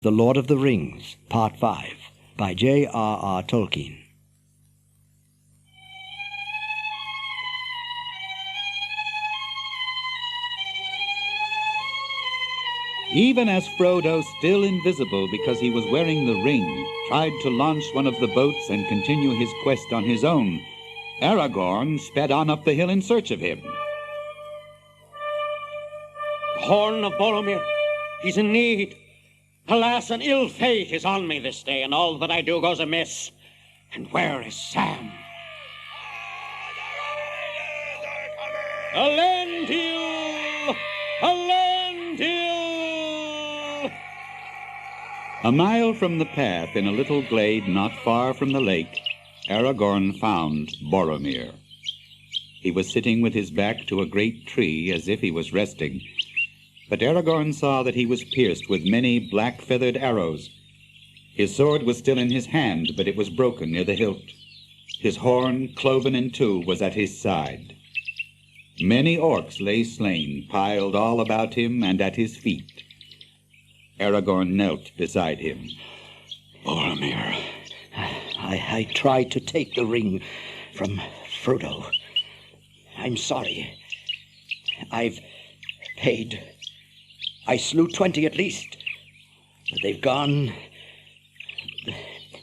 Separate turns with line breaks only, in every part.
The Lord of the Rings, Part 5, by J.R.R. Tolkien.
Even as Frodo, still invisible because he was wearing the ring, tried to launch one of the boats and continue his quest on his own, Aragorn sped on up the hill in search of him.
The horn of Boromir, he's in need. Alas, an ill fate is on me this day, and all that I do goes amiss. And where is Sam? Elendil! Elendil!
A mile from the path, in a little glade not far from the lake, Aragorn found Boromir. He was sitting with his back to a great tree as if he was resting. But Aragorn saw that he was pierced with many black-feathered arrows. His sword was still in his hand, but it was broken near the hilt. His horn, cloven in two, was at his side. Many orcs lay slain, piled all about him and at his feet. Aragorn knelt beside him.
Boromir, I tried to take the ring from Frodo. I'm sorry. I've paid. I slew 20 at least, but they've gone.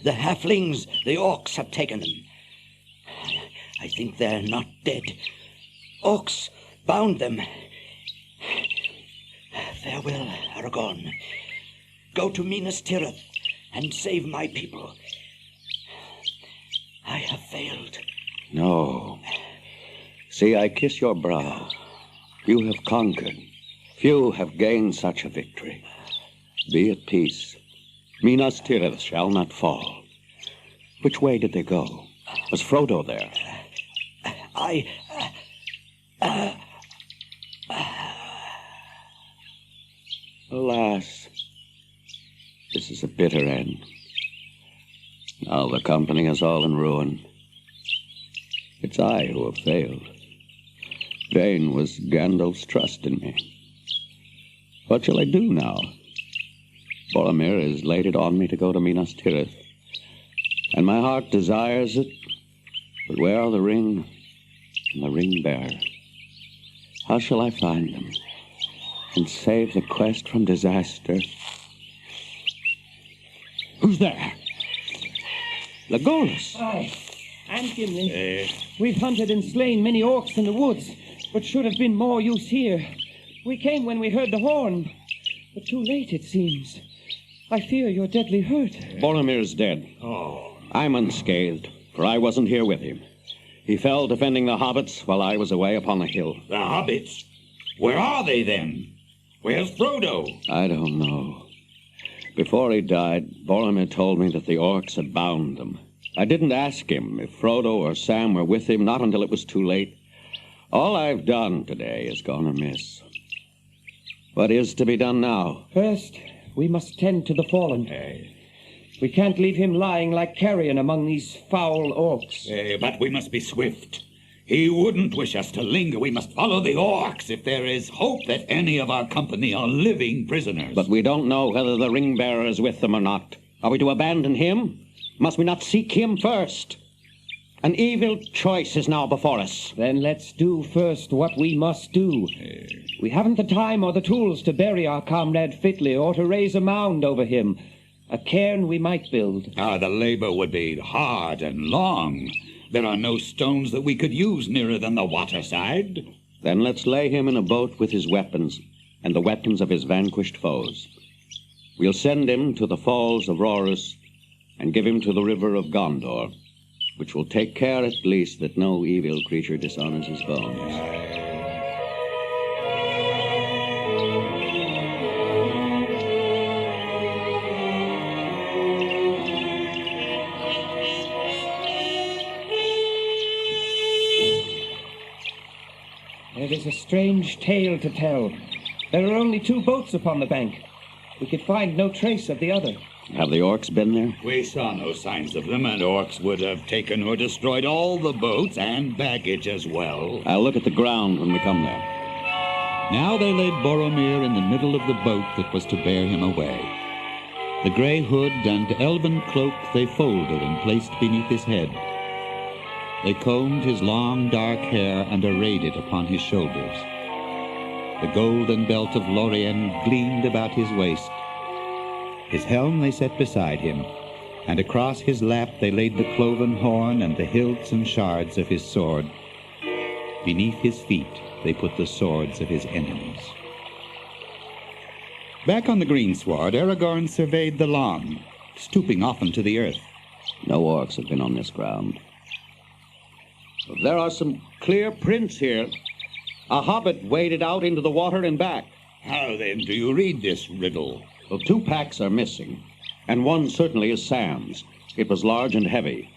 The halflings, the orcs, have taken them. I think they're not dead. Orcs bound them. Farewell, Aragorn. Go to Minas Tirith and save my people. I have failed.
No. See, I kiss your brow. You have conquered. Few have gained such a victory. Be at peace. Minas Tirith shall not fall. Which way did they go? Was Frodo there? Alas, this is a bitter end. Now the company is all in ruin. It's I who have failed. Vain was Gandalf's trust in me. What shall I do now? Boromir has laid it on me to go to Minas Tirith, and my heart desires it. But where are the ring and the ring bearer? How shall I find them and save the quest from disaster? Who's there? Legolas.
Aye, and Gimli. We've hunted and slain many orcs in the woods, but should have been more use here. We came when we heard the horn, but too late, it seems. I fear you're deadly hurt.
Boromir's dead.
Oh.
I'm unscathed, for I wasn't here with him. He fell defending the hobbits while I was away upon the hill.
The hobbits? Where are they, then? Where's Frodo?
I don't know. Before he died, Boromir told me that the orcs had bound them. I didn't ask him if Frodo or Sam were with him, not until it was too late. All I've done today has gone amiss. What is to be done now?
First, we must tend to the fallen. We can't leave him lying like carrion among these foul orcs.
But we must be swift. He wouldn't wish us to linger. We must follow the orcs if there is hope that any of our company are living prisoners.
But we don't know whether the ring bearer is with them or not. Are we to abandon him? Must we not seek him first? An evil choice is now before us.
Then let's do first what we must do. We haven't the time or the tools to bury our comrade fitly or to raise a mound over him. A cairn we might build.
The labor would be hard and long. There are no stones that we could use nearer than the waterside.
Then let's lay him in a boat with his weapons and the weapons of his vanquished foes. We'll send him to the falls of Rorus and give him to the river of Gondor, which will take care at least that no evil creature dishonors his bones.
There is a strange tale to tell. There are only 2 boats upon the bank. We could find no trace of the other.
Have the orcs been there?
We saw no signs of them, and orcs would have taken or destroyed all the boats and baggage as well.
I'll look at the ground when we come there.
Now they laid Boromir in the middle of the boat that was to bear him away. The grey hood and elven cloak they folded and placed beneath his head. They combed his long dark hair and arrayed it upon his shoulders. The golden belt of Lorien gleamed about his waist. His helm they set beside him, and across his lap they laid the cloven horn and the hilts and shards of his sword. Beneath his feet they put the swords of his enemies. Back on the greensward, Aragorn surveyed the lawn, stooping often to the earth.
No orcs have been on this ground.
There are some clear prints here. A hobbit waded out into the water and back.
How then do you read this riddle?
Well, 2 packs are missing, and one certainly is Sam's. It was large and heavy.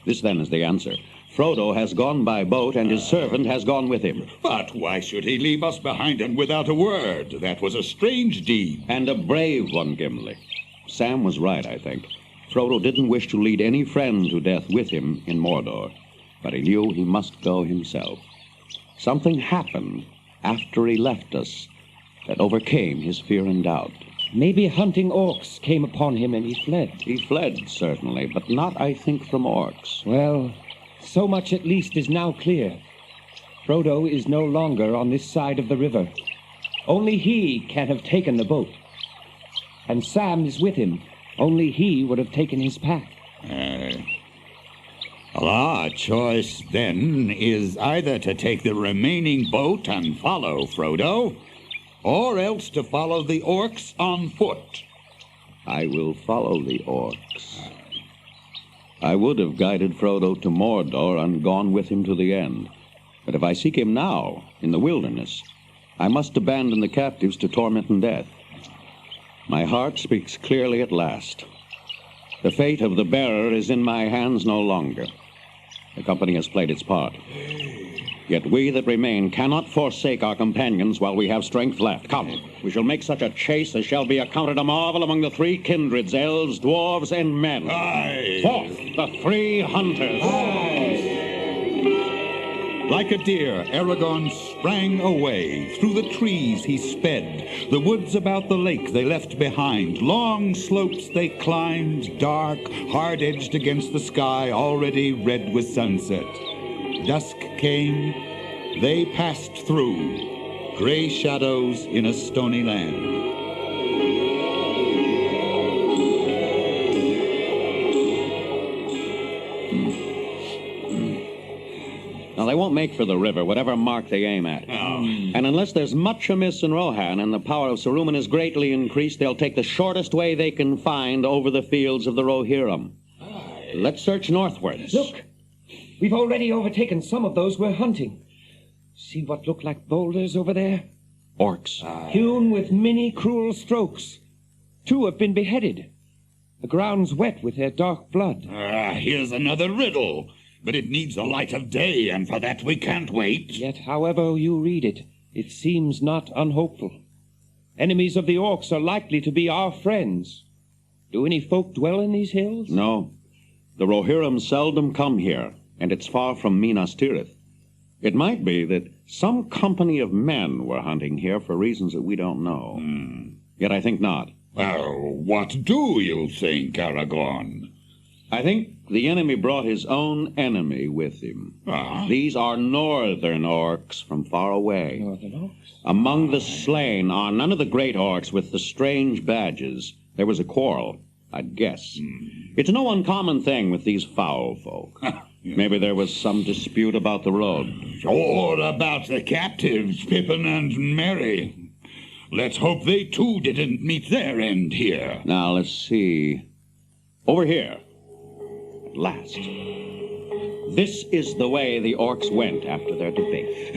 This, then, is the answer. Frodo has gone by boat, and his servant has gone with him.
But why should he leave us behind and without a word? That was a strange deed.
And a brave one, Gimli. Sam was right, I think. Frodo didn't wish to lead any friend to death with him in Mordor, but he knew he must go himself. Something happened after he left us that overcame his fear and doubt.
Maybe hunting orcs came upon him and he fled.
He fled, certainly, but not, I think, from orcs.
Well, so much at least is now clear. Frodo is no longer on this side of the river. Only he can have taken the boat. And Sam is with him. Only he would have taken his pack.
Our choice, then, is either to take the remaining boat and follow Frodo, or else to follow the orcs on foot.
I will follow the orcs. I would have guided Frodo to Mordor and gone with him to the end. But if I seek him now, in the wilderness, I must abandon the captives to torment and death. My heart speaks clearly at last. The fate of the bearer is in my hands no longer. The company has played its part. Yet we that remain cannot forsake our companions while we have strength left. Come, we shall make such a chase as shall be accounted a marvel among the 3 kindreds, elves, dwarves, and men.
Aye.
Forth, the 3 hunters.
Aye. Like a deer, Aragorn sprang away. Through the trees he sped. The woods about the lake they left behind. Long slopes they climbed, dark, hard-edged against the sky, already red with sunset. Dusk came. They passed through. Gray shadows in a stony land.
Now, they won't make for the river, whatever mark they aim at. And unless there's much amiss in Rohan and the power of Saruman is greatly increased, they'll take the shortest way they can find over the fields of the Rohirrim. Let's search northwards.
Look, we've already overtaken some of those we're hunting. See what look like boulders over there?
Orcs.
Hewn with many cruel strokes. 2 have been beheaded. The ground's wet with their dark blood.
Here's another riddle. But it needs the light of day, and for that we can't wait.
Yet, however you read it, it seems not unhopeful. Enemies of the orcs are likely to be our friends. Do any folk dwell in these hills?
No. The Rohirrim seldom come here, and it's far from Minas Tirith. It might be that some company of men were hunting here for reasons that we don't know. Yet I think not.
Well, what do you think, Aragorn?
I think the enemy brought his own enemy with him. These are northern orcs from far away.
Northern orcs?
Among the slain are none of the great orcs with the strange badges. There was a quarrel, I'd guess. It's no uncommon thing with these foul folk. Maybe there was some dispute about the road.
Or about the captives, Pippin and Merry. Let's hope they too didn't meet their end here.
Now, let's see. Over here. At last. This is the way the orcs went after their debate.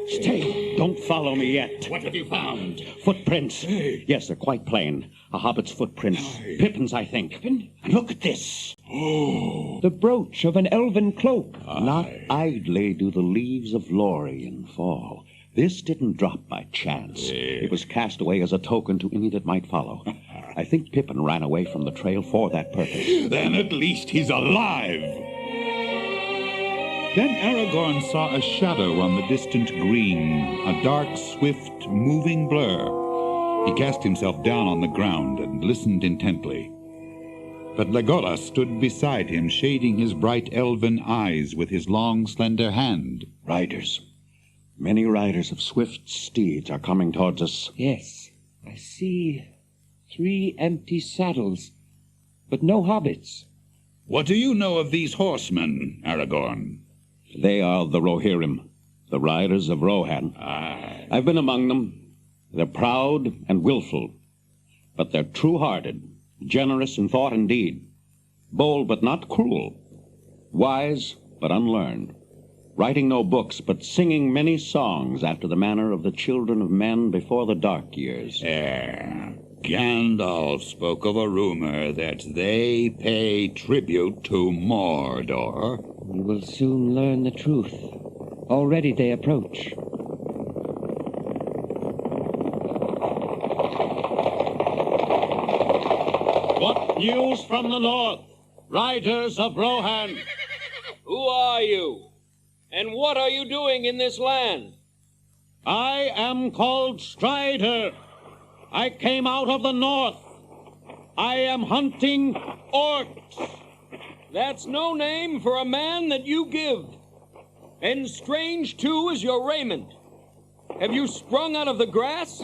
Stay. Don't follow me yet.
What have you found?
Footprints. Yes, they're quite plain. A hobbit's footprints. Pippin's, I think.
Pippin?
And look at this.
Oh.
The brooch of an elven cloak.
Not idly do the leaves of Lorien fall. This didn't drop by chance. It was cast away as a token to any that might follow. I think Pippin ran away from the trail for that purpose.
Then at least he's alive. Then Aragorn saw a shadow on the distant green, a dark, swift, moving blur. He cast himself down on the ground and listened intently. But Legolas stood beside him, shading his bright elven eyes with his long, slender hand.
Riders. Many riders of swift steeds are coming towards us.
Yes, I see 3 empty saddles, but no hobbits.
What do you know of these horsemen, Aragorn?
They are the Rohirrim, the riders of Rohan.
Aye.
I've been among them. They're proud and willful, but they're true-hearted, generous in thought and deed, bold but not cruel, wise but unlearned, writing no books but singing many songs after the manner of the children of men before the dark years.
Gandalf spoke of a rumor that they pay tribute to Mordor.
We will soon learn the truth. Already they approach.
What news from the north, riders of Rohan?
Who are you? And what are you doing in this land?
I am called Strider. I came out of the north. I am hunting orcs.
That's no name for a man that you give. And strange, too, is your raiment. Have you sprung out of the grass?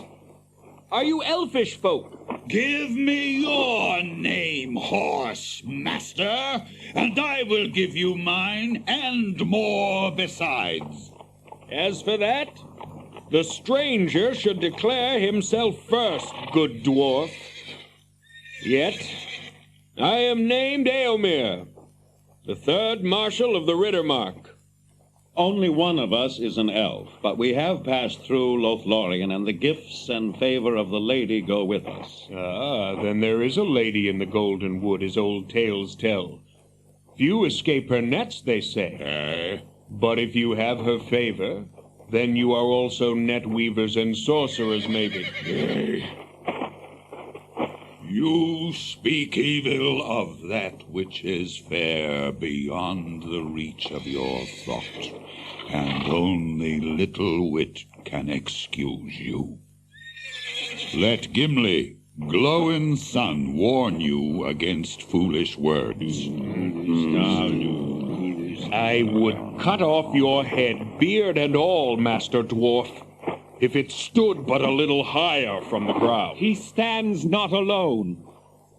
Are you elfish folk?
Give me your name, horse master, and I will give you mine and more besides.
As for that, the stranger should declare himself first, good dwarf. Yet, I am named Eomer, the 3rd Marshal of the Riddermark.
Only one of us is an elf, but we have passed through Lothlorien, and the gifts and favor of the lady go with us.
Ah, then there is a lady in the Golden Wood, as old tales tell. Few escape her nets, they say. But if you have her favor, then you are also net weavers and sorcerers, maybe.
You speak evil of that which is fair beyond the reach of your thought, and only little wit can excuse you. Let Gimli, Glowing Sun, warn you against foolish words.
I would cut off your head, beard and all, Master Dwarf, if it stood but a little higher from the ground.
He stands not alone.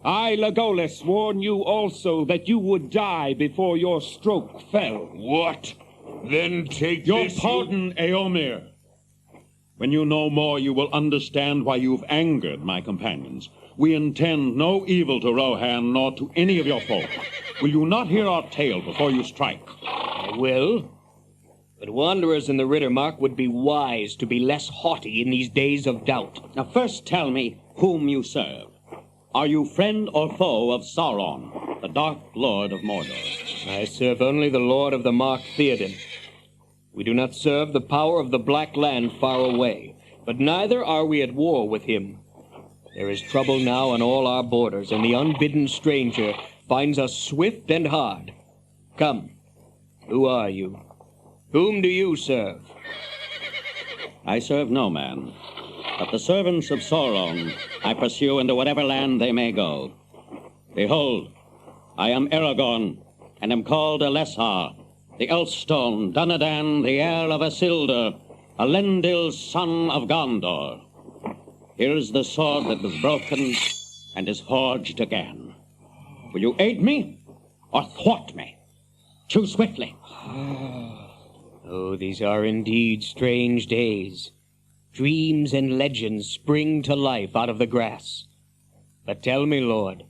I, Legolas, warn you also that you would die before your stroke fell.
What? Then take
Your
this...
pardon, Eomer. When you know more, you will understand why you've angered my companions. We intend no evil to Rohan, nor to any of your folk. Will you not hear our tale before you strike?
I will. But wanderers in the Riddermark would be wise to be less haughty in these days of doubt.
Now first tell me whom you serve. Are you friend or foe of Sauron, the Dark Lord of Mordor?
I serve only the Lord of the Mark Theoden. We do not serve the power of the Black Land far away, but neither are we at war with him. There is trouble now on all our borders, and the unbidden stranger finds us swift and hard. Come, who are you? Whom do you serve?
I serve no man, but the servants of Sauron I pursue into whatever land they may go. Behold, I am Aragorn, and am called Elessar, the Elfstone, Dunadan, the heir of Isildur, Elendil's son of Gondor. Here is the sword that was broken and is forged again. Will you aid me or thwart me? Choose swiftly.
Oh, these are indeed strange days. Dreams and legends spring to life out of the grass. But tell me, Lord,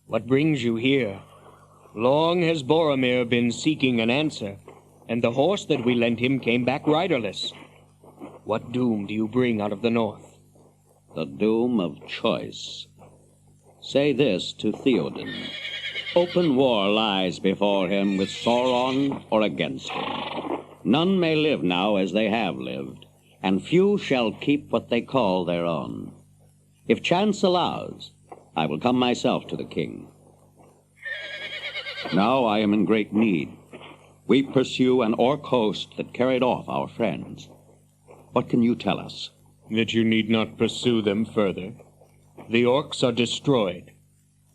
what brings you here? Long has Boromir been seeking an answer, and the horse that we lent him came back riderless. What doom do you bring out of the north?
The doom of choice. Say this to Theoden. Open war lies before him with Sauron or against him. None may live now as they have lived, and few shall keep what they call their own. If chance allows, I will come myself to the king. Now I am in great need. We pursue an orc host that carried off our friends. What can you tell us?
That you need not pursue them further. The orcs are destroyed.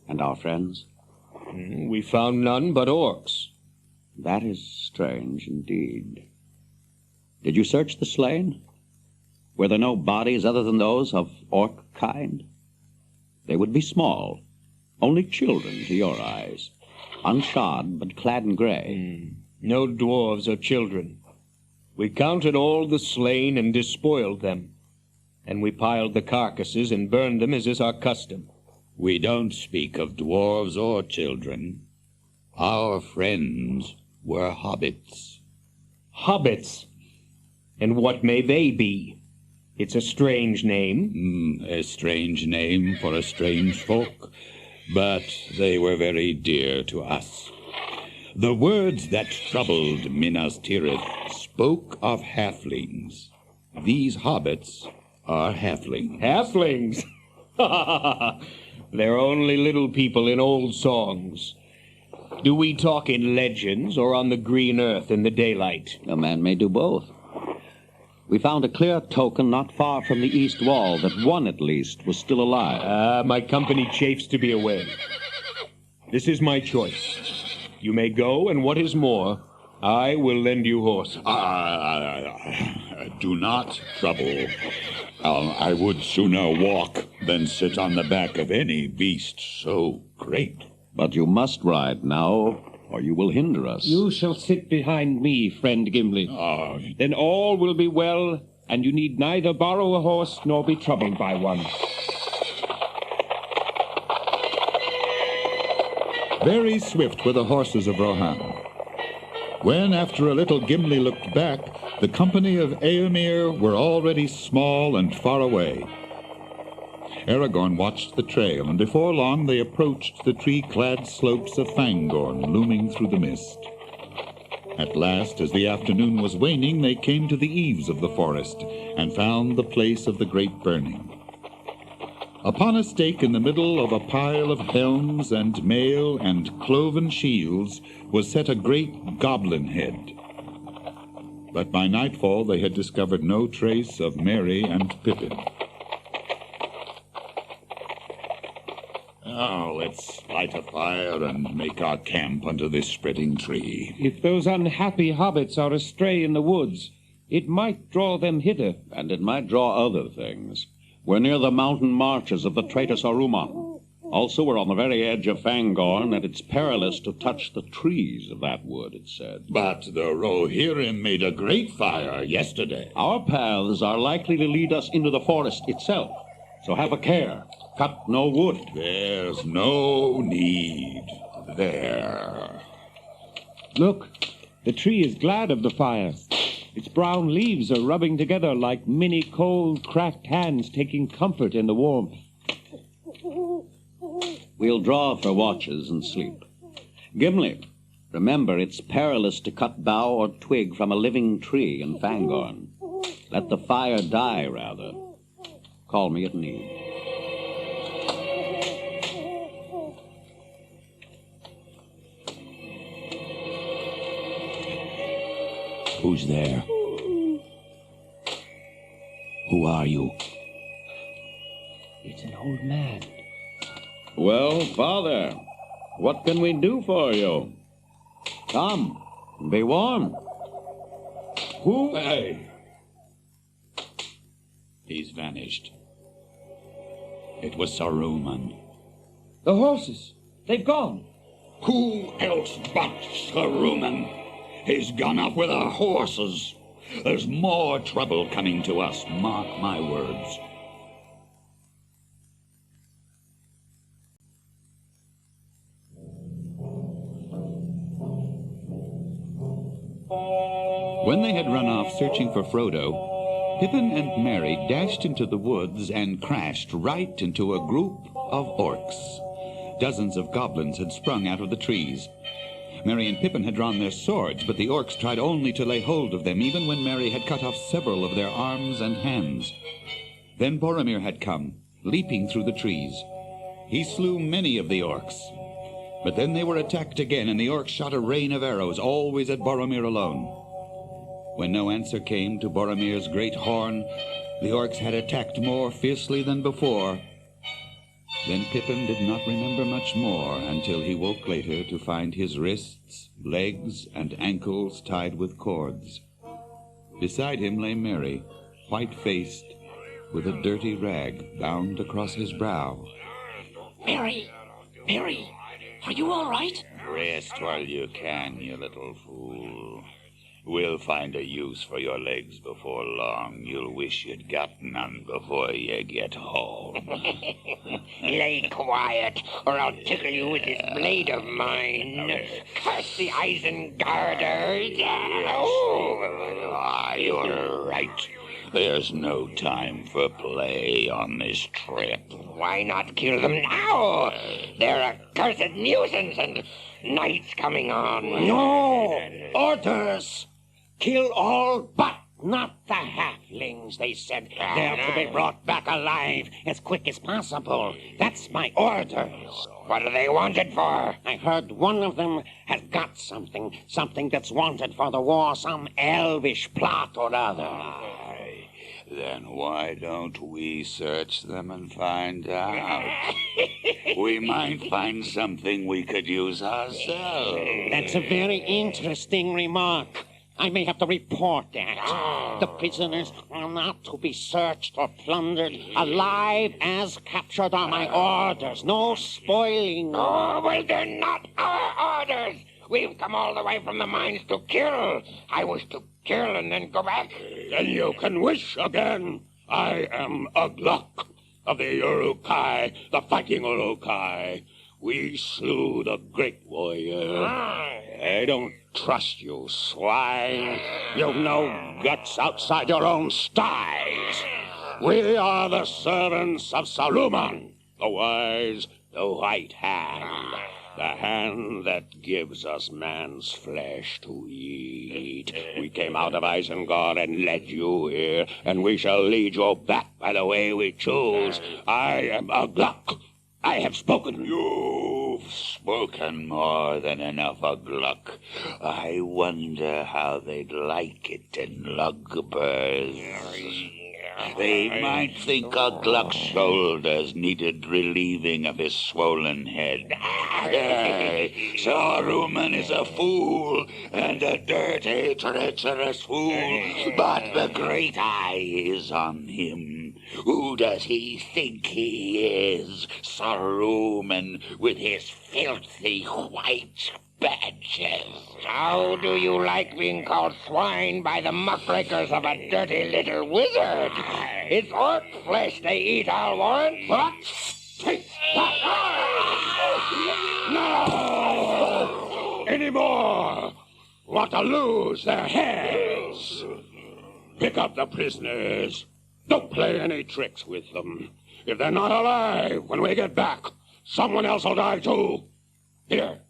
And our friends?
We found none but orcs.
That is strange indeed. Did you search the slain? Were there no bodies other than those of orc kind? They would be small, only children to your eyes, unshod but clad in gray.
No dwarves or children. We counted all the slain and despoiled them. And we piled the carcasses and burned them as is our custom.
We don't speak of dwarves or children. Our friends were hobbits.
Hobbits? And what may they be? It's a strange name.
A strange name for a strange folk, but they were very dear to us. The words that troubled Minas Tirith spoke of halflings. These hobbits are halflings.
Halflings? They're only little people in old songs. Do we talk in legends or on the green earth in the daylight?
A man may do both. We found a clear token not far from the east wall that one, at least, was still alive.
My company chafes to be away. This is my choice. You may go, and what is more, I will lend you horses.
Do not trouble. I would sooner walk than sit on the back of any beast so great.
But you must ride now, or you will hinder us.
You shall sit behind me, friend Gimli. Then all will be well, and you need neither borrow a horse nor be troubled by one.
Very swift were the horses of Rohan. When, after a little, Gimli looked back, the company of Éomer were already small and far away. Aragorn watched the trail, and before long they approached the tree-clad slopes of Fangorn looming through the mist. At last, as the afternoon was waning, they came to the eaves of the forest and found the place of the great burning. Upon a stake in the middle of a pile of helms and mail and cloven shields was set a great goblin head. But by nightfall they had discovered no trace of Merry and Pippin. Now let's light a fire and make our camp under this spreading tree.
If those unhappy hobbits are astray in the woods, it might draw them hither.
And it might draw other things. We're near the mountain marches of the traitor Saruman. Also, we're on the very edge of Fangorn, and it's perilous to touch the trees of that wood, it said.
But the Rohirrim made a great fire yesterday.
Our paths are likely to lead us into the forest itself, so have a care. Cut no wood.
There's no need there.
Look, the tree is glad of the fire. Its brown leaves are rubbing together like many cold, cracked hands taking comfort in the warmth.
We'll draw for watches and sleep. Gimli, remember it's perilous to cut bough or twig from a living tree in Fangorn. Let the fire die, rather. Call me at need.
Who's there? Who are you?
It's an old man.
Well, Father, what can we do for you? Come, be warm.
Who? Hey. He's vanished. It was Saruman.
The horses, they've gone.
Who else but Saruman? He's gone off with our horses. There's more trouble coming to us, mark my words. When they had run off searching for Frodo, Pippin and Merry dashed into the woods and crashed right into a group of orcs. Dozens of goblins had sprung out of the trees. Merry and Pippin had drawn their swords, but the orcs tried only to lay hold of them, even when Merry had cut off several of their arms and hands. Then Boromir had come, leaping through the trees. He slew many of the orcs. But then they were attacked again, and the orcs shot a rain of arrows, always at Boromir alone. When no answer came to Boromir's great horn, the orcs had attacked more fiercely than before. Then Pippin did not remember much more until he woke later to find his wrists, legs, and ankles tied with cords. Beside him lay Merry, white-faced, with a dirty rag bound across his brow.
Merry, are you all right?
Rest while you can, you little fool. We'll find a use for your legs before long. You'll wish you'd got none before you get home.
Lay quiet, or I'll tickle you with this blade of mine. Curse the Isengarders!
You're right. There's no time for play on this trip.
Why not kill them now? They're a cursed nuisance, and night's coming on.
No! Orders! Kill all but not the halflings, they said. They're to be brought back alive as quick as possible. That's my orders.
What are they wanted for?
I heard one of them has got something that's wanted for the war, some elvish plot or other.
Then why don't we search them and find out? We might find something we could use ourselves.
That's a very interesting remark. I may have to report that. The prisoners are not to be searched or plundered. Alive as captured are my orders. No spoiling.
Oh, well, they're not our orders. We've come all the way from the mines to kill. I wish to kill and then go back.
Then you can wish again. I am Ugluk of the Uruk-hai, the fighting Uruk-hai. We slew the great warrior. I don't trust you, swine. You've no guts outside your own sties. We are the servants of Saruman, the wise, the white hand. The hand that gives us man's flesh to eat. We came out of Isengard and led you here, and we shall lead you back by the way we choose. I am Ugluk. I have spoken.
You've spoken more than enough, Ugluk. I wonder how they'd like it in Lugbers. They might think Ugluk's shoulders needed relieving of his swollen head. Saruman is a fool, and a dirty, treacherous fool, but the great eye is on him. Who does he think he is? Saruman, with his filthy white badges.
How do you like being called swine by the muckrakers of a dirty little wizard? It's orc flesh they eat, I'll warrant.
What? Take that! No! Any more? Want to lose their heads? Pick up the prisoners. Don't play any tricks with them. If they're not alive when we get back, someone else will die too. Here,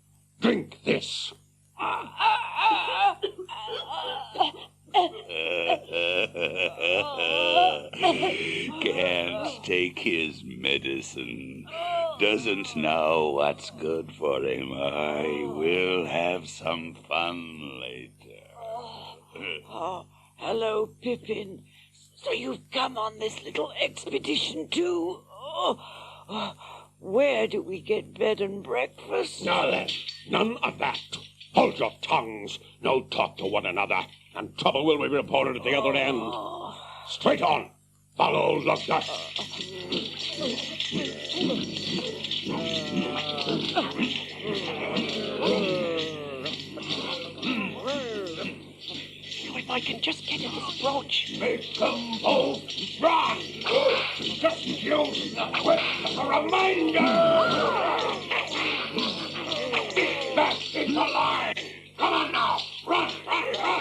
drink this.
Can't take his medicine. Doesn't know what's good for him. I will have some fun later.
Hello, Pippin. So you've come on this little expedition too? Where do we get bed and breakfast?
Now then, none of that. Hold your tongues. No talk to one another, and trouble will be reported at the other end. Straight on. Follow Lugdust.
If I can just get at this brooch.
Make them both run. Just use the whip as a reminder. Get back into line. Come on now. Run, run, run,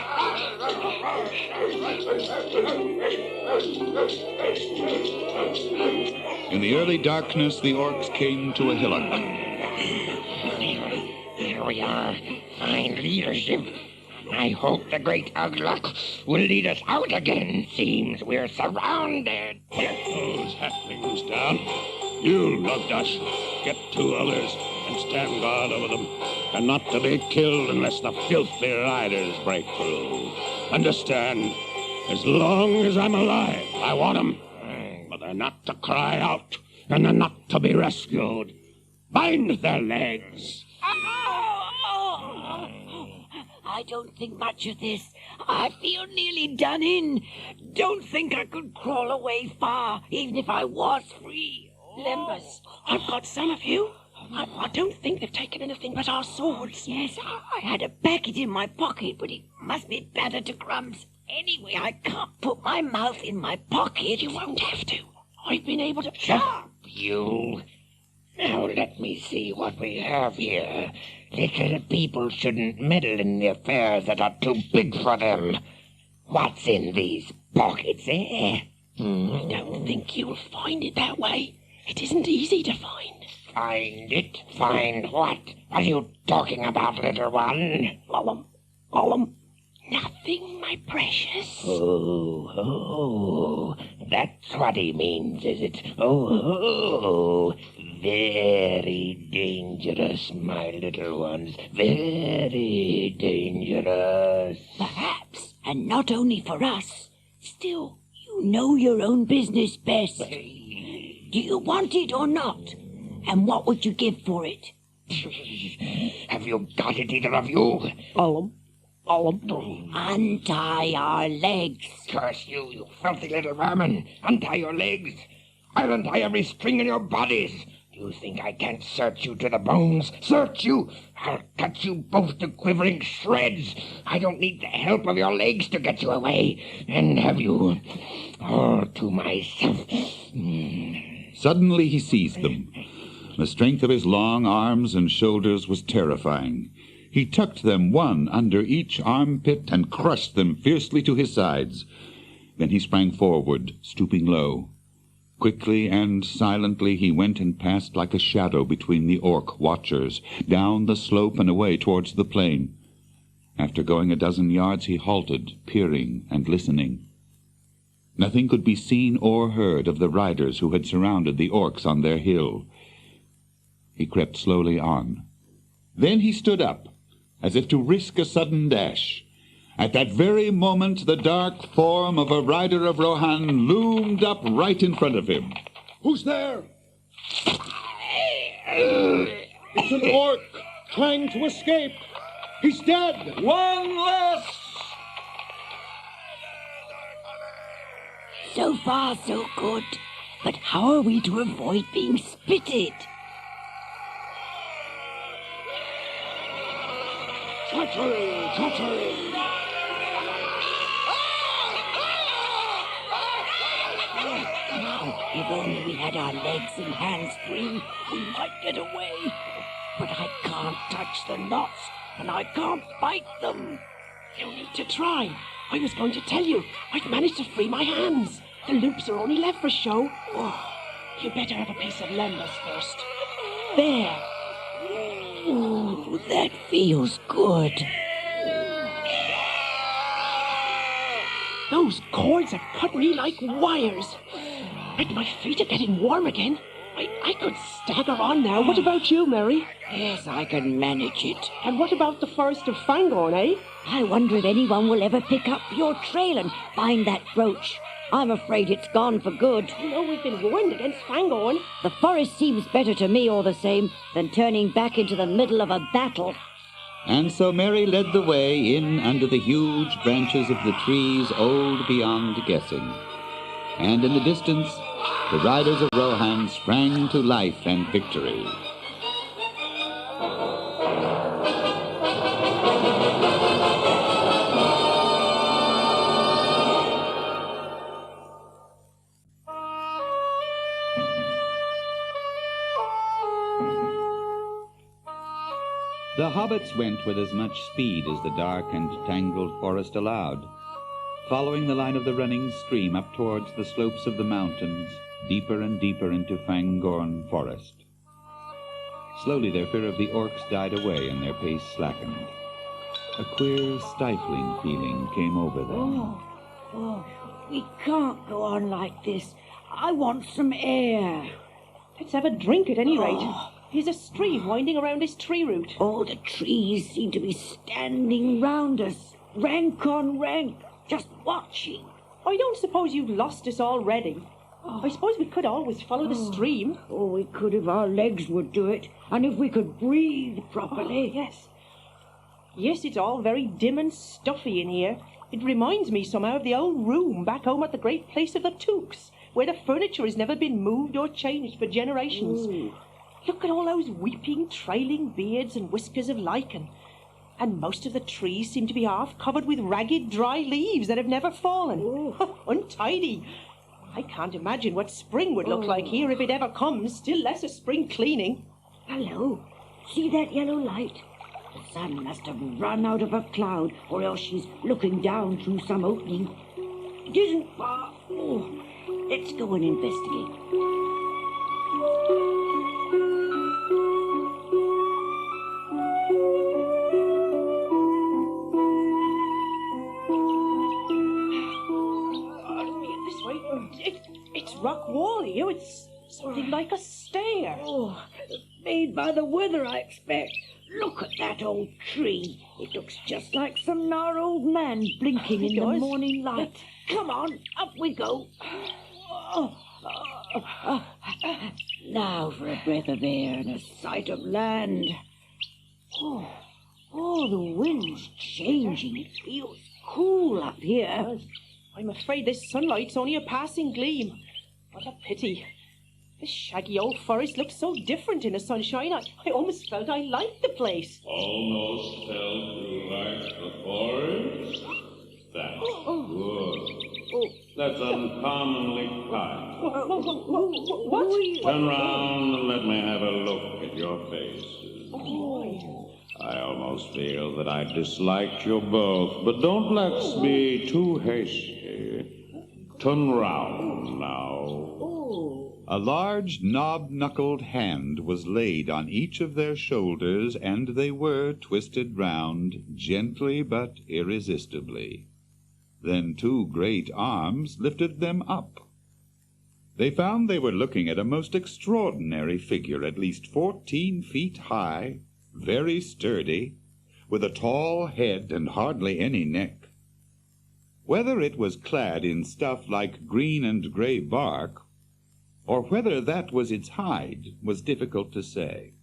In the early darkness, the orcs came to a hillock.
Here we are. Fine leadership. I hope the great Ugluk will lead us out again. Seems we're surrounded.
Get those halflings down. You, Lugdust. Get two others. and stand guard over them, and not to be killed unless the filthy riders break through. Understand? As long as I'm alive, I want them. But they're not to cry out, and they're not to be rescued. Bind their legs.
I don't think much of this. I feel nearly done in. Don't think I could crawl away far, even if I was free.
Lembas, I've got some of you. I don't think they've taken anything but our swords.
Yes, I had a packet in my pocket, but it must be battered to crumbs. Anyway, I can't put my mouth in my pocket.
You won't have to. I've been able to...
Shut up, you. Now let me see what we have here. Little people shouldn't meddle in the affairs that are too big for them. What's in these pockets, eh?
I don't think you'll find it that way. It isn't easy to find.
Find it? Find what? What are you talking about, little one?
Nothing, my precious.
Oh, that's what he means, is it? Oh, very dangerous, my little ones. Very dangerous.
Perhaps, and not only for us. Still, you know your own business best. Do you want it or not? And what would you give for it?
Have you got it, either of you?
Untie our legs.
Curse you, you filthy little vermin. Untie your legs. I'll untie every string in your bodies. Do you think I can't search you to the bones? Search you? I'll cut you both to quivering shreds. I don't need the help of your legs to get you away and have you all to myself.
Suddenly he seized them. The strength of his long arms and shoulders was terrifying. He tucked them one under each armpit and crushed them fiercely to his sides. Then he sprang forward, stooping low. Quickly and silently he went and passed like a shadow between the orc watchers, down the slope and away towards the plain. After going a dozen yards he halted, peering and listening. Nothing could be seen or heard of the riders who had surrounded the orcs on their hill. He crept slowly on. Then he stood up, as if to risk a sudden dash. At that very moment, the dark form of a rider of Rohan loomed up right in front of him.
Who's there? It's an orc trying to escape. He's dead.
One less!
So far, so good. But how are we to avoid being spitted?
Treachery!
If only we had our legs and hands free, we might get away. But I can't touch the knots, and I can't bite them.
You need to try. I was going to tell you. I've managed to free my hands. The loops are only left for show. Oh, you better have a piece of lembas first. There.
Ooh, that feels good.
Those cords have cut me like wires. But my feet are getting warm again. I could stagger on now. What about you, Mary?
Yes, I can manage it.
And what about the Forest of Fangorn, eh?
I wonder if anyone will ever pick up your trail and find that brooch. I'm afraid it's gone for good.
You know, we've been warned against Fangorn.
The forest seems better to me all the same than turning back into the middle of a battle.
And so Mary led the way in under the huge branches of the trees old beyond guessing. And in the distance, the riders of Rohan sprang to life and victory. The hobbits went with as much speed as the dark and tangled forest allowed, following the line of the running stream up towards the slopes of the mountains, deeper and deeper into Fangorn forest. Slowly their fear of the orcs died away and their pace slackened. A queer, stifling feeling came over them.
Oh, we can't go on like this. I want some air.
Let's have a drink at any rate. Here's a stream winding around this tree root.
All the trees seem to be standing round us, rank on rank, just watching.
I don't suppose you've lost us already. I suppose we could always follow the stream.
Oh, we could if our legs would do it, and if we could breathe properly.
Yes. Yes, it's all very dim and stuffy in here. It reminds me somehow of the old room back home at the great place of the Tooks, where the furniture has never been moved or changed for generations.
Ooh.
Look at all those weeping, trailing beards and whiskers of lichen. And most of the trees seem to be half covered with ragged, dry leaves that have never fallen. Untidy. I can't imagine what spring would look like here if it ever comes, still less a spring cleaning.
Hello. See that yellow light? The sun must have run out of a cloud, or else she's looking down through some opening. It isn't far. Oh, let's go and investigate.
It's rock wall here. It's something like a stair.
Oh, made by the weather, I expect. Look at that old tree. It looks just like some gnarled man blinking in the morning light. Come on, up we go. Now for a breath of air and a sight of land. Oh, the wind's changing. It feels cool up here.
I'm afraid this sunlight's only a passing gleam. What a pity. This shaggy old forest looks so different in the sunshine. I almost felt I liked the place.
Almost felt you like the forest? That's good. That's uncommonly kind.
What?
Turn round and let me have a look at your faces. I almost feel that I disliked you both, but don't let's be too hasty. Turn round now.
A large knob-knuckled hand was laid on each of their shoulders, and they were twisted round, gently but irresistibly. Then two great arms lifted them up. They found they were looking at a most extraordinary figure, at least 14 feet high, very sturdy, with a tall head and hardly any neck. Whether it was clad in stuff like green and gray bark, or whether that was its hide, was difficult to say.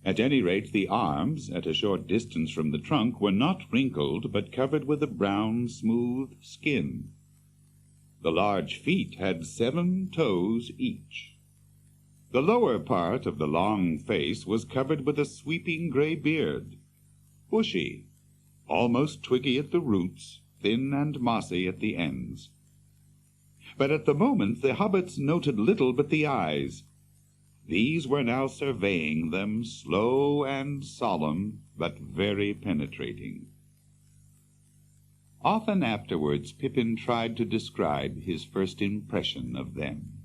At any rate, the arms, at a short distance from the trunk, were not wrinkled, but covered with a brown, smooth skin. The large feet had 7 toes each. The lower part of the long face was covered with a sweeping gray beard, bushy, almost twiggy at the roots, thin and mossy at the ends. But at the moment the hobbits noted little but the eyes. These were now surveying them, slow and solemn, but very penetrating. Often afterwards Pippin tried to describe his first impression of them.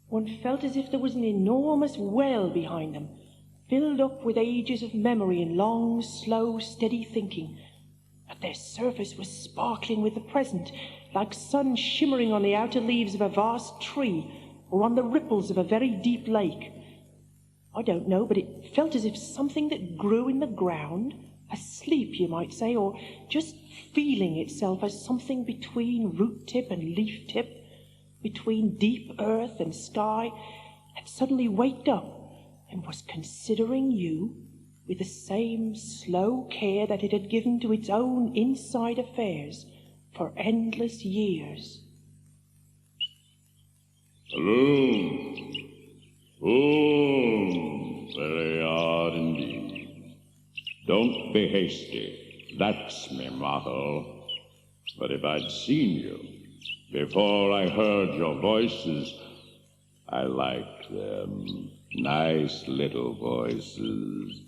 One felt as if there was an enormous well behind them, filled up with ages of memory and long, slow, steady thinking. But their surface was sparkling with the present, like sun shimmering on the outer leaves of a vast tree or on the ripples of a very deep lake. I don't know, but it felt as if something that grew in the ground, asleep you might say, or just feeling itself as something between root tip and leaf tip, between deep earth and sky, had suddenly waked up and was considering you with the same slow care that it had given to its own inside affairs for endless years.
Hello. Oh, very odd indeed. Don't be hasty. That's my motto. But if I'd seen you before I heard your voices, I liked them. Nice little voices.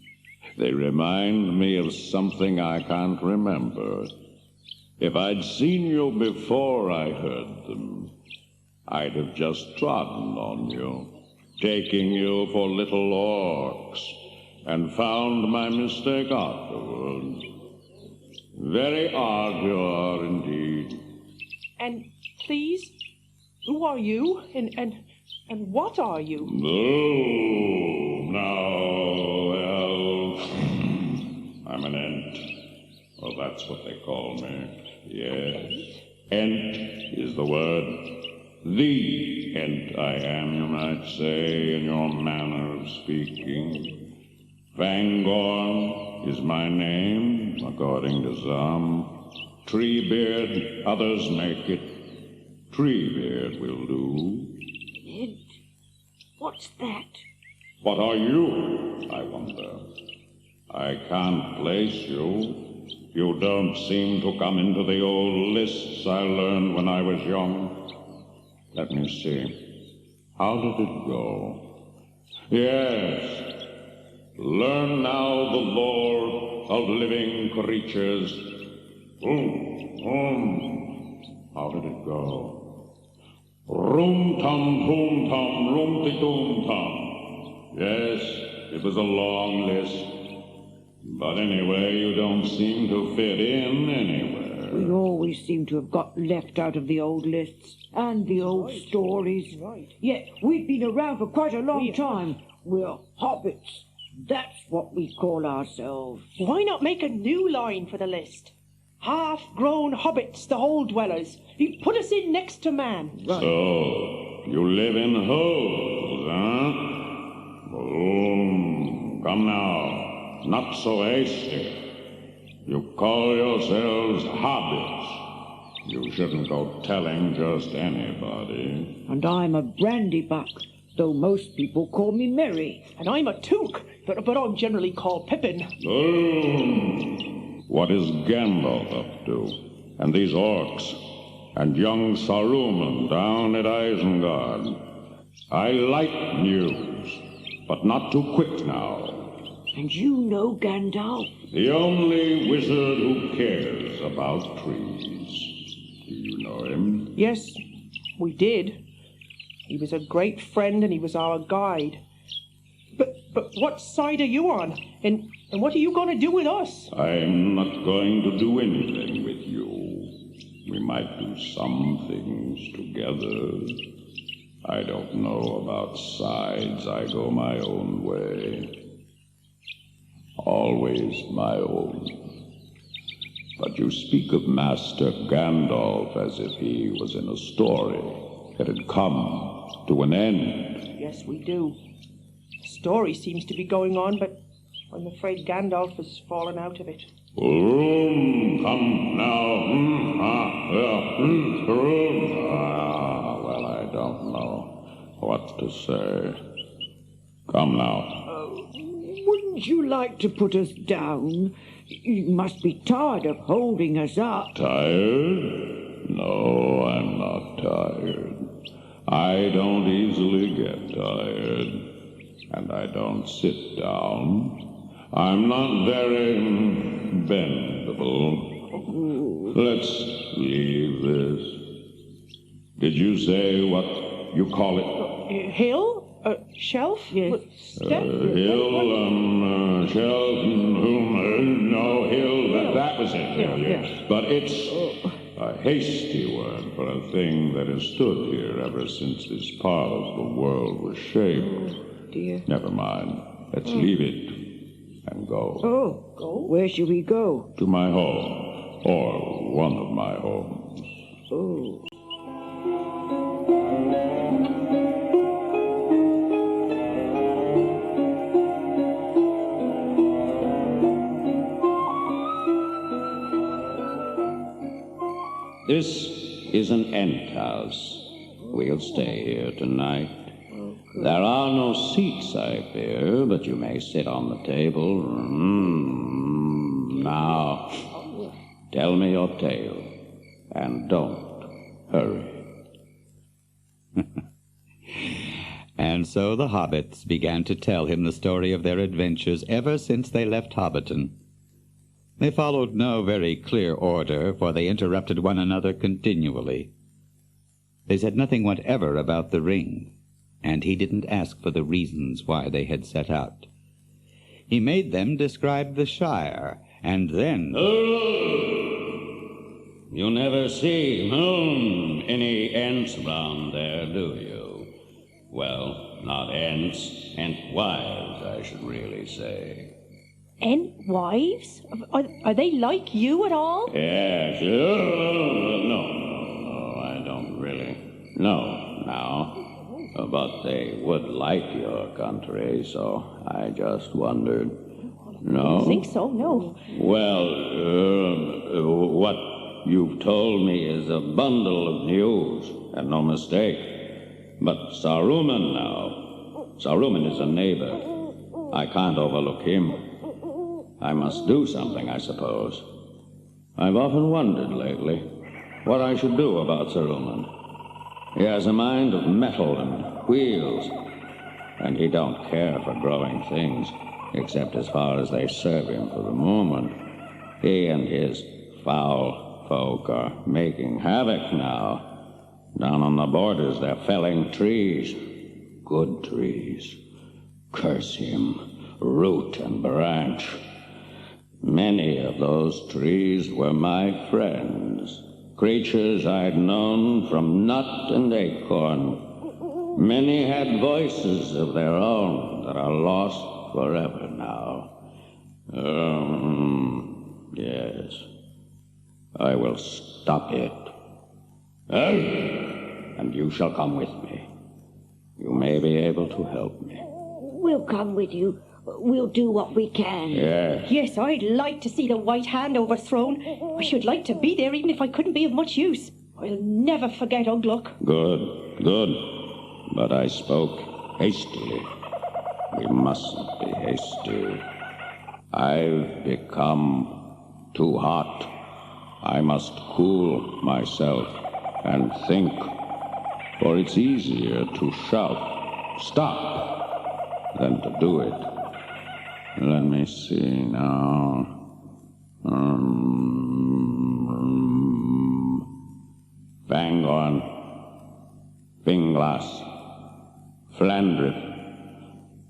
They remind me of something I can't remember. If I'd seen you before I heard them, I'd have just trodden on you, taking you for little orcs, and found my mistake afterwards. Very odd you are indeed.
And please, who are you? And And what are you?
Oh, now, well, I'm an Ent. Well, that's what they call me. Yes. Ent is the word. The Ent I am, you might say, in your manner of speaking. Fangorn is my name, according to some. Treebeard, others make it. Treebeard will do.
Ent? What's that?
What are you, I wonder? I can't place you. You don't seem to come into the old lists I learned when I was young. Let me see. How did it go? Yes. Learn now the lore of living creatures. How did it go? Rum-tum, poom-tum, rum-ti-toom-tum. Yes, it was a long list. But anyway, you don't seem to fit in anywhere.
We always seem to have got left out of the old lists and the old stories.
Right.
Yet we've been around for quite a long time. We're hobbits. That's what we call ourselves.
Why not make a new line for the list? Half-grown hobbits, the hole-dwellers. You put us in next to man.
Right. So, you live in holes, huh? Come now. Not so hasty. You call yourselves hobbits. You shouldn't go telling just anybody.
And I'm a brandybuck, though most people call me Merry.
And I'm a took, but I'm generally called Pippin.
What is Gandalf up to? And these orcs? And young Saruman down at Isengard? I like news, but not too quick now.
And you know Gandalf?
The only wizard who cares about trees. Do you know him?
Yes, we did. He was a great friend and he was our guide. But what side are you on? And what are you going to do with us?
I'm not going to do anything with you. We might do some things together. I don't know about sides. I go my own way. Always my own. But you speak of Master Gandalf as if he was in a story that had come to an end.
Yes, we do. The story seems to be going on, but I'm afraid Gandalf has fallen out of it.
Come now. Well, I don't know what to say. Come now.
Wouldn't you like to put us down? You must be tired of holding us up.
Tired? No, I'm not tired. I don't easily get tired. And I don't sit down. I'm not very bendable. Let's leave this. Did you say what you call it?
Hill? Shelf?
Yes.
Step?
Hill, shelf, no, hill, that was it. Yeah. But it's a hasty word for a thing that has stood here ever since this part of the world was shaped.
Oh, dear.
Never mind. Let's leave it and go.
Oh, go? Where shall we go?
To my home, or one of my homes.
Oh.
This is an Ent house. We'll stay here tonight. There are no seats, I fear, but you may sit on the table. Now, tell me your tale, and don't hurry.
And so the hobbits began to tell him the story of their adventures ever since they left Hobbiton. They followed no very clear order, for they interrupted one another continually. They said nothing whatever about the ring, and he didn't ask for the reasons why they had set out. He made them describe the Shire, and then...
You never see any Ents round there, do you? Well, not ents, Entwives, I should really say.
Entwives? Are they like you at all?
Yes, no, I don't really know now. But they would like your country, so I just wondered. No?
I don't think so, no.
Well, what you've told me is a bundle of news, and no mistake. But Saruman now. Saruman is a neighbor. I can't overlook him. I must do something, I suppose. I've often wondered lately what I should do about Saruman. He has a mind of metal and wheels, and he don't care for growing things, except as far as they serve him for the moment. He and his foul folk are making havoc now. Down on the borders, they're felling trees. Good trees. Curse him, root and branch. Many of those trees were my friends. Creatures I'd known from nut and acorn. Many had voices of their own that are lost forever now. Yes. I will stop it. And you shall come with me. You may be able to help me.
We'll come with you. We'll do what we can.
Yes.
Yes, I'd like to see the White Hand overthrown. I should like to be there even if I couldn't be of much use. I'll never forget Ugluk.
Good. But I spoke hastily. We mustn't be hasty. I've become too hot. I must cool myself and think, for it's easier to shout, stop, than to do it. Let me see now. Bangorn, Finglas, Flandrip.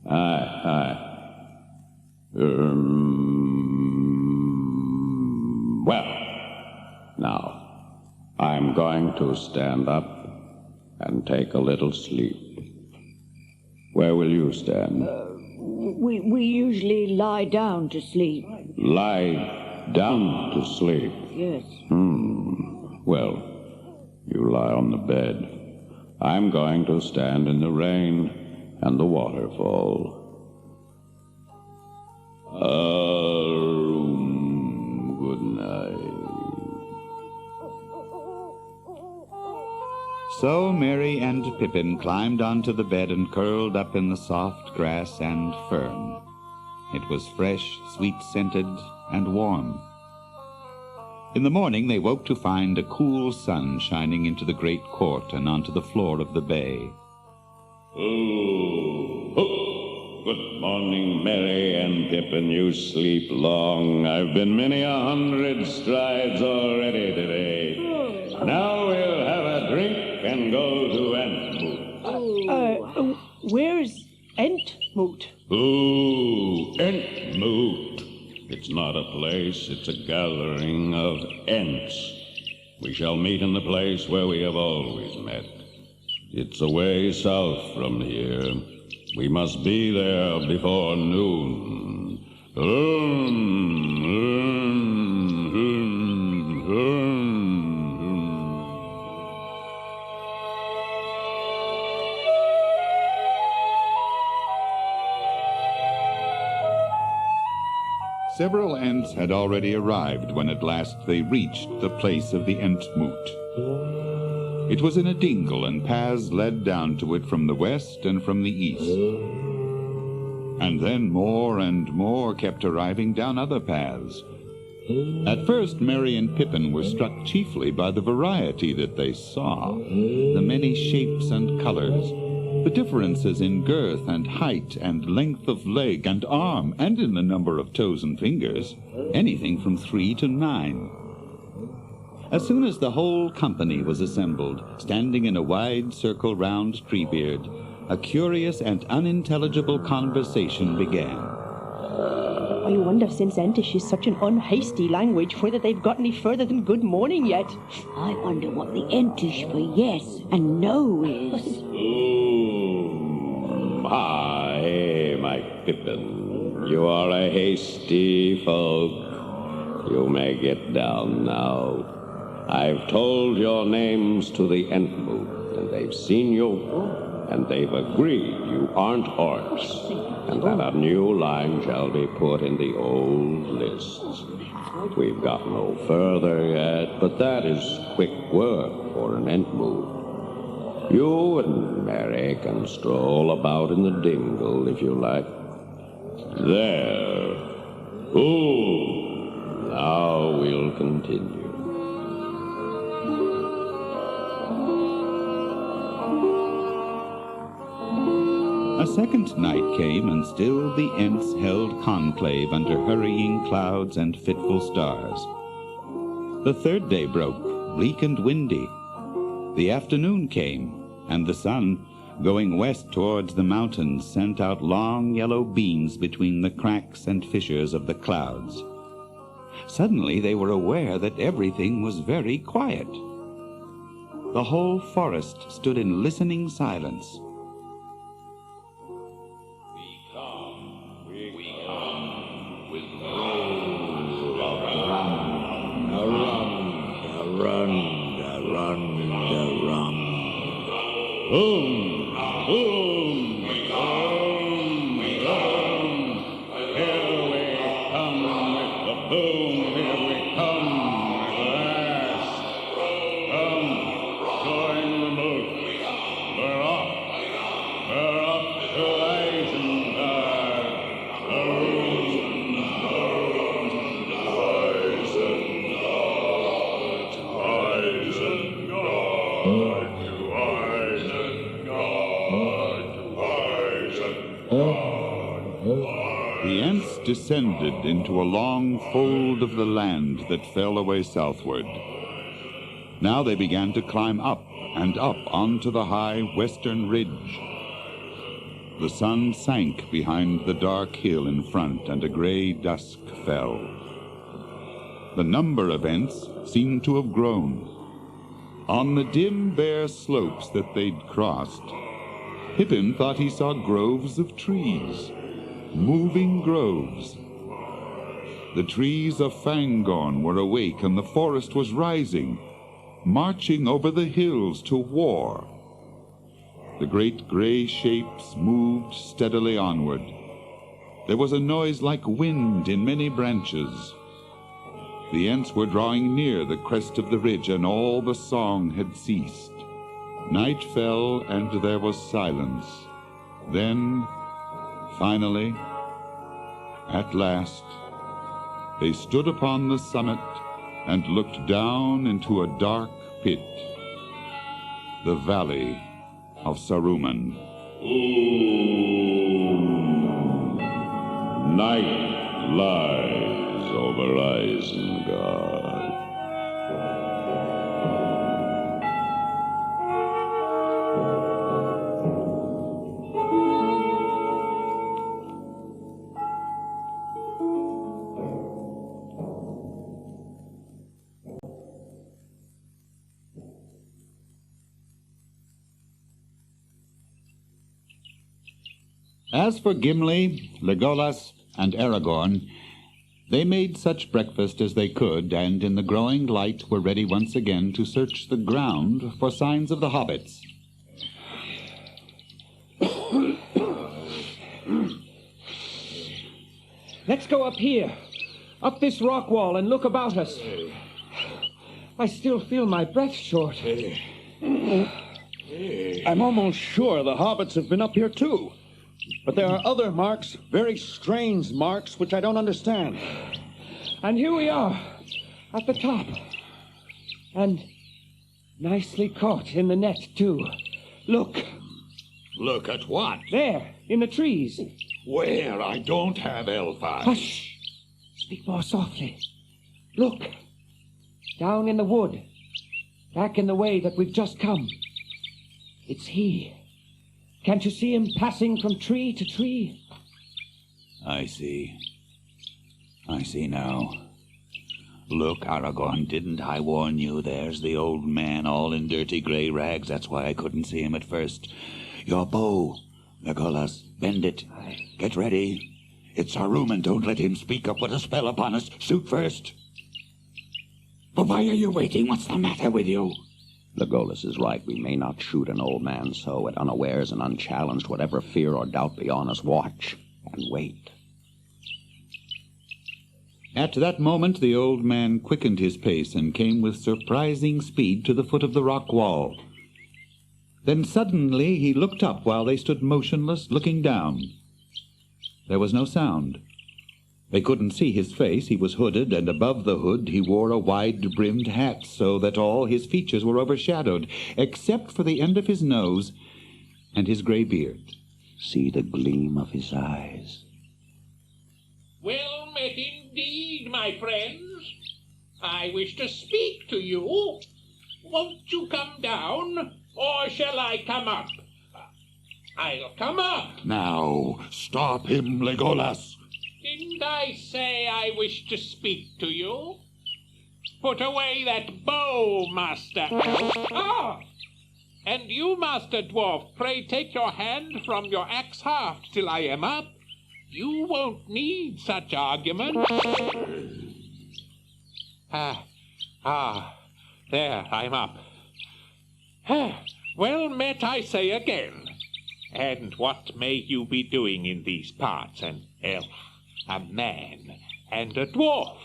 Aye. Well, now, I'm going to stand up and take a little sleep. Where will you stand?
We usually lie down to sleep.
Lie down to sleep?
Yes.
Well, you lie on the bed. I'm going to stand in the rain and the waterfall. Good night.
So Merry and Pippin climbed onto the bed and curled up in the soft grass and fern. It was fresh, sweet-scented, and warm. In the morning they woke to find a cool sun shining into the great court and onto the floor of the bay.
Good morning, Merry and Pippin. You sleep long. I've been many 100 strides already today. Now we'll have a drink and go to Entmoot.
Where's Entmoot?
Entmoot. It's not a place, it's a gathering of Ents. We shall meet in the place where we have always met. It's a way south from here. We must be there before noon.
Several Ents had already arrived when at last they reached the place of the Entmoot. It was in a dingle, and paths led down to it from the west and from the east. And then more and more kept arriving down other paths. At first, Merry and Pippin were struck chiefly by the variety that they saw, the many shapes and colors, the differences in girth and height and length of leg and arm, and in the number of toes and fingers, anything from 3 to 9. As soon as the whole company was assembled, standing in a wide circle round Treebeard, a curious and unintelligible conversation began.
I wonder, since Entish is such an unhasty language, whether they've got any further than good morning yet.
I wonder what the Entish for yes and no is.
Hey, my Pippin. You are a hasty folk. You may get down now. I've told your names to the Entmoot, and they've seen you, and they've agreed you aren't orcs, and that a new line shall be put in the old lists. We've got no further yet, but that is quick work for an Entmoot. You and Mary can stroll about in the dingle if you like. There. Ooh. Now we'll continue.
A second night came, and still the Ents held conclave under hurrying clouds and fitful stars. The third day broke, bleak and windy. The afternoon came, and the sun, going west towards the mountains, sent out long yellow beams between the cracks and fissures of the clouds. Suddenly they were aware that everything was very quiet. The whole forest stood in listening silence.
We come with rolls of run.
Boom! We come. Here we come with the boom. Here we come at last. Come, join the moot. We're off to Isengard.
The Ents descended into a long fold of the land that fell away southward. Now they began to climb up and up onto the high western ridge. The sun sank behind the dark hill in front, and a gray dusk fell. The number of Ents seemed to have grown. On the dim, bare slopes that they'd crossed, Pippin thought he saw groves of trees, moving groves. The trees of Fangorn were awake, and the forest was rising, marching over the hills to war. The great gray shapes moved steadily onward. There was a noise like wind in many branches. The Ents were drawing near the crest of the ridge, and all the song had ceased. Night fell, and there was silence. Then, finally, at last, they stood upon the summit and looked down into a dark pit, the valley of Saruman.
Night lies over Isengard.
As for Gimli, Legolas, and Aragorn, they made such breakfast as they could, and in the growing light were ready once again to search the ground for signs of the hobbits.
Let's go up here, up this rock wall, and look about us. I still feel my breath short.
I'm almost sure the hobbits have been up here too. But there are other marks, very strange marks, which I don't understand.
And here we are, at the top. And nicely caught in the net, too. Look.
Look at what?
There, in the trees.
Where? I don't have elf eyes.
Hush! Speak more softly. Look. Down in the wood. Back in the way that we've just come. It's he. Can't you see him passing from tree to tree?
I see. I see now. Look, Aragorn, didn't I warn you? There's the old man all in dirty gray rags. That's why I couldn't see him at first. Your bow.
Legolas, bend it. Get ready. It's Saruman. Don't let him speak or put a spell upon us. Shoot first. But why are you waiting? What's the matter with you?
Legolas is right. We may not shoot an old man so at unawares and unchallenged. Whatever fear or doubt be on us, watch and wait.
At that moment the old man quickened his pace and came with surprising speed to the foot of the rock wall. Then suddenly he looked up while they stood motionless, looking down. There was no sound. They couldn't see his face. He was hooded, and above the hood he wore a wide-brimmed hat, so that all his features were overshadowed, except for the end of his nose and his gray beard.
See the gleam of his eyes.
Well met indeed, my friends. I wish to speak to you. Won't you come down, or shall I come up? I'll come up.
Now, stop him, Legolas.
Didn't I say I wish to speak to you? Put away that bow, Master Elf. Ah! And you, Master Dwarf, pray take your hand from your axe haft till I am up. You won't need such argument. There, I'm up. Well met, I say again. And what may you be doing in these parts? An elf, a man, and a dwarf,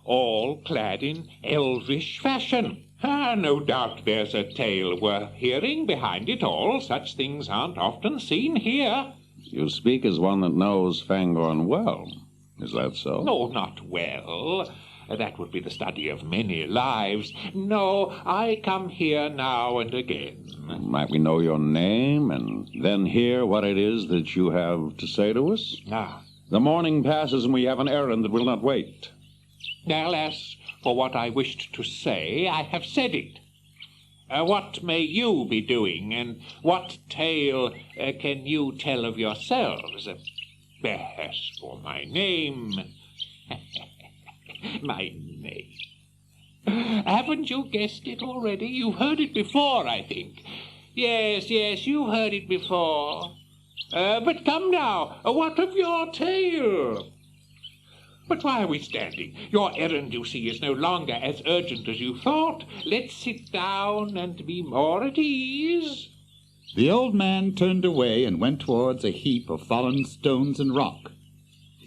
all clad in elvish fashion. No doubt there's a tale worth hearing behind it all. Such things aren't often seen here.
You speak as one that knows Fangorn well. Is that so?
No, not well. That would be the study of many lives. No, I come here now and again.
Might we know your name and then hear what it is that you have to say to us? The morning passes and we have an errand that will not wait.
Alas, for what I wished to say, I have said it. What may you be doing, and what tale can you tell of yourselves? As for my name... my name... Haven't you guessed it already? You've heard it before, I think. Yes, you've heard it before. But come now, what of your tale? But why are we standing? Your errand, you see, is no longer as urgent as you thought. Let's sit down and be more at ease.
The old man turned away and went towards a heap of fallen stones and rock.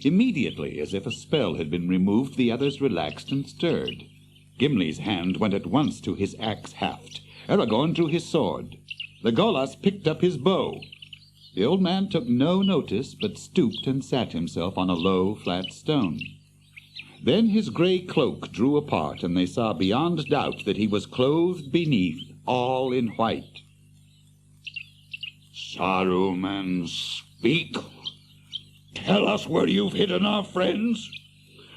Immediately, as if a spell had been removed, the others relaxed and stirred. Gimli's hand went at once to his axe haft. Aragorn drew his sword. Legolas picked up his bow. The old man took no notice, but stooped and sat himself on a low, flat stone. Then his gray cloak drew apart, and they saw beyond doubt that he was clothed beneath, all in white.
Saruman, speak. Tell us where you've hidden our friends.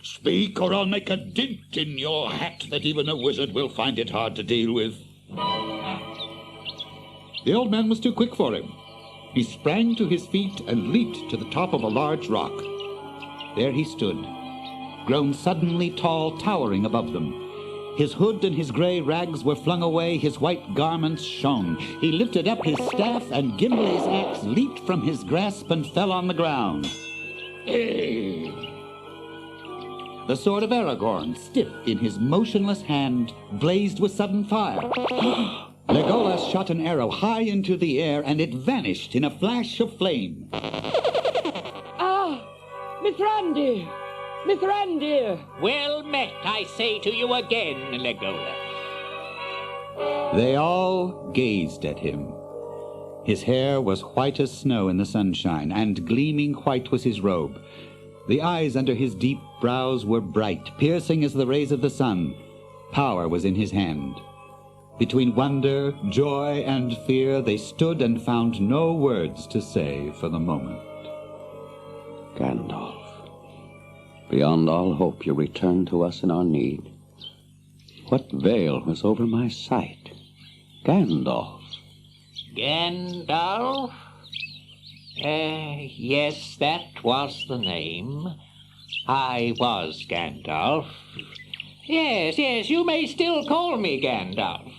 Speak, or I'll make a dint in your hat that even a wizard will find it hard to deal with.
The old man was too quick for him. He sprang to his feet and leaped to the top of a large rock. There he stood, grown suddenly tall, towering above them. His hood and his gray rags were flung away, his white garments shone. He lifted up his staff, and Gimli's axe leaped from his grasp and fell on the ground. The sword of Aragorn, stiff in his motionless hand, blazed with sudden fire. Legolas shot an arrow high into the air, and it vanished in a flash of flame.
Mithrandir! Mithrandir!
Well met, I say to you again, Legolas.
They all gazed at him. His hair was white as snow in the sunshine, and gleaming white was his robe. The eyes under his deep brows were bright, piercing as the rays of the sun. Power was in his hand. Between wonder, joy, and fear, they stood and found no words to say for the moment.
Gandalf, beyond all hope you returned to us in our need. What veil was over my sight? Gandalf.
Gandalf? Yes, that was the name. I was Gandalf. Yes, you may still call me Gandalf.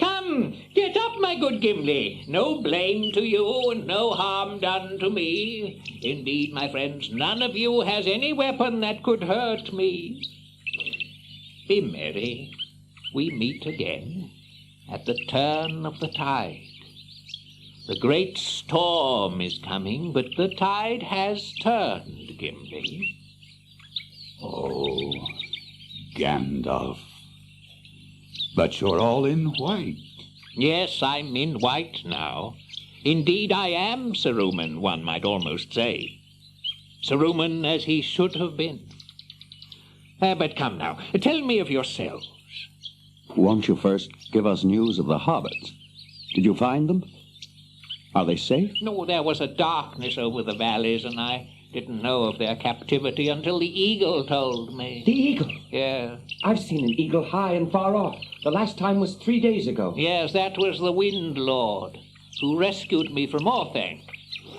Come, get up, my good Gimli. No blame to you, and no harm done to me. Indeed, my friends, none of you has any weapon that could hurt me. Be merry. We meet again at the turn of the tide. The great storm is coming, but the tide has turned, Gimli.
Oh, Gandalf. But you're all in white.
Yes, I'm in white now. Indeed, I am Saruman, one might almost say. Saruman as he should have been. But come now, tell me of yourselves.
Won't you first give us news of the hobbits? Did you find them? Are they safe?
No, there was a darkness over the valleys, and I didn't know of their captivity until the eagle told me.
The eagle?
Yeah.
I've seen an eagle high and far off. The last time was 3 days ago.
Yes, that was the Wind Lord, who rescued me from Orthanc.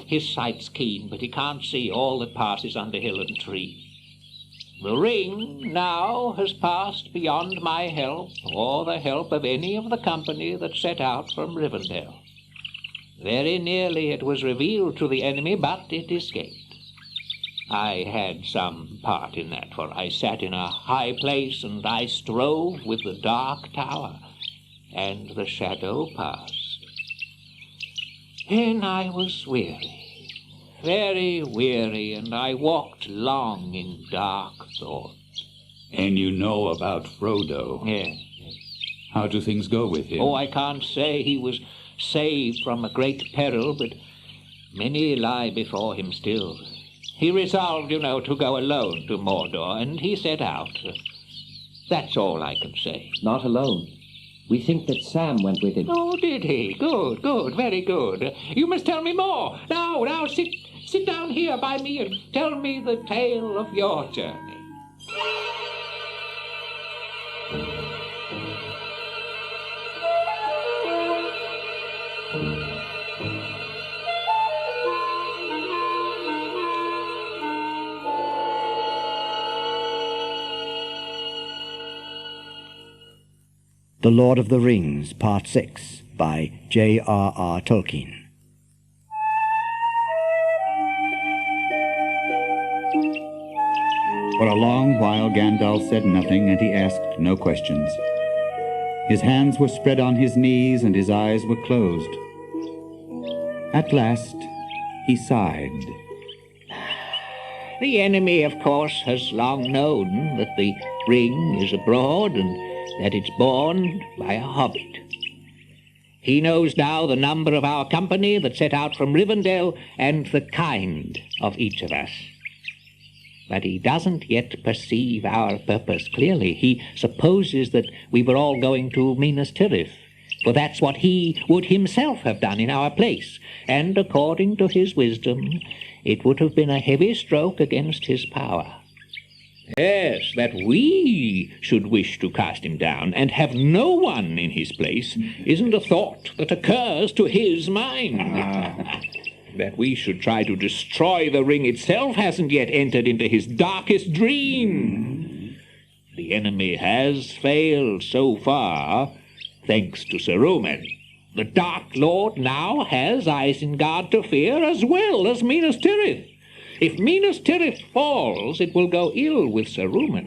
His sight's keen, but he can't see all that passes under hill and tree. The ring now has passed beyond my help, or the help of any of the company that set out from Rivendell. Very nearly it was revealed to the enemy, but it escaped. I had some part in that, for I sat in a high place, and I strove with the dark tower, and the shadow passed. Then I was weary, very weary, and I walked long in dark thought.
And you know about Frodo?
Yes.
How do things go with him?
Oh, I can't say he was saved from a great peril, but many lie before him still. He resolved, to go alone to Mordor, and he set out. That's all I can say.
Not alone. We think that Sam went with him.
Oh, did he? Good, very good. You must tell me more. Now, sit down here by me and tell me the tale of your journey.
The Lord of the Rings, Part 6, by J.R.R. Tolkien.
For a long while Gandalf said nothing, and he asked no questions. His hands were spread on his knees, and his eyes were closed. At last, he sighed.
The enemy, of course, has long known that the ring is abroad, and that it's borne by a hobbit. He knows now the number of our company that set out from Rivendell, and the kind of each of us. But he doesn't yet perceive our purpose clearly. He supposes that we were all going to Minas Tirith, for that's what he would himself have done in our place, and according to his wisdom, it would have been a heavy stroke against his power. Yes, that we should wish to cast him down and have no one in his place isn't a thought that occurs to his mind. That we should try to destroy the ring itself hasn't yet entered into his darkest dream. The enemy has failed so far, thanks to Saruman. The Dark Lord now has Isengard to fear as well as Minas Tirith. If Minas Tirith falls, it will go ill with Saruman.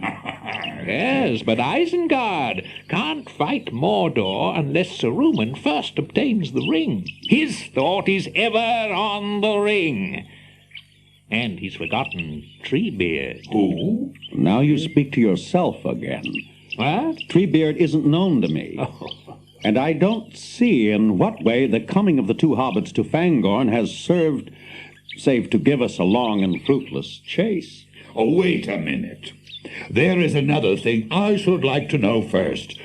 Yes, but Isengard can't fight Mordor unless Saruman first obtains the ring. His thought is ever on the ring. And he's forgotten Treebeard.
Oh, now you speak to yourself again.
What?
Treebeard isn't known to me.
Oh.
And I don't see in what way the coming of the two hobbits to Fangorn has served, save to give us a long and fruitless chase.
Oh, wait a minute. There is another thing I should like to know first.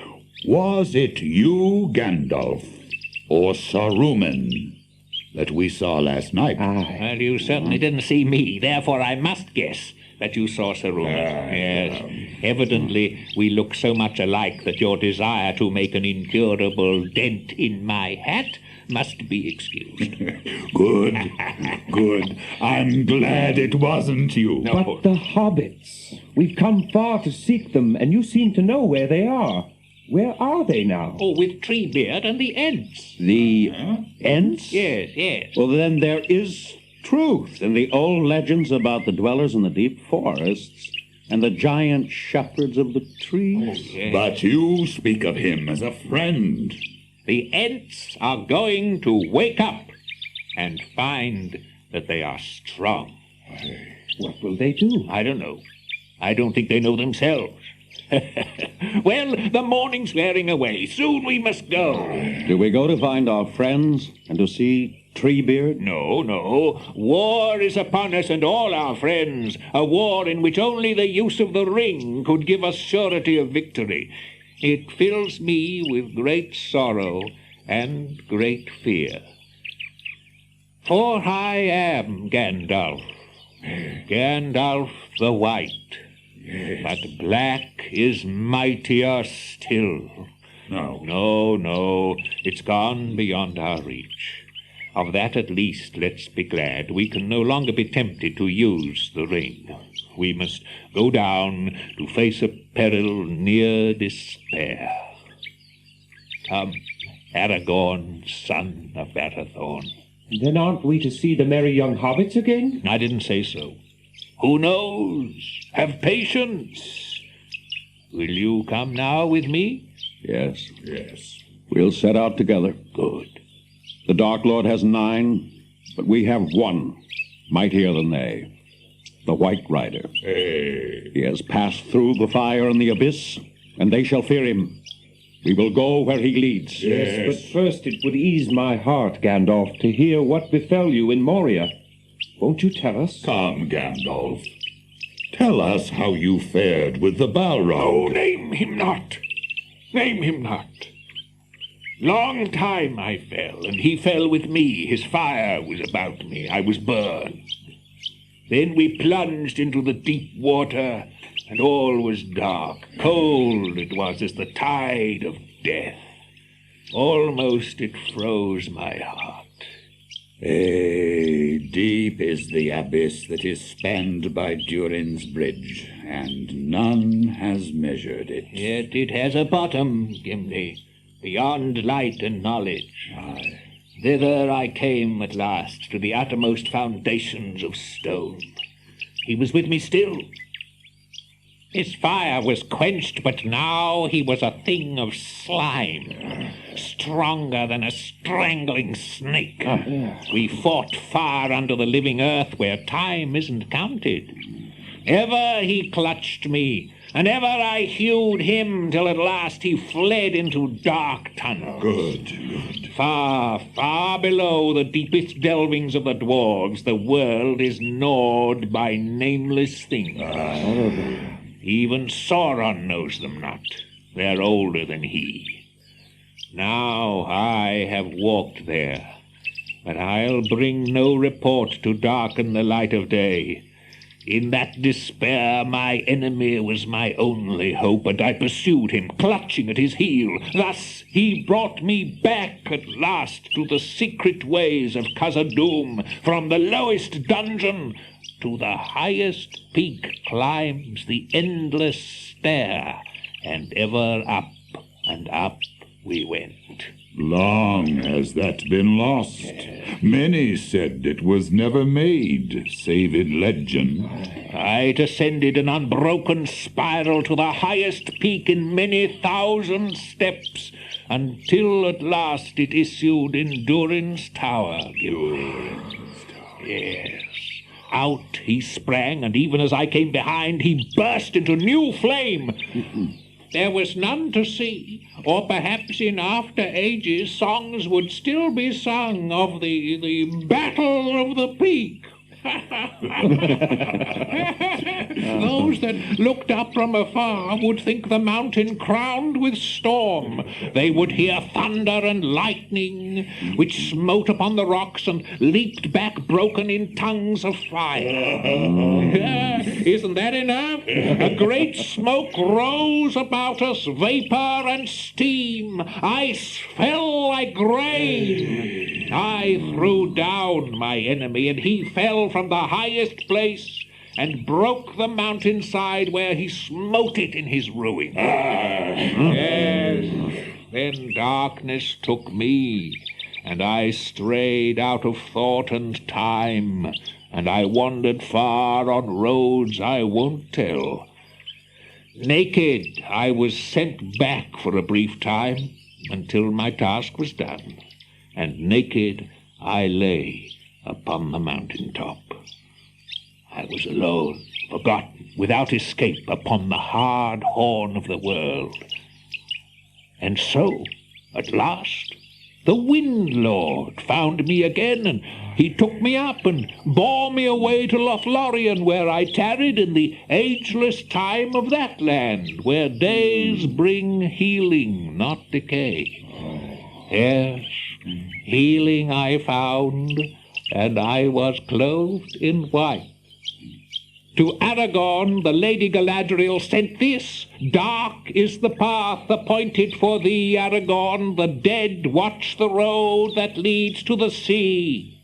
Was it you, Gandalf, or Saruman that we saw last night?
Well, you certainly didn't see me, therefore I must guess that you saw Saruman. Yes. Evidently, we look so much alike that your desire to make an incurable dent in my hat must be excused.
Good, good. I'm glad it wasn't you.
No. But the hobbits. We've come far to seek them, and you seem to know where they are.
Where are they now?
Oh, with Treebeard and the Ents.
The Ents?
Yes, yes.
Well, then there is truth in the old legends about the dwellers in the deep forests and the giant shepherds of the trees.
Yes.
But you speak of him as a friend.
The Ents are going to wake up and find that they are strong.
What will they do?
I don't know. I don't think they know themselves. Well, the morning's wearing away. Soon we must go.
Do we go to find our friends and to see Treebeard?
No, no. War is upon us and all our friends. A war in which only the use of the ring could give us surety of victory. It fills me with great sorrow and great fear. For I am Gandalf. Gandalf the White. Yes. But black is mightier still. No, it's gone beyond our reach. Of that at least, let's be glad. We can no longer be tempted to use the ring. We must go down to face a peril near despair. Come, Aragorn, son of Arathorn.
Then aren't we to see the merry young hobbits again?
I didn't say so. Who knows? Have patience. Will you come now with me?
Yes.
Yes.
We'll set out together.
Good.
The Dark Lord has 9, but we have 1, mightier than they. The White Rider.
Hey.
He has passed through the fire and the abyss, and they shall fear him. We will go where he leads.
Yes, but first it would ease my heart, Gandalf, to hear what befell you in Moria. Won't you tell us?
Come, Gandalf. Tell us how you fared with the Balrog.
Oh, name him not. Name him not. Long time I fell, and he fell with me. His fire was about me. I was burned. Then we plunged into the deep water, and all was dark. Cold it was as the tide of death. Almost it froze my heart.
Deep is the abyss that is spanned by Durin's bridge, and none has measured it.
Yet it has a bottom, Gimli, beyond light and knowledge.
Aye.
Thither I came at last, to the uttermost foundations of stone. He was with me still. His fire was quenched, but now he was a thing of slime, stronger than a strangling snake. We fought far under the living earth where time isn't counted. Ever he clutched me, and ever I hewed him, till at last he fled into dark tunnels.
Good.
Far, far below the deepest delvings of the dwarves, the world is gnawed by nameless things. Even Sauron knows them not. They're older than he. Now I have walked there, but I'll bring no report to darken the light of day. In that despair my enemy was my only hope, and I pursued him, clutching at his heel. Thus he brought me back at last to the secret ways of Khazad-dûm. From the lowest dungeon to the highest peak climbs the endless stair, and ever up and up we went.
Long has that been lost. Many said it was never made, save in legend.
I ascended an unbroken spiral to the highest peak in many thousand steps, until at last it issued in Durin's tower. Yes. Out he sprang, and even as I came behind, he burst into new flame. There was none to see, or perhaps in after ages songs would still be sung of the Battle of the Peak. Those that looked up from afar would think the mountain crowned with storm. They would hear thunder and lightning, which smote upon the rocks and leaped back broken in tongues of fire. Isn't that enough? A great smoke rose about us, vapor and steam. Ice fell like rain. I threw down my enemy, and he fell from the highest place
and broke the mountainside where he smote it in his ruin. Yes, then darkness took me, and I strayed out of thought and time, and I wandered far on roads I won't tell. Naked, I was sent back for a brief time, until my task was done, and naked I lay upon the mountain top. I was alone, forgotten, without escape, upon the hard horn of the world. And so, at last, the Wind Lord found me again, and he took me up and bore me away to Lothlorien, where I tarried in the ageless time of that land, where days bring healing, not decay. Yes, healing I found, and I was clothed in white. To Aragorn the Lady Galadriel sent this: dark is the path appointed for thee, Aragorn. The dead watch the road that leads to the sea.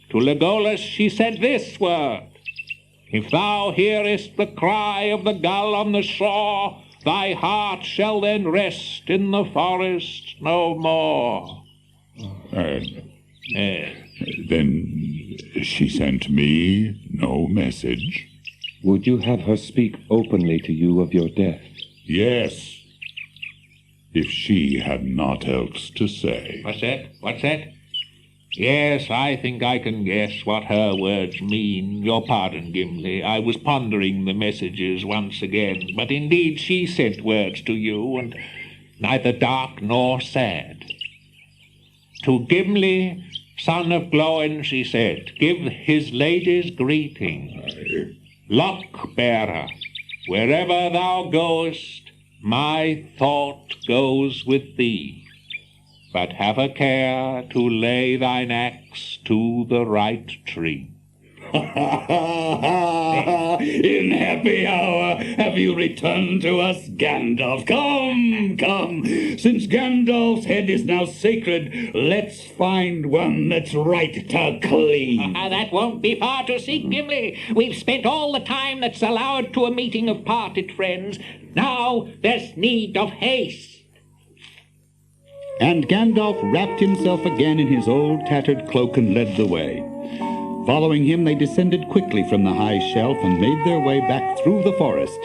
To Legolas she sent this word: if thou hearest the cry of the gull on the shore, thy heart shall then rest in the forest no more.
Then she sent me no message.
Would you have her speak openly to you of your death?
Yes, if she had naught else to say.
What's that? What's that? Yes, I think I can guess what her words mean. Your pardon, Gimli. I was pondering the messages once again. But indeed she sent words to you, and neither dark nor sad. To Gimli, son of Glóin, she said, give his lady's greeting. Lock-bearer, wherever thou goest, my thought goes with thee. But have a care to lay thine axe to the right tree.
In happy hour have you returned to us, Gandalf. Come, come. Since Gandalf's head is now sacred, let's find one that's right to clean.
That won't be far to seek, Gimli. We've spent all the time that's allowed to a meeting of parted friends. Now there's need of haste.
And Gandalf wrapped himself again in his old tattered cloak and led the way. Following him, they descended quickly from the high shelf and made their way back through the forest.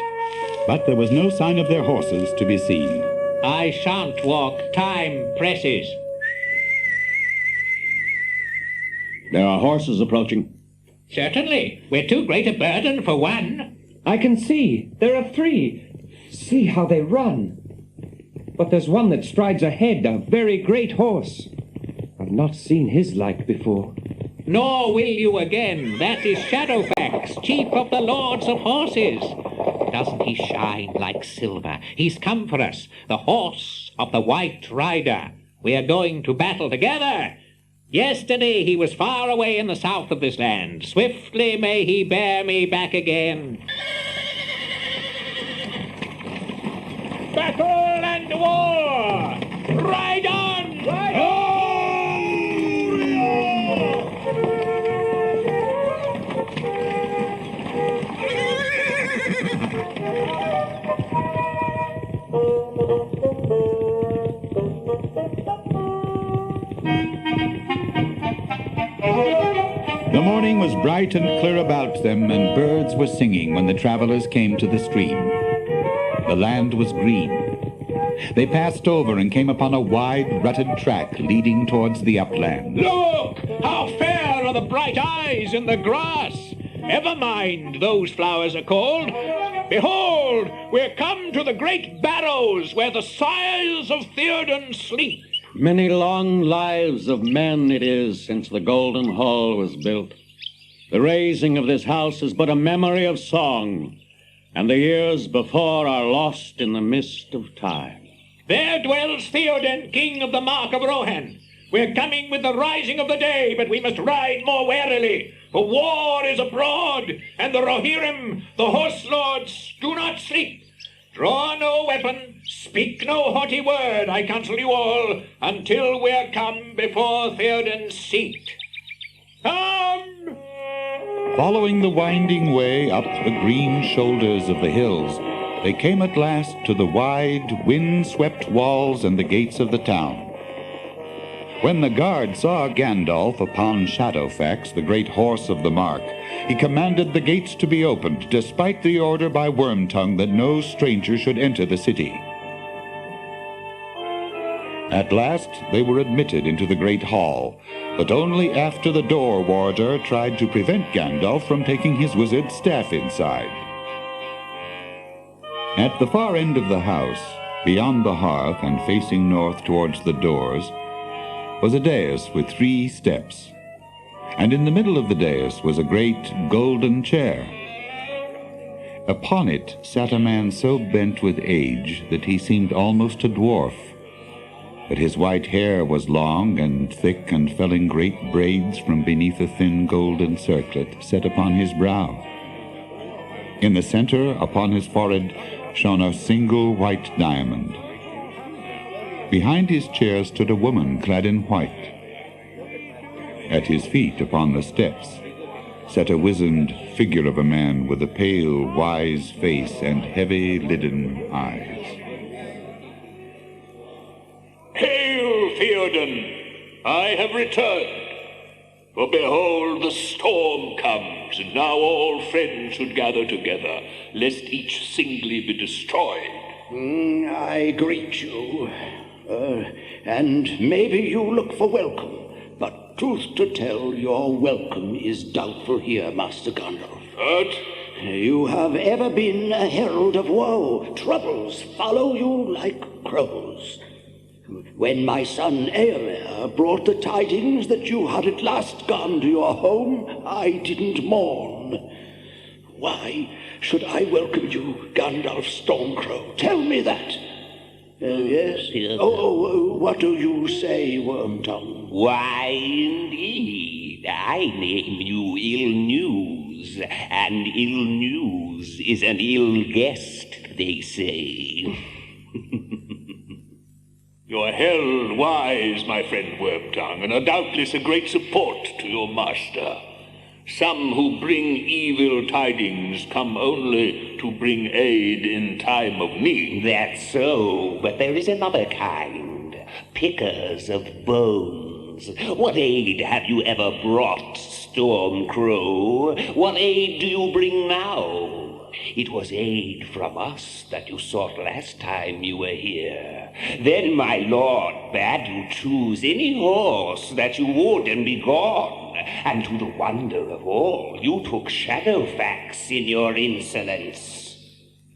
But there was no sign of their horses to be seen.
I shan't walk. Time presses.
There are horses approaching.
Certainly. We're too great a burden for one.
I can see. There are 3. See how they run. But there's one that strides ahead, a very great horse. I've not seen his like before.
Nor will you again. That is Shadowfax, chief of the Lords of Horses. Doesn't he shine like silver? He's come for us, the horse of the White Rider. We are going to battle together. Yesterday he was far away in the south of this land. Swiftly may he bear me back again. Battle and war! Ride on! Ride on!
The morning was bright and clear about them, and birds were singing when the travelers came to the stream. The land was green. They passed over and came upon a wide, rutted track leading towards the upland.
Look! How fair are the bright eyes in the grass! Never mind, those flowers are called. Behold, we're come to the great barrows where the sires of Theoden sleep.
Many long lives of men it is since the Golden Hall was built. The raising of this house is but a memory of song, and the years before are lost in the mist of time.
There dwells Theoden, king of the Mark of Rohan. We're coming with the rising of the day, but we must ride more warily, for war is abroad, and the Rohirrim, the horse lords, do not sleep. Draw no weapon, speak no haughty word, I counsel you all, until we're come before Theoden's seat. Come!
Following the winding way up the green shoulders of the hills, they came at last to the wide, wind-swept walls and the gates of the town. When the guard saw Gandalf upon Shadowfax, the great horse of the Mark, he commanded the gates to be opened, despite the order by Wormtongue that no stranger should enter the city. At last they were admitted into the great hall, but only after the door warder tried to prevent Gandalf from taking his wizard's staff inside. At the far end of the house, beyond the hearth and facing north towards the doors, was a dais with 3 steps, and in the middle of the dais was a great golden chair. Upon it sat a man so bent with age that he seemed almost a dwarf, but his white hair was long and thick and fell in great braids from beneath a thin golden circlet set upon his brow. In the center, upon his forehead, shone a single white diamond. Behind his chair stood a woman clad in white. At his feet, upon the steps, sat a wizened figure of a man with a pale, wise face and heavy-lidden eyes.
Hail, Theoden! I have returned. For behold, the storm comes, and now all friends should gather together, lest each singly be destroyed.
I greet you. And maybe you look for welcome, but truth to tell, your welcome is doubtful here, Master Gandalf.
But
you have ever been a herald of woe. Troubles follow you like crows. When my son Eomer brought the tidings that you had at last gone to your home, I didn't mourn. Why should I welcome you, Gandalf Stormcrow? Tell me that. Yes? What do you say, Wormtongue?
Why, indeed, I name you ill news, and ill news is an ill guest, they say.
You're hell wise, my friend Wormtongue, and are doubtless a great support to your master. Some who bring evil tidings come only to bring aid in time of need.
That's so, but there is another kind. Pickers of bones. What aid have you ever brought, Stormcrow? What aid do you bring now? It was aid from us that you sought last time you were here. Then my lord bade you choose any horse that you would and be gone. And to the wonder of all, you took Shadowfax in your insolence.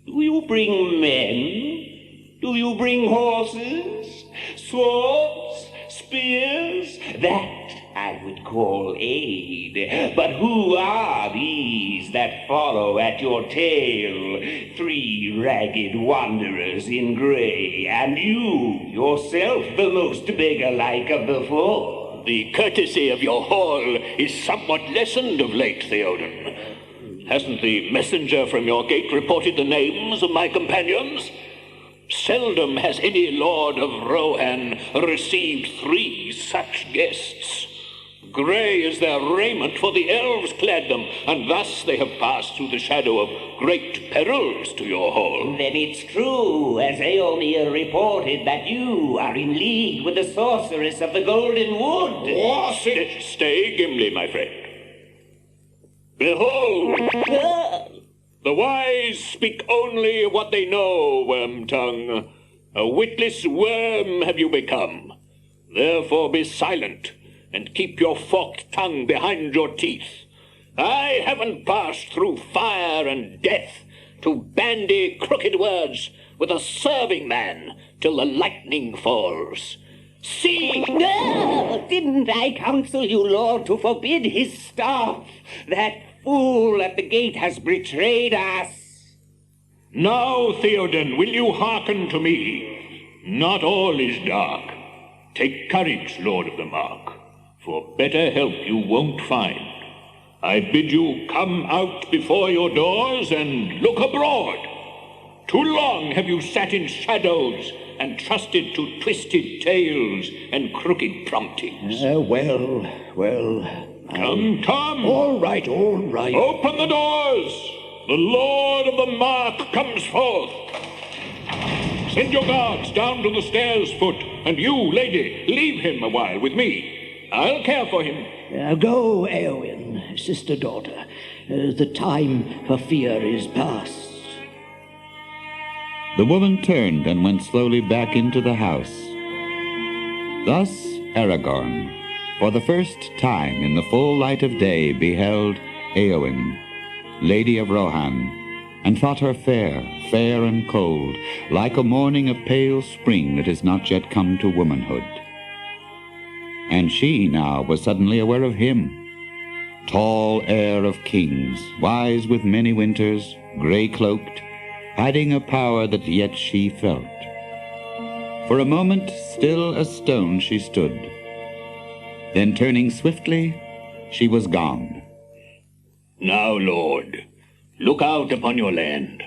Do you bring men? Do you bring horses? Swords? Spears? That I would call aid. But who are these that follow at your tail? 3 ragged wanderers in grey, and you, yourself, the most beggar-like of the 4.
The courtesy of your hall is somewhat lessened of late, Theoden. Hasn't the messenger from your gate reported the names of my companions? Seldom has any lord of Rohan received 3 such guests. Grey is their raiment, for the elves clad them, and thus they have passed through the shadow of great perils to your hall.
Then it's true, as Eomer reported, that you are in league with the sorceress of the Golden Wood.
Was it? Stay, Gimli, my friend. Behold! The wise speak only what they know, Wormtongue. A witless worm have you become. Therefore be silent, and keep your forked tongue behind your teeth. I haven't passed through fire and death to bandy crooked words with a serving man till the lightning falls. See!
No! Didn't I counsel you, Lord, to forbid his staff? That fool at the gate has betrayed us.
Now, Theoden, will you hearken to me? Not all is dark. Take courage, Lord of the Mark, for better help you won't find. I bid you come out before your doors and look abroad. Too long have you sat in shadows and trusted to twisted tales and crooked promptings.
Well,
Come.
All right, all right.
Open the doors. The Lord of the Mark comes forth. Send your guards down to the stairs foot, and you, lady, leave him a while with me. I'll care for him.
Go, Eowyn, sister-daughter. The time for fear is past.
The woman turned and went slowly back into the house. Thus Aragorn, for the first time in the full light of day, beheld Eowyn, Lady of Rohan, and thought her fair, fair and cold, like a morning of pale spring that has not yet come to womanhood. And she now was suddenly aware of him, tall heir of kings, wise with many winters, grey-cloaked, hiding a power that yet she felt. For a moment, still as stone she stood. Then turning swiftly, she was gone.
Now, Lord, look out upon your land.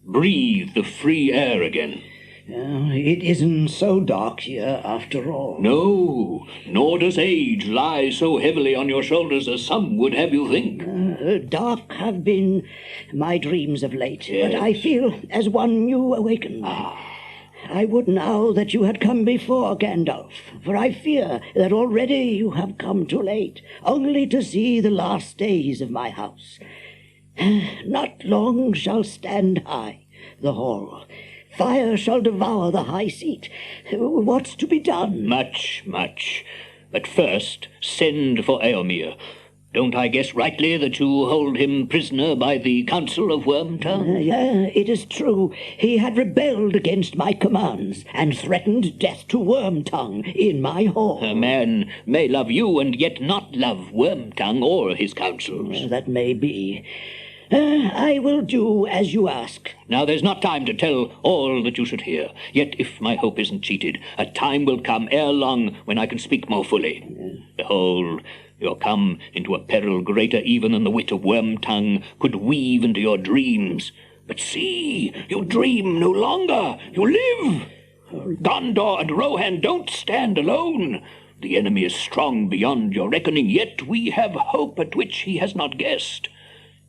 Breathe the free air again.
It isn't so dark here after all.
No, nor does age lie so heavily on your shoulders as some would have you think.
Dark have been my dreams of late, but I feel as one new awakened. I would now that you had come before, Gandalf, for I fear that already you have come too late, only to see the last days of my house. Not long shall stand high the hall. Fire shall devour the high seat. What's to be done?
Much. But first, send for Eomer. Don't I guess rightly that you hold him prisoner by the council of Wormtongue?
It is true. He had rebelled against my commands and threatened death to Wormtongue in my hall.
A man may love you and yet not love Wormtongue or his counsels.
That may be. I will do as you ask.
Now, there's not time to tell all that you should hear. Yet, if my hope isn't cheated, a time will come ere long when I can speak more fully. Behold, you're come into a peril greater even than the wit of Wormtongue could weave into your dreams. But see, you dream no longer. You live. Gondor and Rohan don't stand alone. The enemy is strong beyond your reckoning, yet we have hope at which he has not guessed.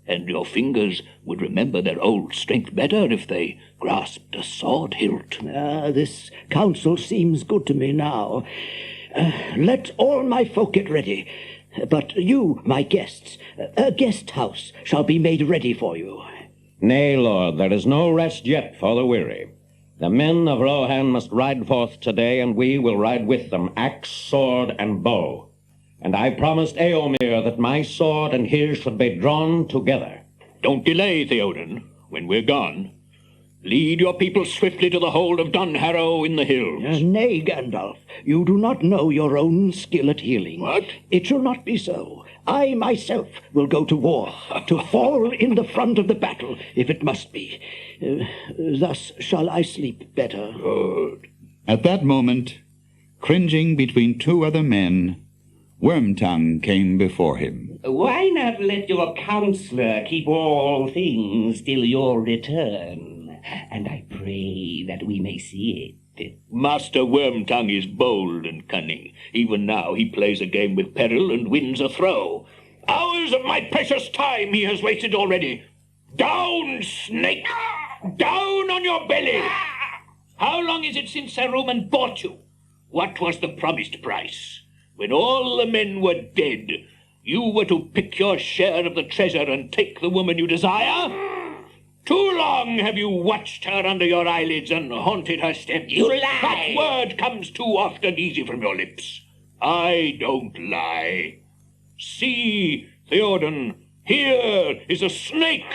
And your fingers would remember their old strength better if they grasped a sword hilt.
This counsel seems good to me now. Let all my folk get ready. But you, my guests, a guest house shall be made ready for you.
Nay, Lord, there is no rest yet for the weary. The men of Rohan must ride forth today, and we will ride with them, axe, sword, and bow. And I promised Eomer that my sword and his should be drawn together.
Don't delay, Theoden. When we're gone, lead your people swiftly to the hold of Dunharrow in the hills.
Nay, Gandalf, you do not know your own skill at healing.
What?
It shall not be so. I myself will go to war, to fall in the front of the battle, if it must be. Thus shall I sleep better.
Good.
At that moment, cringing between two other men, Wormtongue came before him.
Why not let your counselor keep all things till your return? And I pray that we may see it.
Master Wormtongue is bold and cunning. Even now he plays a game with peril and wins a throw. Hours of my precious time he has wasted already. Down, snake! Down on your belly! How long is it since Saruman bought you? What was the promised price? When all the men were dead, you were to pick your share of the treasure and take the woman you desire? Too long have you watched her under your eyelids and haunted her steps.
You lie!
That word comes too often easy from your lips. I don't lie. See, Theoden, here is a snake.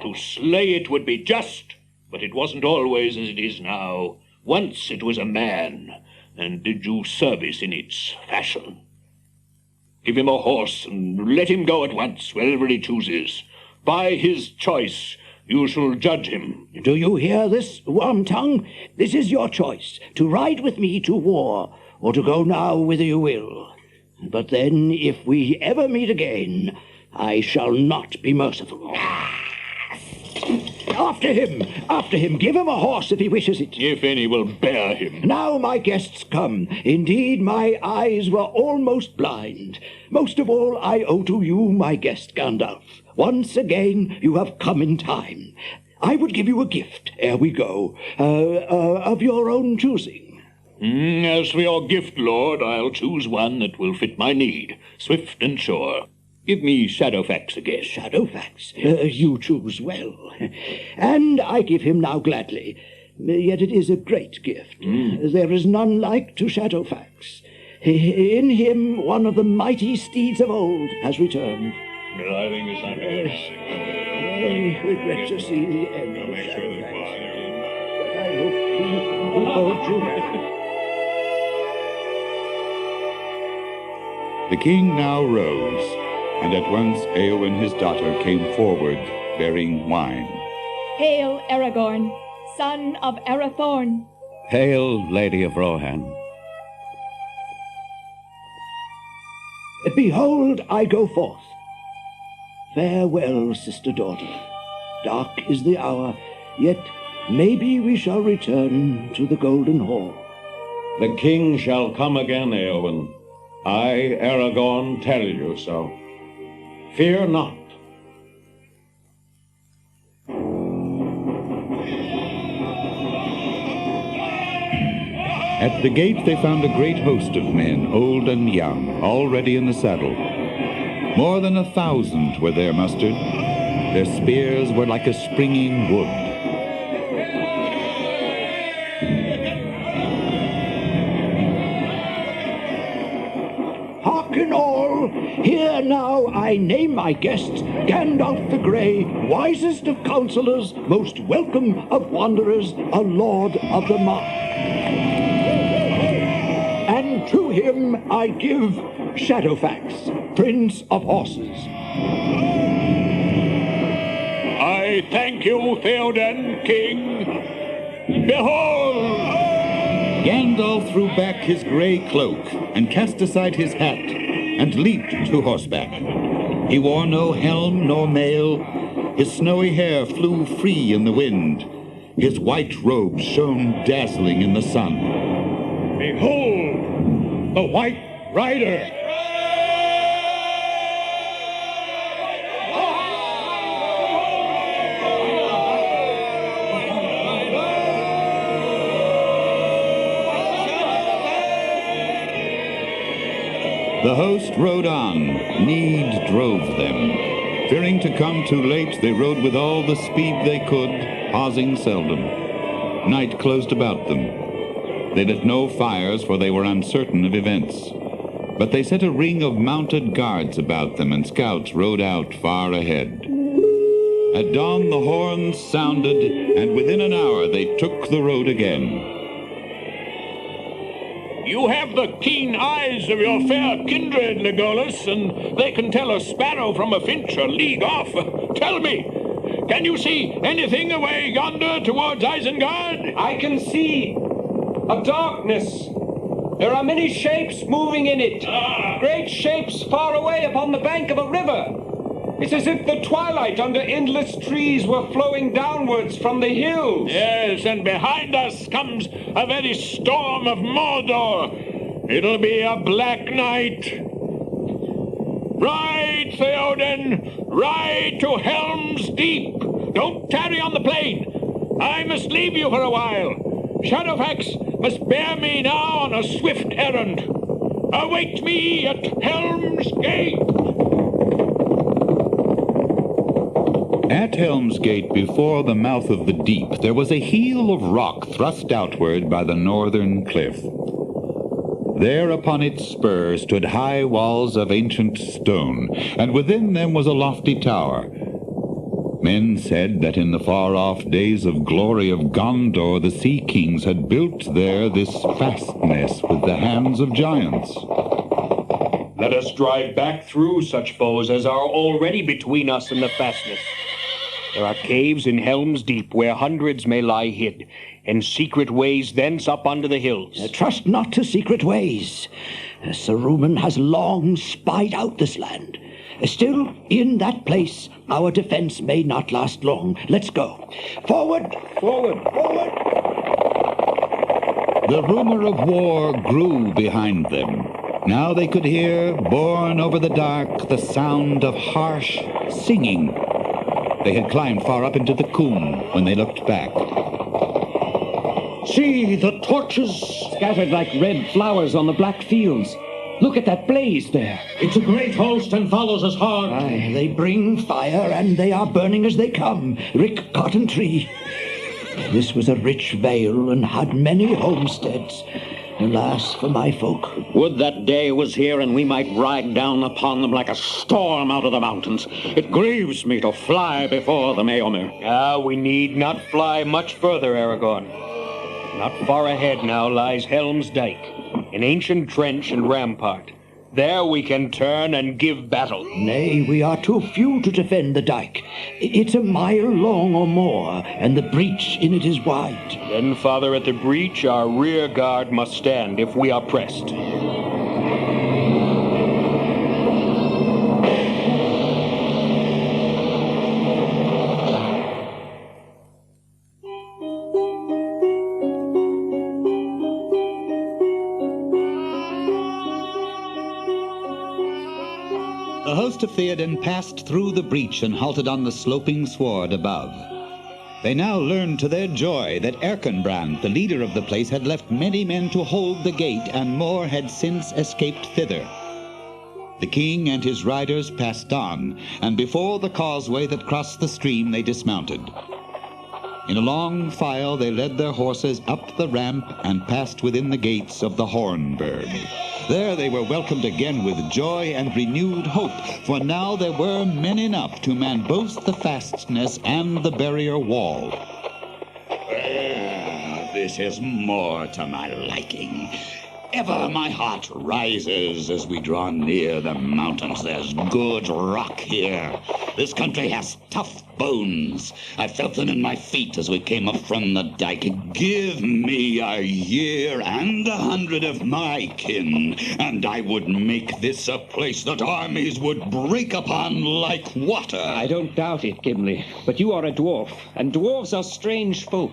To slay it would be just, but it wasn't always as it is now. Once it was a man, and did you service in its fashion. Give him a horse, and let him go at once, wherever he chooses. By his choice, you shall judge him.
Do you hear this, Wormtongue? This is your choice, to ride with me to war, or to go now whither you will. But then, if we ever meet again, I shall not be merciful. After him! After him! Give him a horse if he wishes it.
If any will bear him.
Now, my guests, come. Indeed, my eyes were almost blind. Most of all, I owe to you, my guest Gandalf. Once again, you have come in time. I would give you a gift, ere we go, of your own choosing.
As for your gift, Lord, I'll choose one that will fit my need, swift and sure. Give me Shadowfax again.
Shadowfax? You choose well. And I give him now gladly. Yet it is a great gift. There is none like to Shadowfax. In him one of the mighty steeds of old has returned.
I think it's
I regret to see the end of Shadowfax. But I hope he will go through.
The king now rose, and at once Éowyn his daughter came forward, bearing wine.
Hail, Aragorn, son of Arathorn.
Hail, Lady of Rohan.
Behold, I go forth. Farewell, sister-daughter. Dark is the hour, yet maybe we shall return to the Golden Hall.
The king shall come again, Éowyn. I, Aragorn, tell you so. Fear not.
At the gate they found a great host of men, old and young, already in the saddle. More than 1,000 were there mustered. Their spears were like a springing wood.
Hearken all! Here now I name my guests, Gandalf the Grey, wisest of counselors, most welcome of wanderers, a lord of the mark. And to him I give Shadowfax, Prince of Horses.
I thank you, Theoden, King. Behold!
Gandalf threw back his grey cloak and cast aside his hat and leaped to horseback. He wore no helm nor mail. His snowy hair flew free in the wind. His white robes shone dazzling in the sun.
Behold, the White Rider!
The host rode on. Need drove them. Fearing to come too late, they rode with all the speed they could, pausing seldom. Night closed about them. They lit no fires, for they were uncertain of events. But they set a ring of mounted guards about them, and scouts rode out far ahead. At dawn the horns sounded, and within an hour they took the road again.
You have the keen eyes of your fair kindred, Legolas, and they can tell a sparrow from a finch a league off. Tell me, can you see anything away yonder towards Isengard?
I can see a darkness. There are many shapes moving in it. Great shapes far away upon the bank of a river. It's as if the twilight under endless trees were flowing downwards from the hills.
Yes, and behind us comes a very storm of Mordor. It'll be a black night. Ride, Theoden! Ride to Helm's Deep! Don't tarry on the plain. I must leave you for a while. Shadowfax must bear me now on a swift errand. Await me at Helm's Gate!
At Helm's Gate, before the mouth of the deep, there was a heel of rock thrust outward by the northern cliff. There upon its spur stood high walls of ancient stone, and within them was a lofty tower. Men said that in the far-off days of glory of Gondor, the Sea Kings had built there this fastness with the hands of giants.
Let us drive back through such foes as are already between us and the fastness. There are caves in Helm's Deep where hundreds may lie hid, and secret ways thence up under the hills.
Trust not to secret ways. Saruman has long spied out this land. Still, in that place, our defense may not last long. Let's go. Forward! Forward! Forward!
The rumor of war grew behind them. Now they could hear, borne over the dark, the sound of harsh singing. They had climbed far up into the coombe when they looked back.
See, the torches
scattered like red flowers on the black fields. Look at that blaze there.
It's a great host and follows us hard.
Aye, they bring fire and they are burning as they come. Rick Cotton Tree. This was a rich vale and had many homesteads. Alas for my folk.
Would that day was here and we might ride down upon them like a storm out of the mountains. It grieves me to fly before them, Eomer.
We need not fly much further, Aragorn. Not far ahead now lies Helm's Dyke, an ancient trench and rampart. There we can turn and give battle.
Nay, we are too few to defend the dike. It's a mile long or more, and the breach in it is wide.
Then, Father, at the breach our rear guard must stand if we are pressed.
The host of Theoden passed through the breach and halted on the sloping sward above. They now learned to their joy that Erkenbrand, the leader of the place, had left many men to hold the gate, and more had since escaped thither. The king and his riders passed on, and before the causeway that crossed the stream they dismounted. In a long file they led their horses up the ramp and passed within the gates of the Hornburg. There they were welcomed again with joy and renewed hope, for now there were men enough to man both the fastness and the barrier wall.
This is more to my liking. Ever my heart rises as we draw near the mountains. There's good rock here. This country has tough bones. I felt them in my feet as we came up from the dike. Give me a year and 100 of my kin, and I would make this a place that armies would break upon like water.
I don't doubt it, Gimli, but you are a dwarf, and dwarves are strange folk.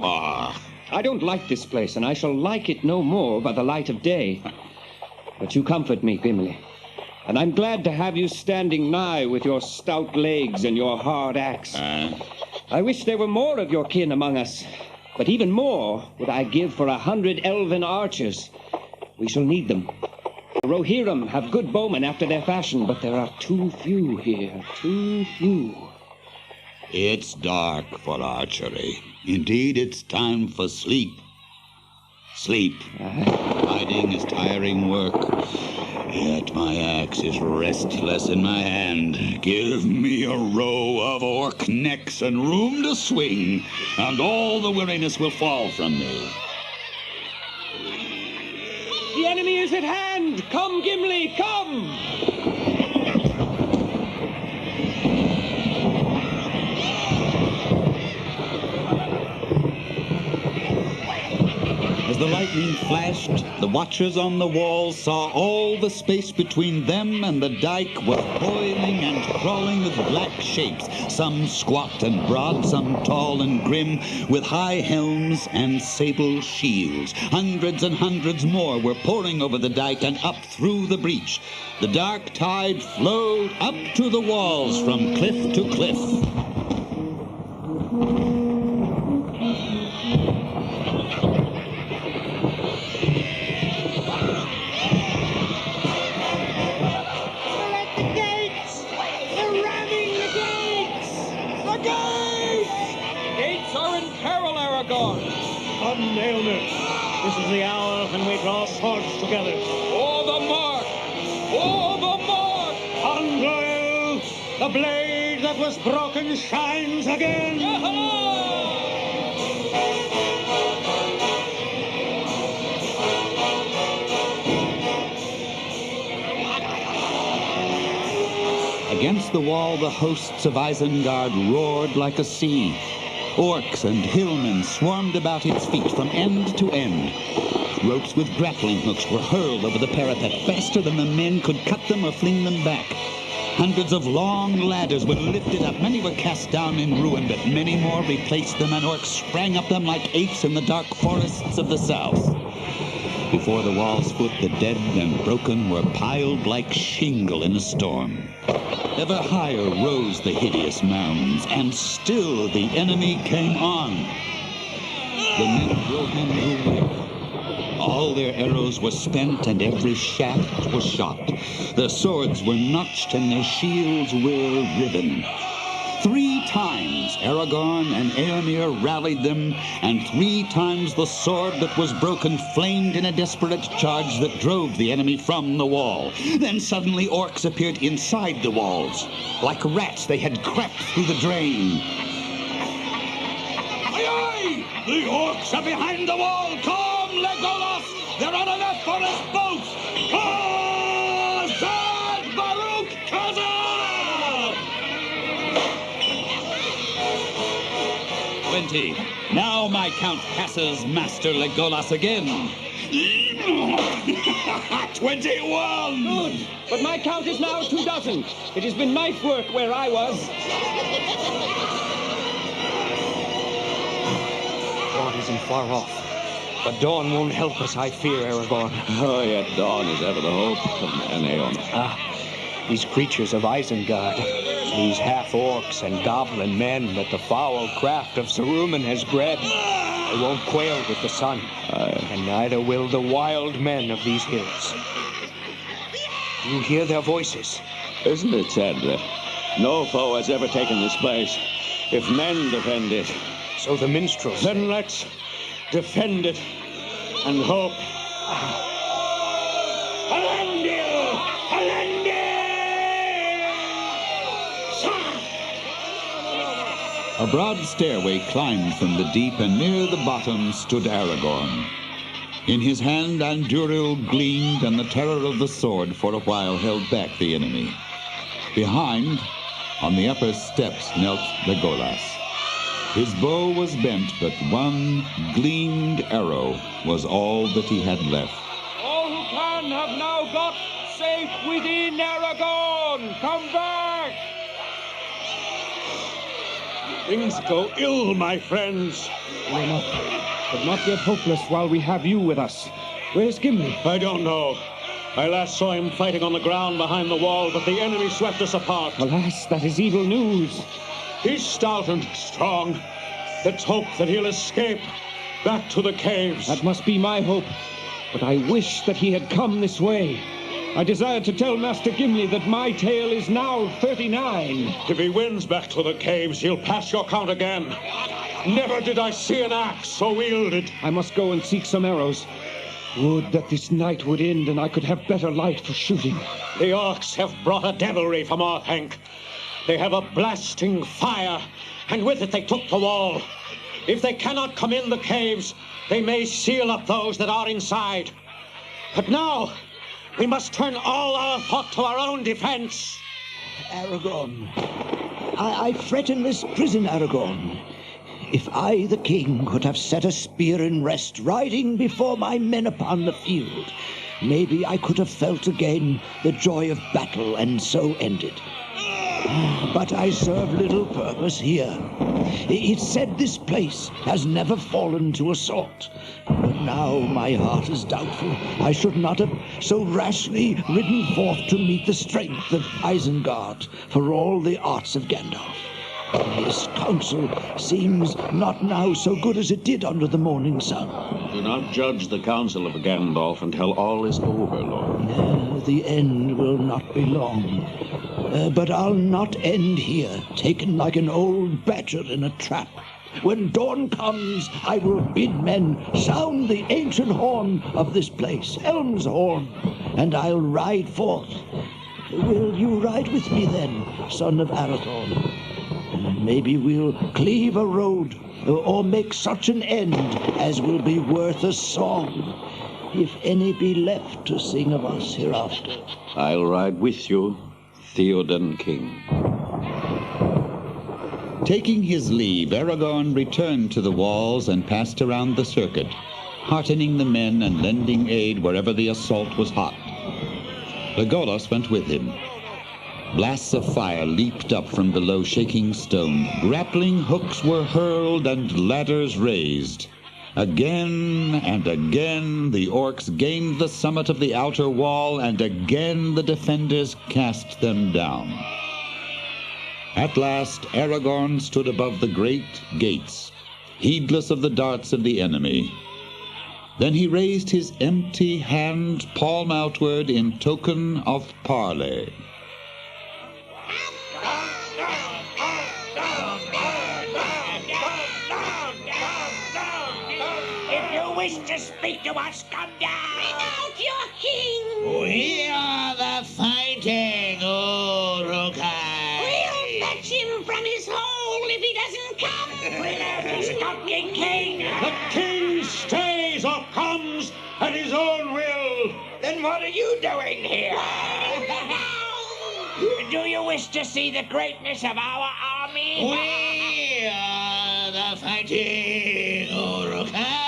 I don't like this place, and I shall like it no more by the light of day. But you comfort me, Gimli, and I'm glad to have you standing nigh with your stout legs and your hard axe. I wish there were more of your kin among us, but even more would I give for 100 elven archers. We shall need them. The Rohirrim have good bowmen after their fashion, but there are too few here, too few.
It's dark for archery. Indeed, it's time for sleep. Sleep. Riding is tiring work. Yet my axe is restless in my hand. Give me a row of orc necks and room to swing, and all the weariness will fall from me.
The enemy is at hand! Come, Gimli, come!
As the lightning flashed, the watchers on the walls saw all the space between them and the dike was boiling and crawling with black shapes, some squat and broad, some tall and grim, with high helms and sable shields. Hundreds and hundreds more were pouring over the dike and up through the breach. The dark tide flowed up to the walls from cliff to cliff.
This is the hour when we draw swords together.
For the mark! For the mark!
Unroyal, the blade that was broken shines again.
Against the wall, the hosts of Isengard roared like a sea. Orcs and hillmen swarmed about its feet from end to end. Ropes with grappling hooks were hurled over the parapet faster than the men could cut them or fling them back. Hundreds of long ladders were lifted up. Many were cast down in ruin, but many more replaced them, and orcs sprang up them like apes in the dark forests of the south. Before the wall's foot, the dead and broken were piled like shingle in a storm. Ever higher rose the hideous mounds, and still the enemy came on. The men drove in new way. All their arrows were spent, and every shaft was shot. Their swords were notched, and their shields were riven. 3 times Aragorn and Éomer rallied them, and 3 times the sword that was broken flamed in a desperate charge that drove the enemy from the wall. Then suddenly orcs appeared inside the walls. Like rats, they had crept through the drain.
Aye, aye! The orcs are behind the wall! Come, Legolas! They're on an forest boat! Kazad Baruch Kazad!
20. Now my count passes Master Legolas again.
21!
Good, but my count is now 24. It has been knife work where I was.
Dawn isn't far off. But Dawn won't help us, I fear, Aragorn.
Oh, yet Dawn is ever the hope of man Éomer.
These creatures of Isengard, these half-orcs and goblin men that the foul craft of Saruman has bred, they won't quail with the sun, and neither will the wild men of these hills. You hear their voices.
Isn't it said that no foe has ever taken this place if men defend it?
So the minstrels
Then let's defend it and hope.
A broad stairway climbed from the deep, and near the bottom stood Aragorn. In his hand Andúril gleamed, and the terror of the sword for a while held back the enemy. Behind, on the upper steps, knelt Legolas. His bow was bent, but one gleamed arrow was all that he had left.
All who can have now got safe within Aragorn. Come back!
Things go ill, my friends.
We're not, but not yet hopeless while we have you with us. Where's Gimli?
I don't know. I last saw him fighting on the ground behind the wall, but the enemy swept us apart.
Alas, that is evil news.
He's stout and strong. Let's hope that he'll escape back to the caves.
That must be my hope. But I wish that he had come this way. I desired to tell Master Gimli that my tale is now 39.
If he wins back to the caves, he'll pass your count again. Never did I see an axe so wielded.
I must go and seek some arrows. Would that this night would end and I could have better light for shooting.
The orcs have brought a devilry from Orthanc. They have a blasting fire, and with it they took the wall. If they cannot come in the caves, they may seal up those that are inside. But now, we must turn all our thought to our own defense.
Aragorn, I fret in this prison, Aragorn. If I, the king, could have set a spear in rest, riding before my men upon the field, maybe I could have felt again the joy of battle and so ended. But I serve little purpose here. It's said this place has never fallen to assault. But now my heart is doubtful. I should not have so rashly ridden forth to meet the strength of Isengard for all the arts of Gandalf. His counsel seems not now so good as it did under the morning sun.
Do not judge the counsel of Gandalf until all is over, Lord.
The end will not be long. But I'll not end here, taken like an old badger in a trap. When dawn comes, I will bid men sound the ancient horn of this place, Helm's horn, and I'll ride forth. Will you ride with me then, son of Arathorn? Maybe we'll cleave a road, or make such an end as will be worth a song, if any be left to sing of us hereafter.
I'll ride with you, Theoden King.
Taking his leave, Aragorn returned to the walls and passed around the circuit, heartening the men and lending aid wherever the assault was hot. Legolas went with him. Blasts of fire leaped up from below shaking stone. Grappling hooks were hurled and ladders raised. Again and again the orcs gained the summit of the outer wall, and again the defenders cast them down. At last Aragorn stood above the great gates, heedless of the darts of the enemy. Then he raised his empty hand palm outward in token of parley.
If you wish to speak to us, come down! Bring out your king!
We are the fighting Uruk-hai.
We'll fetch him from his hole if he doesn't come! Bring out the skulking king!
The king stays or comes at his own will.
Then what are you doing here?
Do you wish to see the greatness of our army?
We are the fighting Uruk-hai.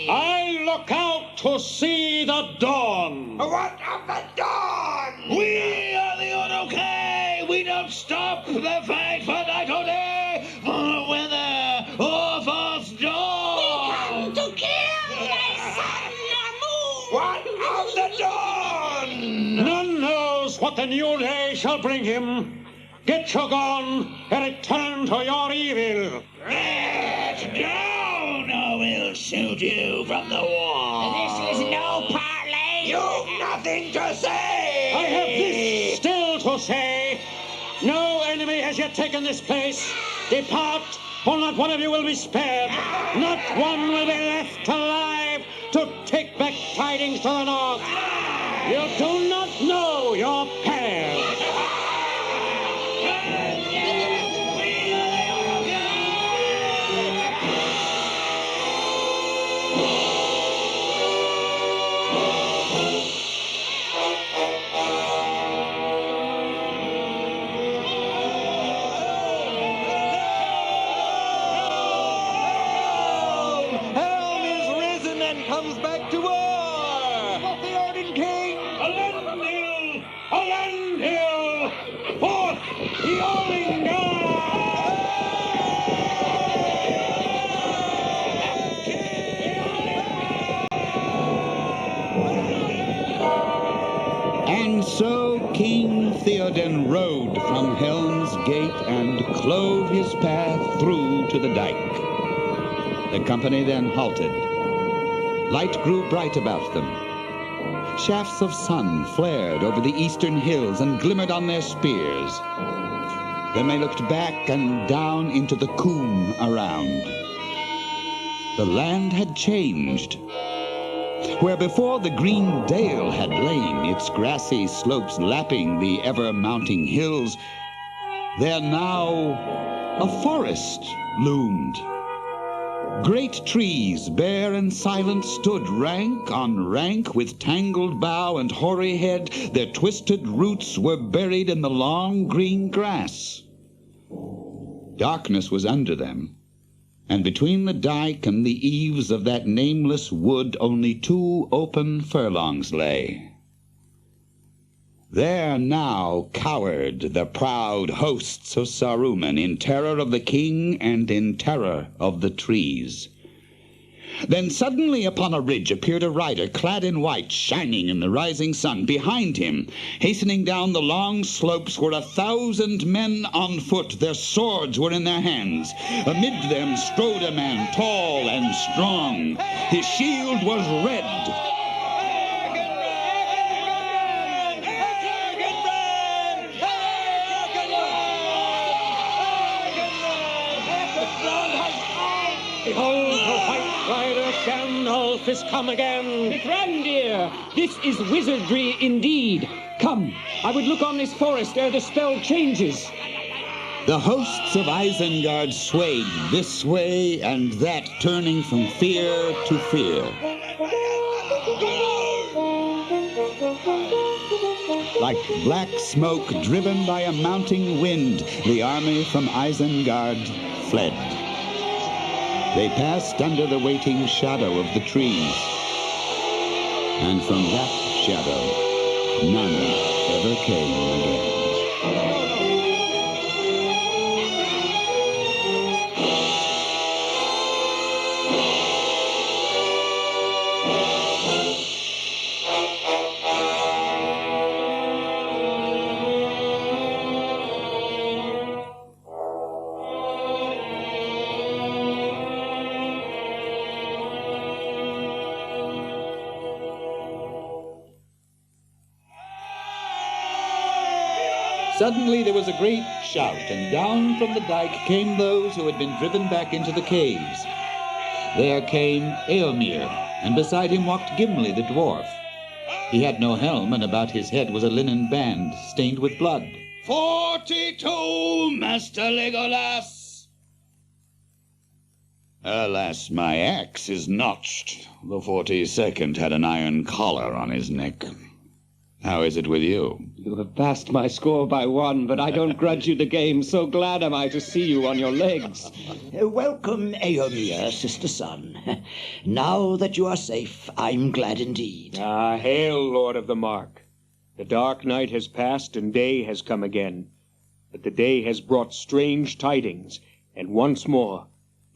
I look out to see the dawn.
What of the dawn?
We are the Uruk-hai. We don't stop the fight for night or day, for weather or for storm.
We come to kill thy sun or moon.
What of the dawn?
None knows what the new day shall bring him. Get you gone and return to your evil.
Get down, or we'll shoot you from the wall.
This is no parley.
You've nothing to say.
I have this still to say. No enemy has yet taken this place. Depart, for not one of you will be spared. Not one will be left alive to take back tidings to the north. You do not know your peril.
Comes back to war! What the Arden King!
Elendil! Elendil! Forth, the Ollingar!
And so King Theoden rode from Helm's Gate and clove his path through to the dike. The company then halted. Light grew bright about them. Shafts of sun flared over the eastern hills and glimmered on their spears. Then they looked back and down into the coombe around. The land had changed. Where before the green dale had lain, its grassy slopes lapping the ever-mounting hills, there now a forest loomed. Great trees, bare and silent, stood rank on rank with tangled bough and hoary head. Their twisted roots were buried in the long green grass. Darkness was under them, and between the dike and the eaves of that nameless wood only 2 open furlongs lay. There now cowered the proud hosts of Saruman in terror of the king and in terror of the trees. Then suddenly upon a ridge appeared a rider clad in white, shining in the rising sun. Behind him, hastening down the long slopes, were 1,000 men on foot. Their swords were in their hands. Amid them strode a man, tall and strong. His shield was red.
Behold, the white rider Gandalf is come again.
Mithrandir, this is wizardry indeed. Come, I would look on this forest ere the spell changes.
The hosts of Isengard swayed this way and that, turning from fear to fear. Like black smoke driven by a mounting wind, the army from Isengard fled. They passed under the waiting shadow of the trees, and from that shadow none ever came again. Suddenly there was a great shout, and down from the dike came those who had been driven back into the caves. There came Eomer, and beside him walked Gimli the dwarf. He had no helm, and about his head was a linen band stained with blood.
42, Master Legolas!
Alas, my axe is notched. The 42nd had an iron collar on his neck. How is it with you?
You have passed my score by 1, but I don't grudge you the game. So glad am I to see you on your legs.
Welcome, Eomer, sister son. Now that you are safe, I'm glad indeed.
Ah, hail, Lord of the Mark. The dark night has passed and day has come again. But the day has brought strange tidings, and once more,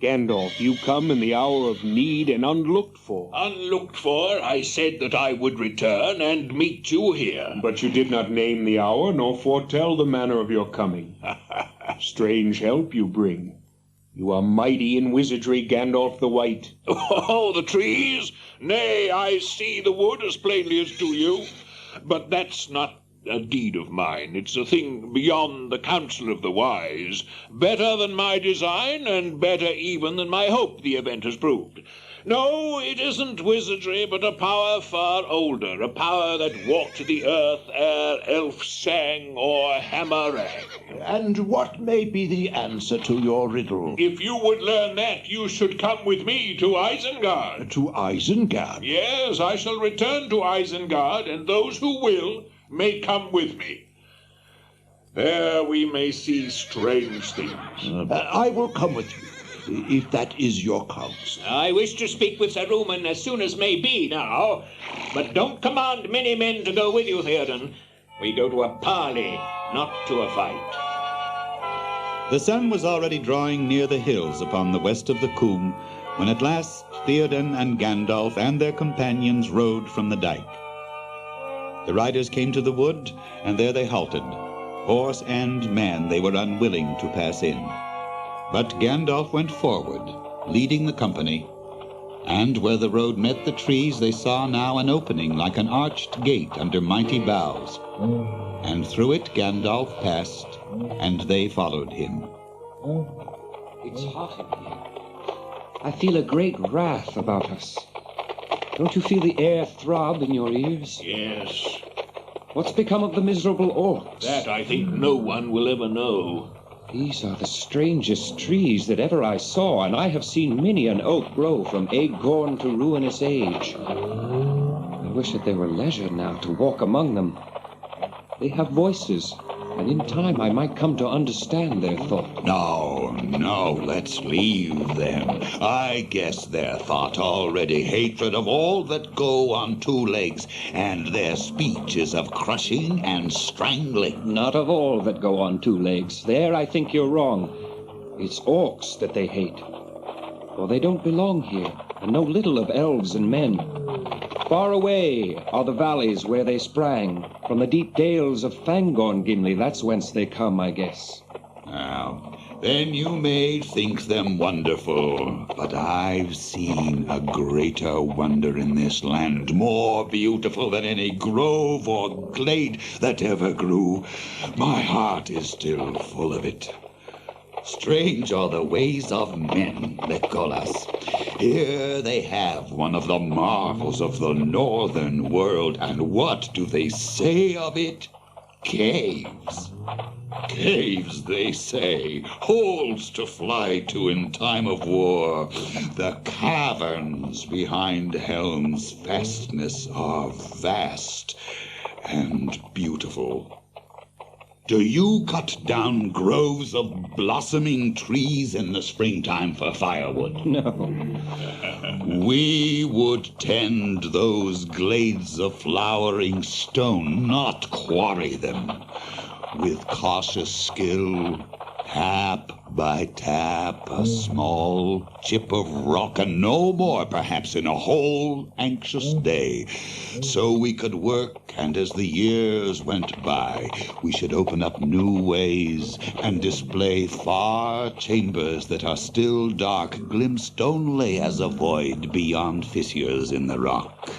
Gandalf, you come in the hour of need and unlooked for.
Unlooked for, I said that I would return and meet you here.
But you did not name the hour, nor foretell the manner of your coming. Strange help you bring. You are mighty in wizardry, Gandalf the White.
Oh, the trees? Nay, I see the wood as plainly as do you. But that's not a deed of mine. It's a thing beyond the counsel of the wise. Better than my design, and better even than my hope, the event has proved. No, it isn't wizardry, but a power far older, a power that walked the earth ere elf sang or hammer rang.
And what may be the answer to your riddle?
If you would learn that, you should come with me to Isengard.
To Isengard?
Yes, I shall return to Isengard, and those who will may come with me. There we may see strange things.
I will come with you, if that is your counsel.
I wish to speak with Sir Ruman as soon as may be now, but don't command many men to go with you, Theoden. We go to a parley, not to a fight.
The sun was already drawing near the hills upon the west of the Coombe, when at last Theoden and Gandalf and their companions rode from the dike. The riders came to the wood, and there they halted. Horse and man they were unwilling to pass in. But Gandalf went forward, leading the company, and where the road met the trees they saw now an opening like an arched gate under mighty boughs. And through it Gandalf passed, and they followed him.
It's hot in here. I feel a great wrath about us. Don't you feel the air throb in your ears?
Yes.
What's become of the miserable orcs?
That I think no one will ever know.
These are the strangest trees that ever I saw, and I have seen many an oak grow from acorn to ruinous age. I wish that there were leisure now to walk among them. They have voices, and in time I might come to understand their thought.
No, let's leave them. I guess their thought already hatred of all that go on 2 legs, and their speech is of crushing and strangling.
Not of all that go on 2 legs. There I think you're wrong. It's orcs that they hate. For they don't belong here, and know little of elves and men. Far away are the valleys where they sprang. From the deep dales of Fangorn, Gimli, that's whence they come, I guess.
Now, then you may think them wonderful, but I've seen a greater wonder in this land, more beautiful than any grove or glade that ever grew. My heart is still full of it. Strange are the ways of men, Legolas. Here they have one of the marvels of the northern world, and what do they say of it? Caves. Caves, they say, holes to fly to in time of war. The caverns behind Helm's fastness are vast and beautiful. Do you cut down groves of blossoming trees in the springtime for firewood?
No.
We would tend those glades of flowering stone, not quarry them. With cautious skill, tap by tap, a small chip of rock, and no more, perhaps, in a whole anxious day. So we could work, and as the years went by, we should open up new ways and display far chambers that are still dark, glimpsed only as a void beyond fissures in the rock.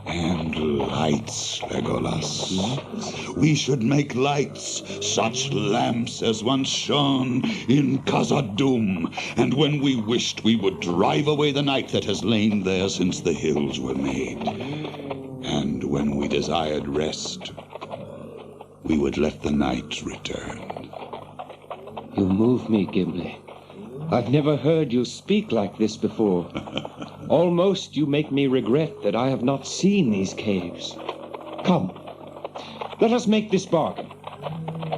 And lights, Legolas. We should make lights, such lamps as once shone in Khazad-dûm, and when we wished we would drive away the night that has lain there since the hills were made. And when we desired rest, we would let the night return.
You move me, Gimli. I've never heard you speak like this before. Almost you make me regret that I have not seen these caves. Come, let us make this bargain.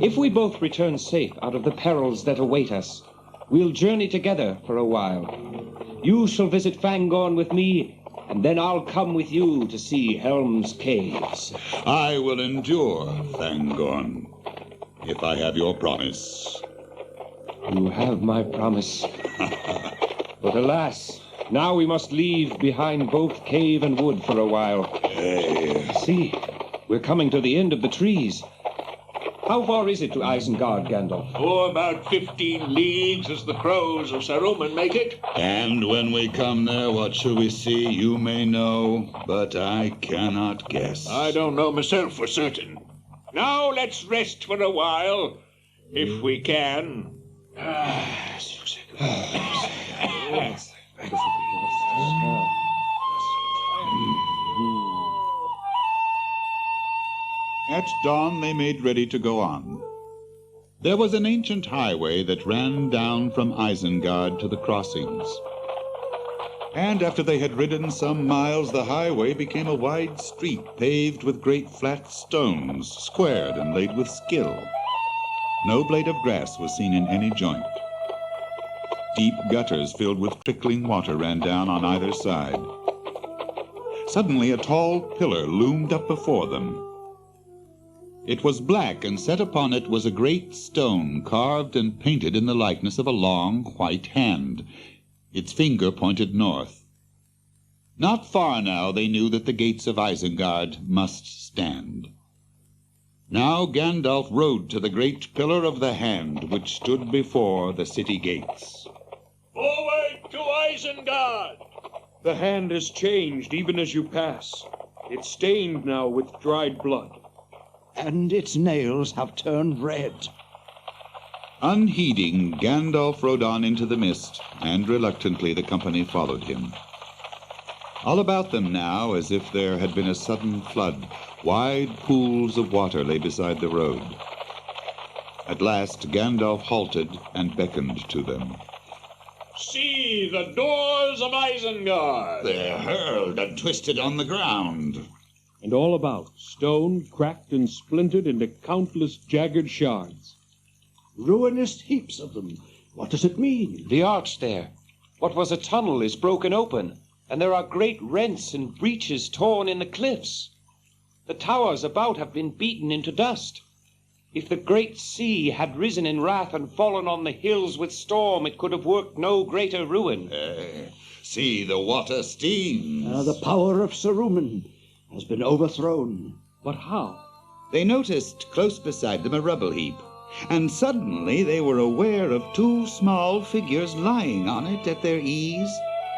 If we both return safe out of the perils that await us, we'll journey together for a while. You shall visit Fangorn with me, and then I'll come with you to see Helm's caves.
I will endure, Fangorn, if I have your promise.
You have my promise. But alas, now we must leave behind both cave and wood for a while. See, we're coming to the end of the trees. How far is it to Isengard, Gandalf?
Oh, about 15 leagues as the crows of Saruman make it.
And when we come there, what shall we see? You may know, but I cannot guess.
I don't know myself for certain. Now let's rest for a while, if we can.
At dawn they made ready to go on. There was an ancient highway that ran down from Isengard to the crossings. And after they had ridden some miles, the highway became a wide street paved with great flat stones, squared and laid with skill. No blade of grass was seen in any joint. Deep gutters filled with trickling water ran down on either side. Suddenly a tall pillar loomed up before them. It was black, and set upon it was a great stone carved and painted in the likeness of a long white hand. Its finger pointed north. Not far now they knew that the gates of Isengard must stand. Now Gandalf rode to the great pillar of the hand which stood before the city gates.
Forward to Isengard!
The hand has changed even as you pass. It's stained now with dried blood.
And its nails have turned red.
Unheeding, Gandalf rode on into the mist, and reluctantly the company followed him. All about them now, as if there had been a sudden flood, wide pools of water lay beside the road. At last Gandalf halted and beckoned to them.
See the doors of Isengard!
They're hurled and twisted on the ground.
And all about, stone cracked and splintered into countless jagged shards.
Ruinous heaps of them. What does it mean?
The arch there. What was a tunnel is broken open, and there are great rents and breaches torn in the cliffs. The towers about have been beaten into dust. If the great sea had risen in wrath and fallen on the hills with storm, it could have worked no greater ruin.
See, the water steams.
The power of Saruman has been overthrown.
But how?
They noticed close beside them a rubble heap, and suddenly they were aware of two small figures lying on it at their ease,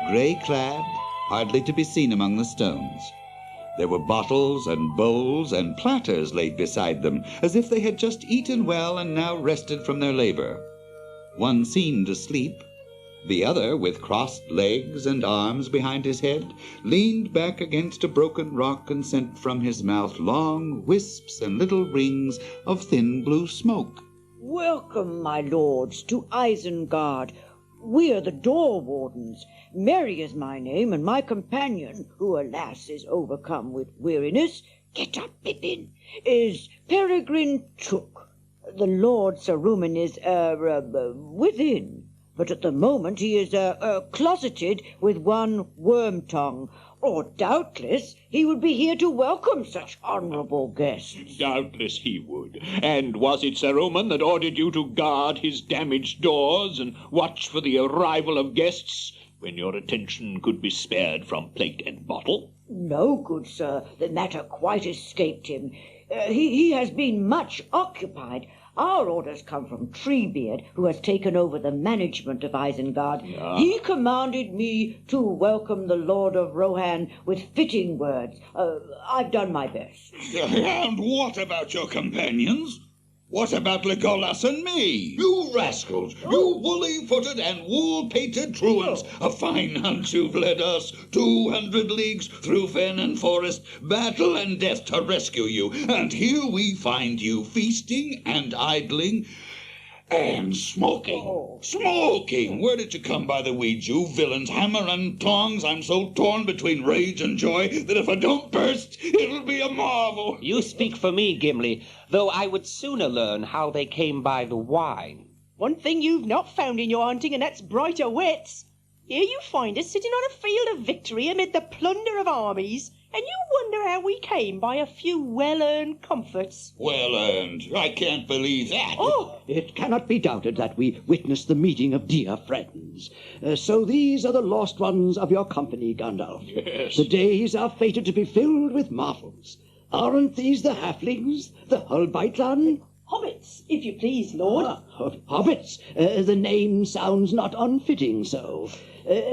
grey-clad, hardly to be seen among the stones. There were bottles and bowls and platters laid beside them, as if they had just eaten well and now rested from their labor. One seemed asleep. The other, with crossed legs and arms behind his head, leaned back against a broken rock and sent from his mouth long wisps and little rings of thin blue smoke.
Welcome, my lords, to Isengard. We're the door wardens. Merry is my name, and my companion, who, alas, is overcome with weariness, Get up, Pippin. Is Peregrine Took. The Lord Saruman is, within. But at the moment he is, closeted with one Wormtongue. Or doubtless he would be here to welcome such honourable guests.
Doubtless he would. And was it Saruman that ordered you to guard his damaged doors and watch for the arrival of guests when your attention could be spared from plate and bottle?
No, good sir. The matter quite escaped him. He has been much occupied. Our orders come from Treebeard, who has taken over the management of Isengard.
Yeah.
He commanded me to welcome the Lord of Rohan with fitting words. I've done my best.
And what about your companions? What about Legolas and me? You rascals! You woolly-footed and wool-pated truants! A fine hunt you've led us! 200 leagues through fen and forest, battle and death to rescue you, and here we find you feasting and idling and smoking. Smoking! Where did you come by the weeds, you villains? Hammer and tongs! I'm so torn between rage and joy that if I don't burst, it'll be a marvel.
You speak for me, Gimli, though I would sooner learn how they came by the wine.
One thing you've not found in your hunting, and that's brighter wits. Here you find us sitting on a field of victory amid the plunder of armies, and you wonder how we came by a few well-earned comforts.
Well-earned. I can't believe that.
Oh, it cannot be doubted that we witnessed the meeting of dear friends. So these are the lost ones of your company, Gandalf.
Yes.
The days are fated to be filled with marvels. Aren't these the halflings, the Hulbaitan?
Hobbits, if you please, Lord.
Hobbits. The name sounds not unfitting so.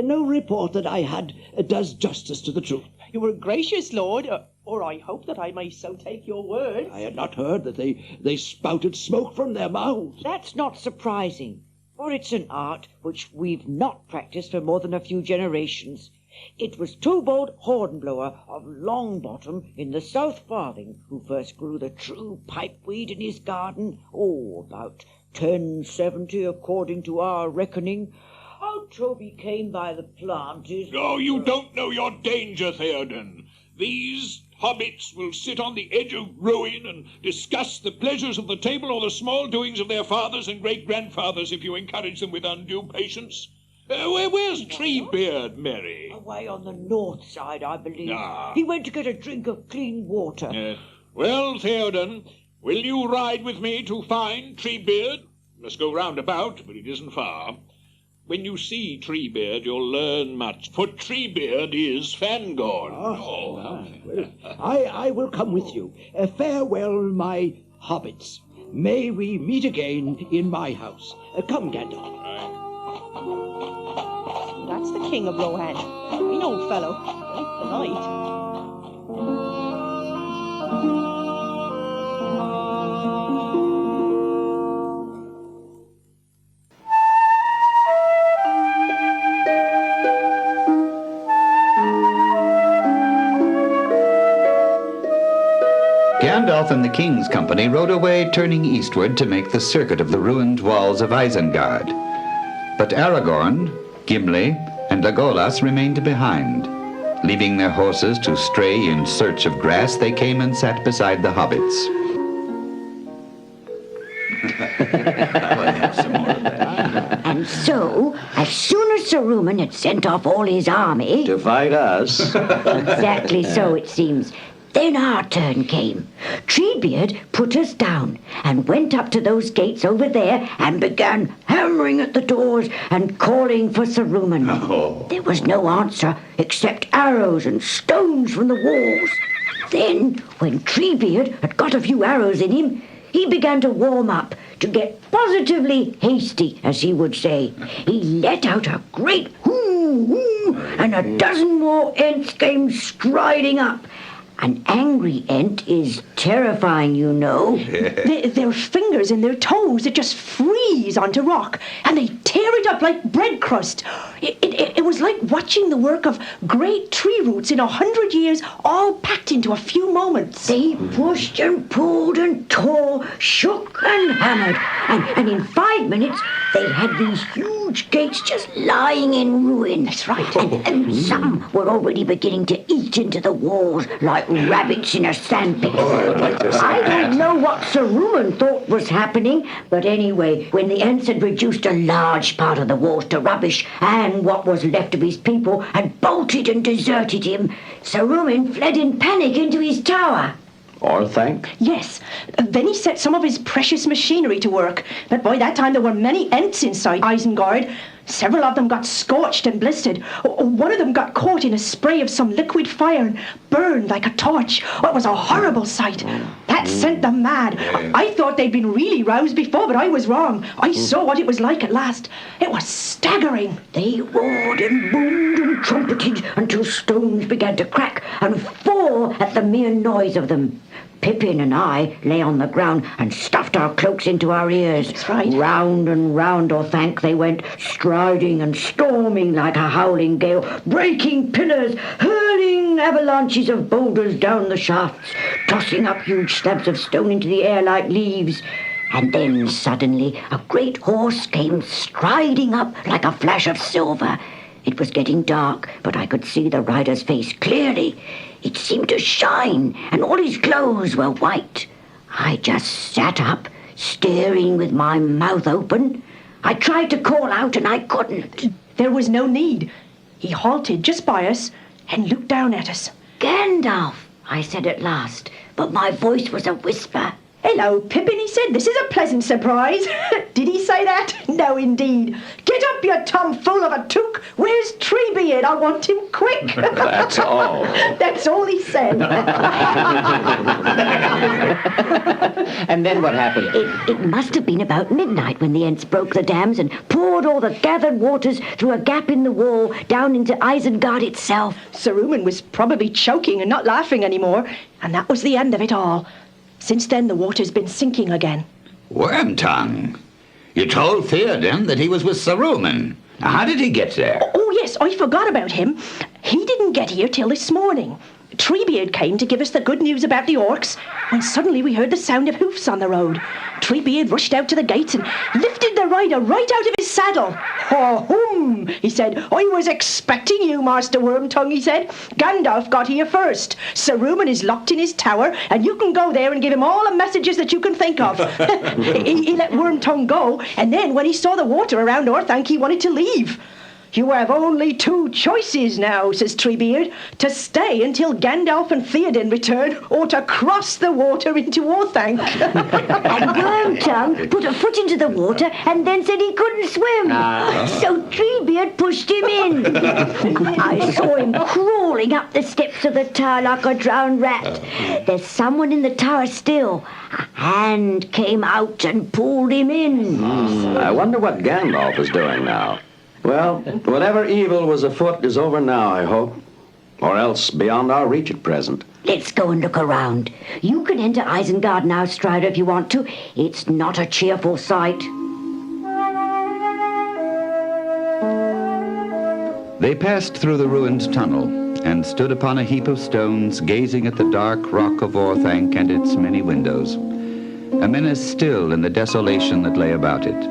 No report that I had does justice to the truth.
You were gracious, Lord, or I hope that I may so take your word.
I had not heard that they spouted smoke from their mouths.
That's not surprising, for it's an art which we've not practiced for more than a few generations. It was Tubald Hornblower of Longbottom in the South Farthing who first grew the true pipeweed in his garden, about 1070 according to our reckoning. How Toby came by the plant is...
Oh, you don't know your danger, Theoden. These hobbits will sit on the edge of ruin and discuss the pleasures of the table or the small doings of their fathers and great-grandfathers if you encourage them with undue patience. Where's Treebeard, Mary?
Away on the north side, I believe.
Ah.
He went to get a drink of clean water.
Well, Theoden, will you ride with me to find Treebeard? Must go round about, but it isn't far. When you see Treebeard, you'll learn much, for Treebeard is Fangorn.
I will come with you. Farewell, my hobbits. May we meet again in my house. Come, Gandalf.
That's the King of Rohan. Fine old fellow. Very polite.
Gandalf and the king's company rode away, turning eastward to make the circuit of the ruined walls of Isengard. But Aragorn, Gimli, and Legolas remained behind. Leaving their horses to stray in search of grass, they came and sat beside the hobbits.
And so, as soon as Saruman had sent off all his army...
To fight us.
Exactly so, it seems. Then our turn came. Treebeard put us down and went up to those gates over there and began hammering at the doors and calling for Saruman.
Oh.
There was no answer except arrows and stones from the walls. Then, when Treebeard had got a few arrows in him, he began to warm up, to get positively hasty, as he would say. He let out a great hoo-hoo, and a dozen more Ents came striding up. An angry Ent is terrifying, you know.
Their fingers and their toes that just freeze onto rock, and they tear tear it up like bread crust. It was like watching the work of great tree roots in 100 years, all packed into a few moments.
They pushed and pulled and tore, shook and hammered, and in 5 minutes they had these huge gates just lying in ruin.
That's right.
And some were already beginning to eat into the walls like rabbits in a sandpit. I don't know what Saruman thought was happening, but anyway, when the Ents had reduced a large part of the walls to rubbish, and what was left of his people had bolted and deserted him, Saruman fled in panic into his tower.
Orthanc?
Yes. Then he set some of his precious machinery to work. But by that time there were many Ents inside Isengard. Several of them got scorched and blistered. One of them got caught in a spray of some liquid fire and burned like a torch. Oh, it was a horrible sight. That sent them mad. I thought they'd been really roused before, but I was wrong. I saw what it was like at last. It was staggering.
They roared and boomed and trumpeted until stones began to crack and fall at the mere noise of them. Pippin and I lay on the ground and stuffed our cloaks into our ears.
That's right.
Round and round, Orthanc, they went, striding and storming like a howling gale, breaking pillars, hurling avalanches of boulders down the shafts, tossing up huge slabs of stone into the air like leaves. And then suddenly a great horse came striding up like a flash of silver. It was getting dark, but I could see the rider's face clearly. It seemed to shine, and all his clothes were white. I just sat up, staring with my mouth open. I tried to call out, and I couldn't.
There was no need. He halted just by us and looked down at us.
Gandalf, I said at last, but my voice was a whisper.
Hello, Pippin, he said. This is a pleasant surprise. Did he say that? No, indeed. Get up, you tomfool of a took. Where's Treebeard? I want him quick.
That's all.
That's all he said.
And then what happened?
It must have been about midnight when the Ents broke the dams and poured all the gathered waters through a gap in the wall down into Isengard itself.
Saruman was probably choking and not laughing anymore, and that was the end of it all. Since then, the water's been sinking again.
Wormtongue, you told Theoden that he was with Saruman. Now, how did he get there?
Oh, yes, I forgot about him. He didn't get here till this morning. Treebeard came to give us the good news about the orcs, when suddenly we heard the sound of hoofs on the road. Treebeard rushed out to the gates and lifted the rider right out of his saddle. "Ho-hum," he said. "I was expecting you, Master Wormtongue," he said. "Gandalf got here first. Saruman is locked in his tower, and you can go there and give him all the messages that you can think of." He let Wormtongue go, and then when he saw the water around Orthanc, he wanted to leave. "You have only two choices now," says Treebeard, "to stay until Gandalf and Theoden return, or to cross the water into Orthanc."
And Wormtongue put a foot into the water and then said he couldn't swim. So Treebeard pushed him in. I saw him crawling up the steps of the tower like a drowned rat. There's someone in the tower still. A hand came out and pulled him in.
I wonder what Gandalf is doing now. Well, whatever evil was afoot is over now, I hope. Or else beyond our reach at present.
Let's go and look around. You can enter Isengard now, Strider, if you want to. It's not a cheerful sight.
They passed through the ruined tunnel and stood upon a heap of stones, gazing at the dark rock of Orthanc and its many windows. A menace still in the desolation that lay about it.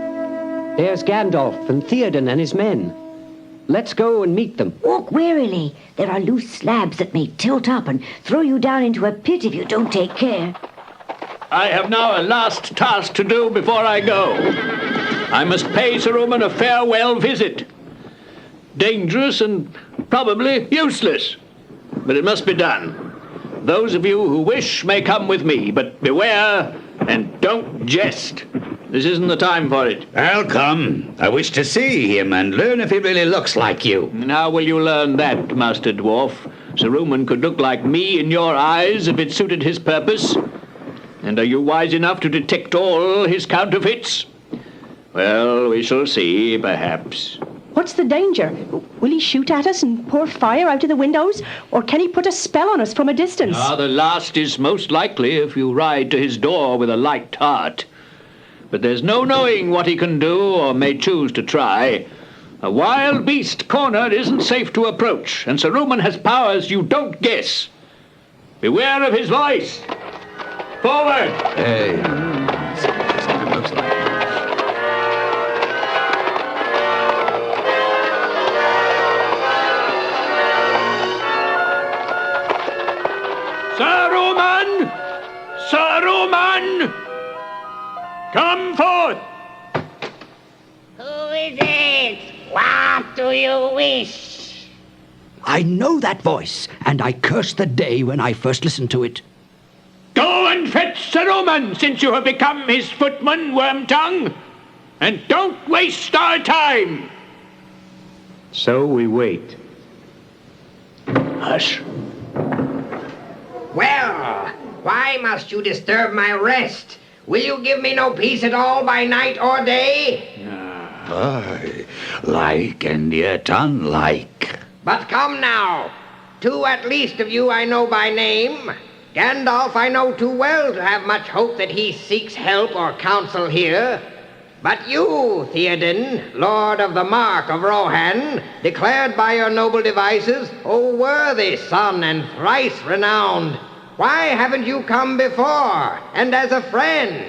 There's Gandalf and Theoden and his men. Let's go and meet them.
Walk warily. There are loose slabs that may tilt up and throw you down into a pit if you don't take care.
I have now a last task to do before I go. I must pay Saruman a farewell visit. Dangerous and probably useless, but it must be done. Those of you who wish may come with me, but beware and don't jest. This isn't the time for it.
I'll come. I wish to see him and learn if he really looks like you.
And how will you learn that, Master Dwarf? Saruman could look like me in your eyes if it suited his purpose. And are you wise enough to detect all his counterfeits? Well, we shall see, perhaps.
What's the danger? Will he shoot at us and pour fire out of the windows? Or can he put a spell on us from a distance?
The last is most likely if you ride to his door with a light heart.
but there's no knowing what he can do or may choose to try. A wild beast cornered isn't safe to approach, and Saruman has powers you don't guess. Beware of his voice. Forward!
Hey.
Saruman! Saruman! Come forth!
Who is it? What do you wish?
I know that voice, and I curse the day when I first listened to it.
Go and fetch Saruman, since you have become his footman, Wormtongue. And don't waste our time.
So we wait.
Hush. Well, why must you disturb my rest? Will you give me no peace at all by night or day?
Aye, like and yet unlike.
But come now. Two at least of you I know by name. Gandalf I know too well to have much hope that he seeks help or counsel here. But you, Theoden, Lord of the Mark of Rohan, declared by your noble devices, O worthy son and thrice renowned, why haven't you come before, and as a friend?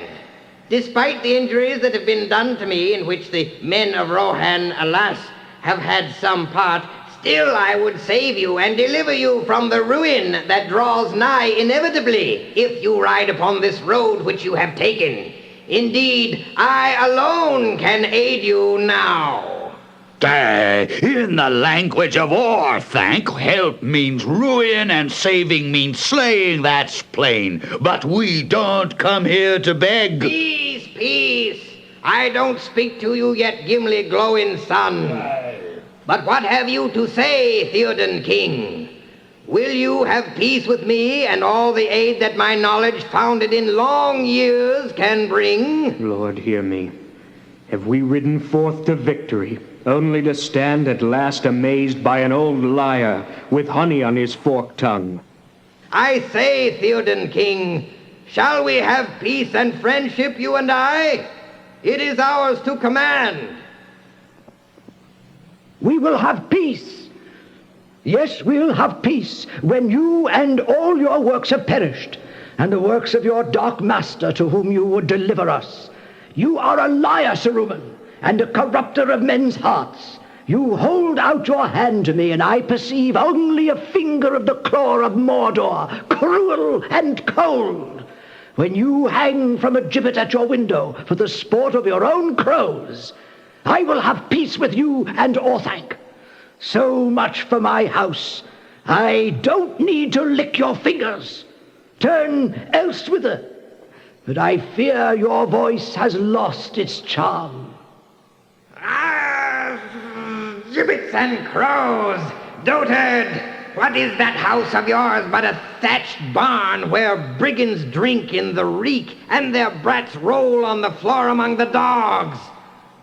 Despite the injuries that have been done to me, in which the men of Rohan, alas, have had some part, still I would save you and deliver you from the ruin that draws nigh inevitably, if you ride upon this road which you have taken. Indeed, I alone can aid you now.
In the language of Orthanc, help means ruin and saving means slaying, that's plain. But we don't come here to beg.
Peace, peace. I don't speak to you yet, Gimli glowing sun. But what have you to say, Theoden King? Will you have peace with me and all the aid that my knowledge founded in long years can bring?
Lord, hear me. Have we ridden forth to victory, only to stand at last amazed by an old liar with honey on his forked tongue?
I say, Theoden King, shall we have peace and friendship, you and I? It is ours to command.
We will have peace. Yes, we'll have peace when you and all your works have perished, and the works of your dark master to whom you would deliver us. You are a liar, Saruman, and a corrupter of men's hearts. You hold out your hand to me, and I perceive only a finger of the claw of Mordor, cruel and cold. When you hang from a gibbet at your window for the sport of your own crows, I will have peace with you and Orthanc. So much for my house. I don't need to lick your fingers. Turn elsewhither. But I fear your voice has lost its charm.
Gibbets and crows, dotard, what is that house of yours but a thatched barn where brigands drink in the reek and their brats roll on the floor among the dogs?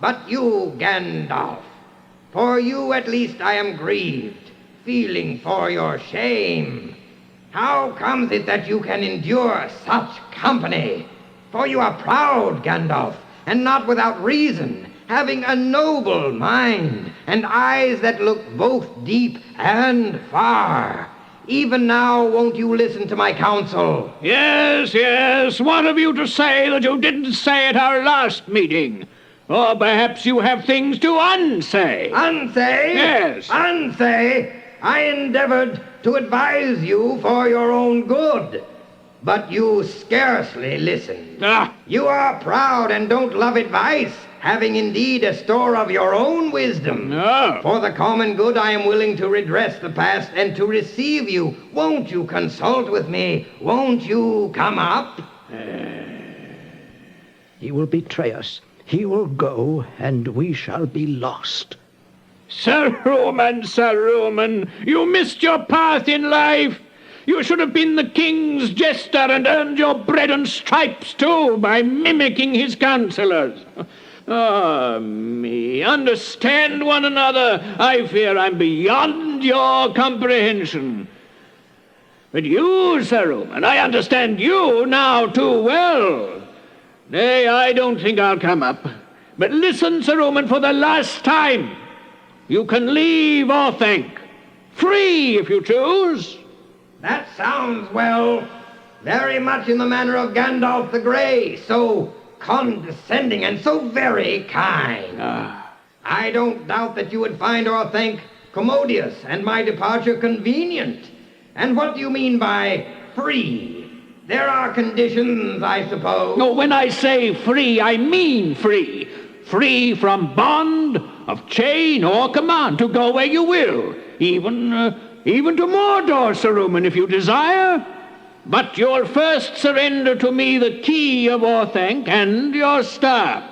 But you, Gandalf, for you at least I am grieved, feeling for your shame. How comes it that you can endure such company? For you are proud, Gandalf, and not without reason, having a noble mind, and eyes that look both deep and far. Even now won't you listen to my counsel?
Yes, yes. What have you to say that you didn't say at our last meeting? Or perhaps you have things to unsay.
Unsay?
Yes.
Unsay? I endeavored to advise you for your own good, but you scarcely listened. You are proud and don't love advice, having indeed a store of your own wisdom.
No.
For the common good I am willing to redress the past and to receive you. Won't you consult with me? Won't you come up?
He will betray us. He will go, and we shall be lost.
Saruman, Saruman, you missed your path in life. You should have been the king's jester and earned your bread and stripes, too, by mimicking his counselors. Ah, me. Understand one another. I fear I'm beyond your comprehension. But you, Saruman, I understand you now too well.
Nay, I don't think I'll come up. But listen, Sir Roman, for the last time. You can leave Orthanc. Free, if you choose.
That sounds, well, very much in the manner of Gandalf the Grey. So condescending and so very kind. I don't doubt that you would find Orthanc commodious and my departure convenient. And what do you mean by free? There are conditions, I suppose.
No, when I say free, I mean free. Free from bond of chain or command to go where you will. Even to Mordor, Sir Roman, if you desire. But you'll first surrender to me the key of Orthanc and your staff.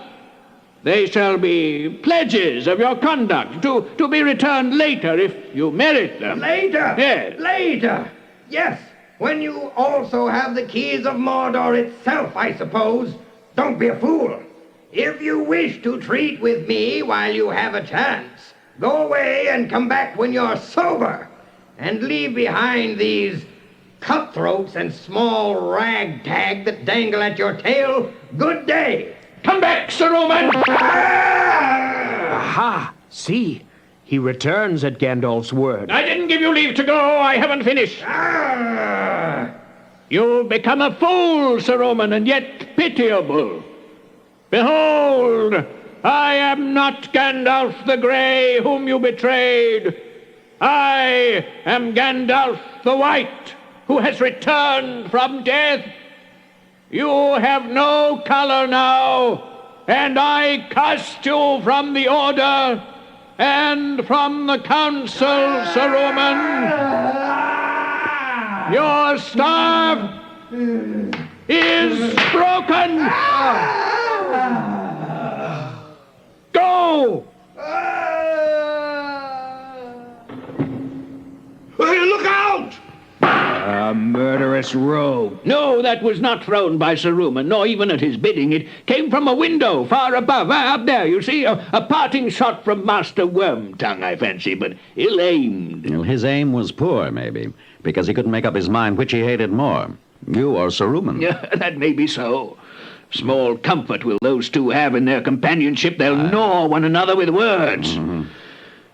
They shall be pledges of your conduct, to be returned later if you merit them.
Later?
Yes.
Later? Yes, when you also have the keys of Mordor itself, I suppose. Don't be a fool. If you wish to treat with me while you have a chance, go away and come back when you're sober, and leave behind these cutthroats and small ragtag that dangle at your tail. Good day.
Come back, Sir Roman!
Aha! See, he returns at Gandalf's word.
I didn't give you leave to go. I haven't finished. You'll become a fool, Sir Roman, and yet pitiable. Behold, I am not Gandalf the Grey, whom you betrayed. I am Gandalf the White, who has returned from death. You have no color now, and I cast you from the Order and from the Council, Sir Roman. Your staff is broken. Go!
Look out!
A murderous rogue.
No, that was not thrown by Sir Roman, nor even at his bidding. It came from a window far above. Up there, you see, a parting shot from Master Wormtongue, I fancy, but ill-aimed.
Well, his aim was poor, maybe, because he couldn't make up his mind which he hated more, you or Sir Roman.
Yeah, that may be so. Small comfort will those two have in their companionship. They'll gnaw one another with words.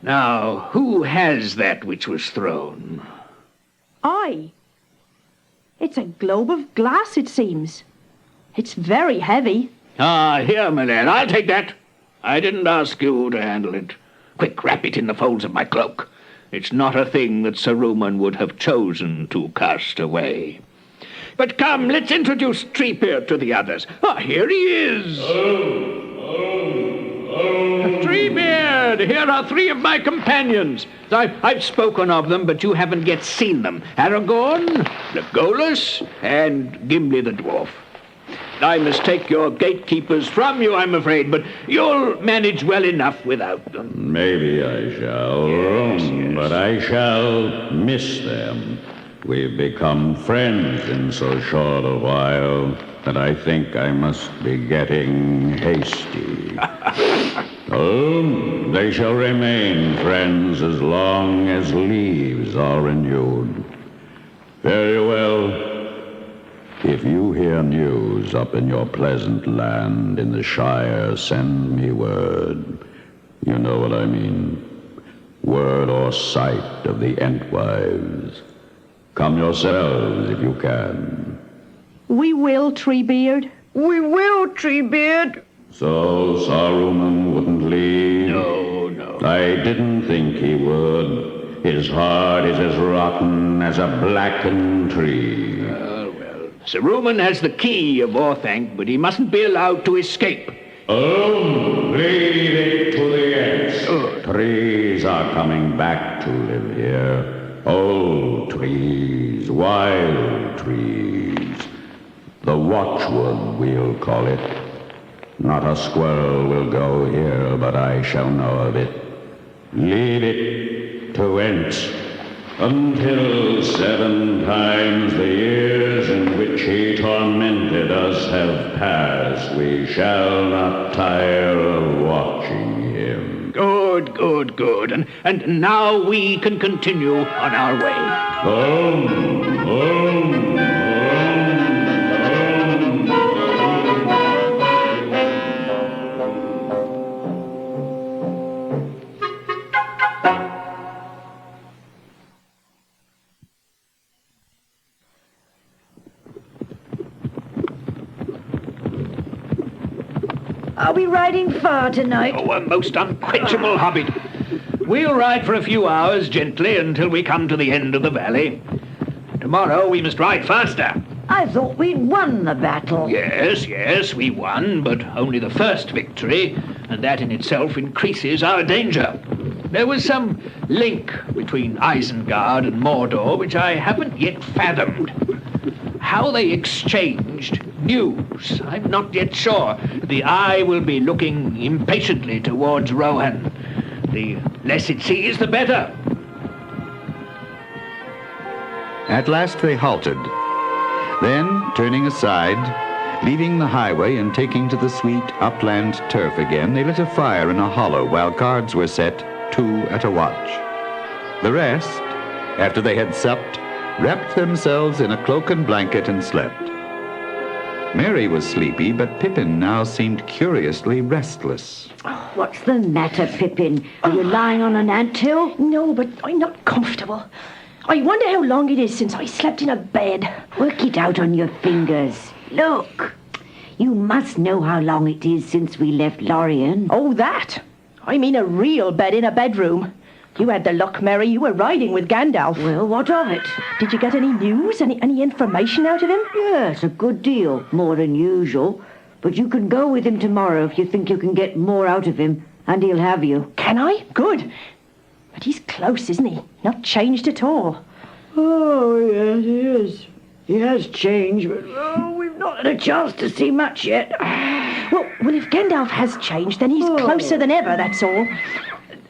Now, who has that which was thrown?
I. It's a globe of glass, it seems. It's very heavy.
Here, my lad, I'll take that. I didn't ask you to handle it. Quick, wrap it in the folds of my cloak. It's not a thing that Sir Roman would have chosen to cast away. But come, let's introduce Treebeard to the others. Here he is. Treebeard, here are three of my companions. I've spoken of them, but you haven't yet seen them. Aragorn, Legolas, and Gimli the dwarf. I must take your gatekeepers from you, I'm afraid, but you'll manage well enough without them.
Maybe I shall, but I shall miss them. We've become friends in so short a while that I think I must be getting hasty. They shall remain friends as long as leaves are renewed. Very well. If you hear news up in your pleasant land in the Shire, send me word. You know what I mean. Word or sight of the Entwives. Come yourselves if you can.
We will, Treebeard. We will, Treebeard.
So Saruman wouldn't leave?
No.
I didn't think he would. His heart is as rotten as a blackened tree.
Sir Roman has the key of Orthanc, but he mustn't be allowed to escape.
Lead it to the ends. Trees are coming back to live here. Old trees, wild trees. The watchwood, we'll call it. Not a squirrel will go here, but I shall know of it. Lead it to Ents, until 7 times the years in which he tormented us have passed. We shall not tire of watching him.
Good. And now we can continue on our way.
Are we riding far tonight?
Oh, a most unquenchable hobbit. We'll ride for a few hours gently until we come to the end of the valley. Tomorrow we must ride faster.
I thought we'd won the battle.
Yes, we won, but only the first victory, and that in itself increases our danger. There was some link between Isengard and Mordor which I haven't yet fathomed. How they exchanged news, I'm not yet sure. The eye will be looking impatiently towards Rohan. The less it sees, the better.
At last they halted. Then, turning aside, leaving the highway and taking to the sweet upland turf again, they lit a fire in a hollow while guards were set, 2 at a watch. The rest, after they had supped, wrapped themselves in a cloak and blanket and slept. Mary was sleepy, but Pippin now seemed curiously restless.
What's the matter, Pippin? Are you lying on an anthill?
No, but I'm not comfortable. I wonder how long it is since I slept in a bed.
Work it out on your fingers. Look. You must know how long it is since we left Lorien.
Oh, that? I mean a real bed in a bedroom. You had the luck, Mary. You were riding with Gandalf.
Well, what of it?
Did you get any news? Any information out of him?
Yes, a good deal. More than usual. But you can go with him tomorrow if you think you can get more out of him, and he'll have you.
Can I? Good. But he's close, isn't he? Not changed at all.
Oh, yes, he is. He has changed, but we've not had a chance to see much yet.
Well, if Gandalf has changed, then he's closer than ever, that's all.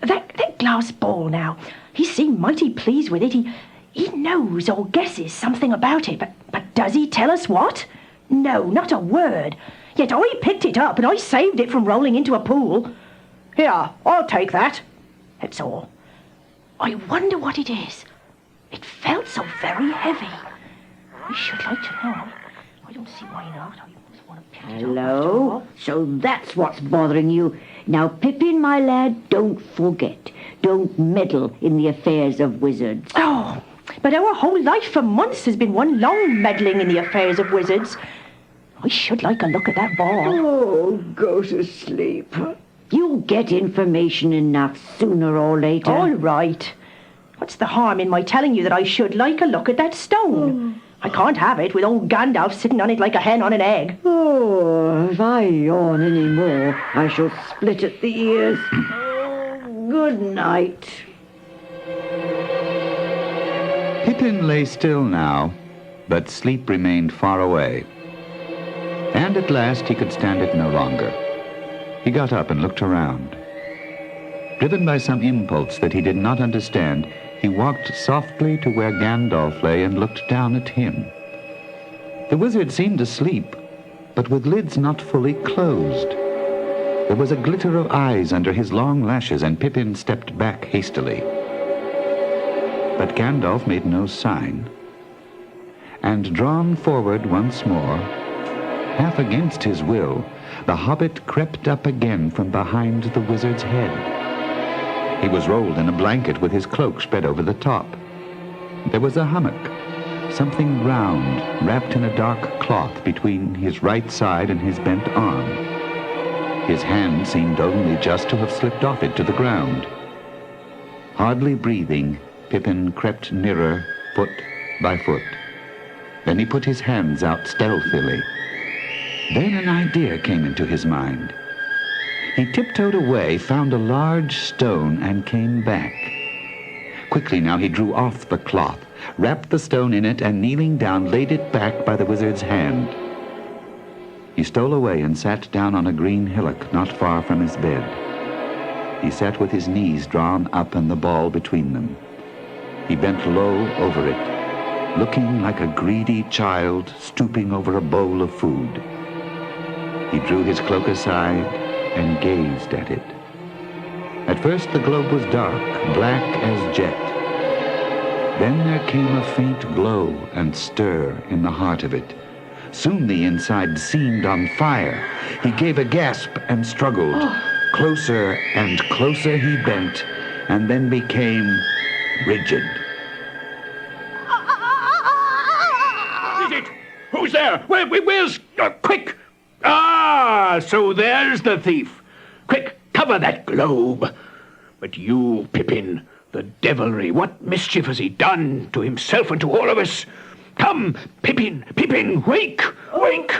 That glass ball now, he seemed mighty pleased with it. He knows or guesses something about it, but does he tell us what? No, not a word. Yet I picked it up and I saved it from rolling into a pool. Here, I'll take that. That's all. I wonder what it is. It felt so very heavy. I should like to know. I don't see why not. I just want to pick it up.
Hello? So that's what's bothering you. Now, Pippin, my lad, don't forget. Don't meddle in the affairs of wizards.
Oh, but our whole life for months has been one long meddling in the affairs of wizards. I should like a look at that ball.
Oh, go to sleep. You'll get information enough sooner or later.
All right. What's the harm in my telling you that I should like a look at that stone? I can't have it with old Gandalf sitting on it like a hen on an egg.
Oh, if I yawn any more, I shall split at the ears. Good night.
Pippin lay still now, but sleep remained far away. And at last he could stand it no longer. He got up and looked around. Driven by some impulse that he did not understand, he walked softly to where Gandalf lay and looked down at him. The wizard seemed asleep, but with lids not fully closed. There was a glitter of eyes under his long lashes, and Pippin stepped back hastily. But Gandalf made no sign. And drawn forward once more, half against his will, the hobbit crept up again from behind the wizard's head. He was rolled in a blanket with his cloak spread over the top. There was a hammock, something round, wrapped in a dark cloth between his right side and his bent arm. His hand seemed only just to have slipped off it to the ground. Hardly breathing, Pippin crept nearer, foot by foot. Then he put his hands out stealthily. Then an idea came into his mind. He tiptoed away, found a large stone, and came back. Quickly now he drew off the cloth, wrapped the stone in it, and kneeling down, laid it back by the wizard's hand. He stole away and sat down on a green hillock not far from his bed. He sat with his knees drawn up and the ball between them. He bent low over it, looking like a greedy child stooping over a bowl of food. He drew his cloak aside and gazed at it. At first the globe was dark, black as jet. Then there came a faint glow and stir in the heart of it. Soon the inside seemed on fire. He gave a gasp and struggled. Closer and closer he bent, and then became rigid.
Is it? Who's there? Where's... quick! Ah, so there's the thief. Quick, cover that globe. But you, Pippin, the devilry, what mischief has he done to himself and to all of us? Come, Pippin, Pippin, wake, wake.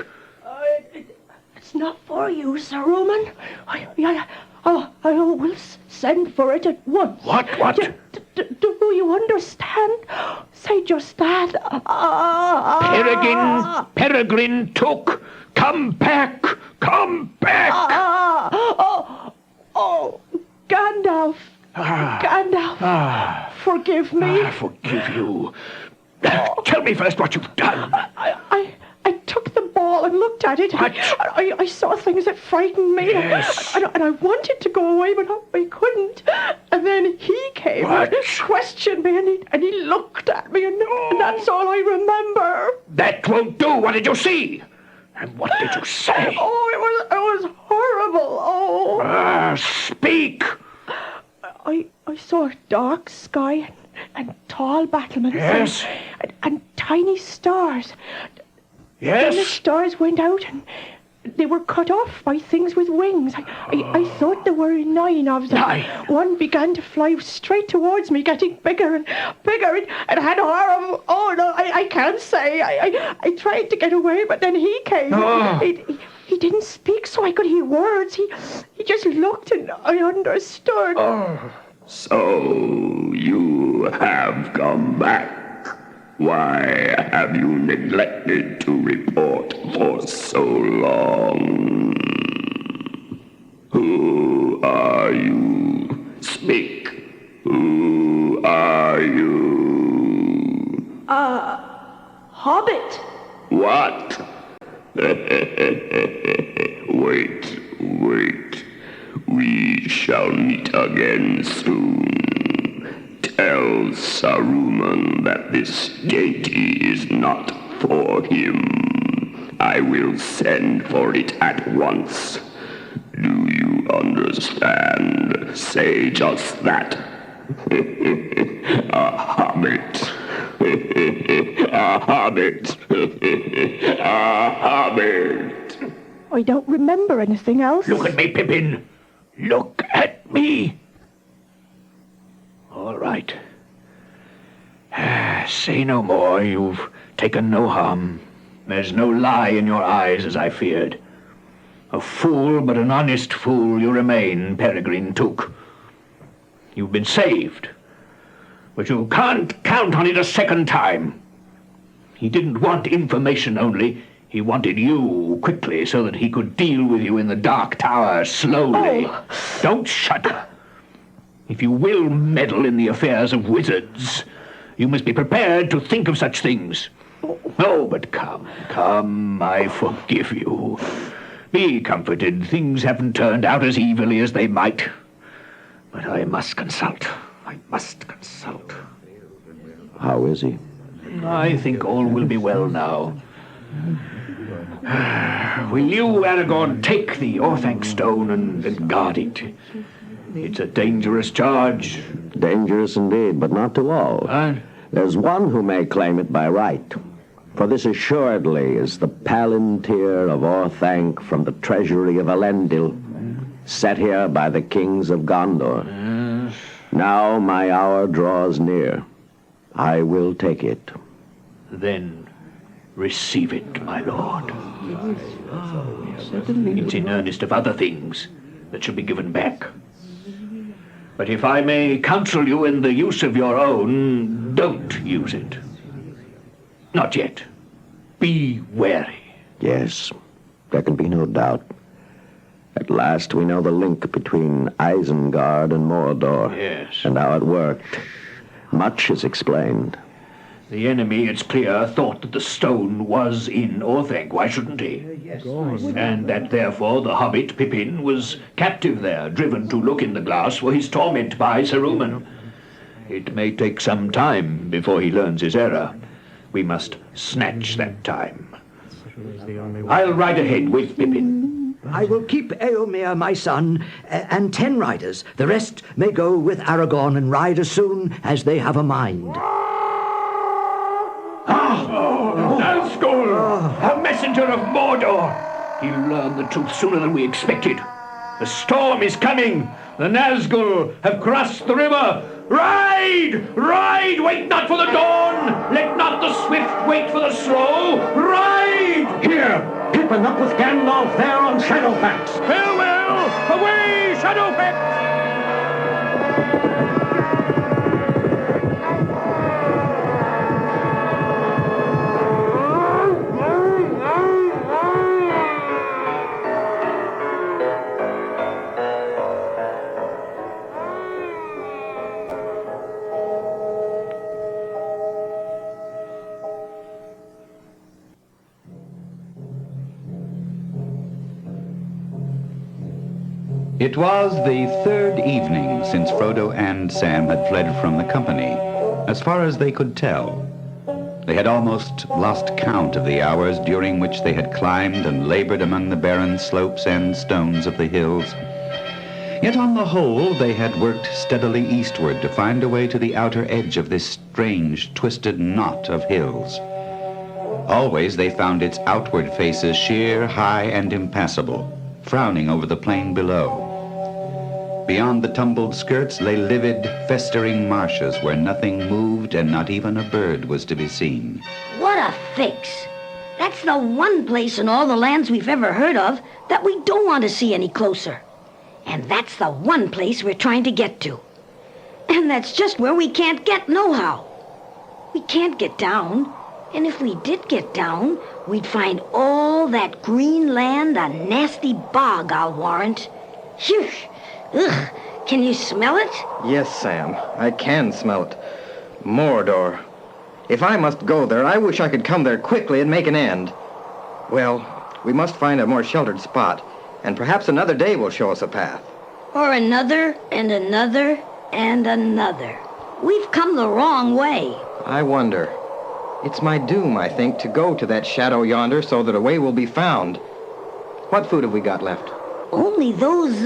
It's not for you, Sir Roman. I will send for it at once.
What?
Do you understand? Say just that.
Peregrine Took, come back, come back.
Gandalf. Gandalf. Forgive me.
Forgive you. Tell me first what you've done.
I took the ball and looked at it. I saw things that frightened me.
Yes.
And I wanted to go away, but I couldn't. And then he came and questioned me, and he looked at me, and that's all I remember.
That won't do. What did you see? And what did you say?
Oh, it was horrible.
Speak.
I saw a dark sky and tall battlements.
Yes.
And tiny stars.
Yes.
Then the stars went out and they were cut off by things with wings. I thought there were 9 of them.
9?
One began to fly straight towards me, getting bigger and bigger, and had horrible... Oh, no, I can't say. I tried to get away, but then he came.
Oh.
He didn't speak, so I could hear words. He just looked, and I understood.
So you have come back. Why have you neglected to report for so long? Who are you? Speak. Who are you?
Hobbit.
What? Wait. We shall meet again soon. Tell Saruman that this dainty is not for him. I will send for it at once. Do you understand? Say just that. A hobbit. A hobbit. A hobbit.
I don't remember anything else.
Look at me, Pippin. Look at me. All right. Say no more. You've taken no harm. There's no lie in your eyes, as I feared. A fool, but an honest fool you remain, Peregrine Took. You've been saved, but you can't count on it a second time. He didn't want information only. He wanted you quickly so that he could deal with you in the Dark Tower slowly. Don't shudder. If you will meddle in the affairs of wizards, you must be prepared to think of such things. Oh, but come, I forgive you. Be comforted. Things haven't turned out as evilly as they might. But I must consult.
How is he?
I think all will be well now. Will you, Aragorn, take the Orthanc stone and guard it? It's a dangerous charge.
Dangerous indeed, but not to all. There's one who may claim it by right. For this assuredly is the Palantir of Orthanc from the treasury of Elendil, set here by the kings of Gondor. Now my hour draws near. I will take it.
Then receive it, my lord. It's in earnest of other things that should be given back. But if I may counsel you in the use of your own, don't use it. Not yet. Be wary.
Yes, there can be no doubt. At last we know the link between Isengard and Mordor.
Yes.
And how it worked. Much is explained.
The enemy, it's clear, thought that the stone was in Orthanc. Why shouldn't he? And that, therefore, the hobbit, Pippin, was captive there, driven to look in the glass for his torment by Saruman. It may take some time before he learns his error. We must snatch that time. I'll ride ahead with Pippin.
I will keep Eomer, my son, and 10 riders. The rest may go with Aragorn and ride as soon as they have a mind.
Nazgul, a messenger of Mordor. He'll learn the truth sooner than we expected. The storm is coming. The Nazgul have crossed the river. Ride! Ride! Wait not for the dawn! Let not the swift wait for the slow! Ride!
Here! Pippin up with Gandalf there on Shadowfax.
Farewell! Away, Shadowfax!
It was the third evening since Frodo and Sam had fled from the company, as far as they could tell. They had almost lost count of the hours during which they had climbed and labored among the barren slopes and stones of the hills. Yet on the whole, they had worked steadily eastward to find a way to the outer edge of this strange, twisted knot of hills. Always they found its outward faces sheer, high, and impassable, frowning over the plain below. Beyond the tumbled skirts lay livid, festering marshes where nothing moved and not even a bird was to be seen.
What a fix! That's the one place in all the lands we've ever heard of that we don't want to see any closer. And that's the one place we're trying to get to. And that's just where we can't get nohow. We can't get down. And if we did get down, we'd find all that green land a nasty bog, I'll warrant. Phew! Ugh! Can you smell it?
Yes, Sam, I can smell it. Mordor. If I must go there, I wish I could come there quickly and make an end. Well, we must find a more sheltered spot, and perhaps another day will show us a path.
Or another, and another, and another. We've come the wrong way.
I wonder. It's my doom, I think, to go to that shadow yonder so that a way will be found. What food have we got left?
Only those,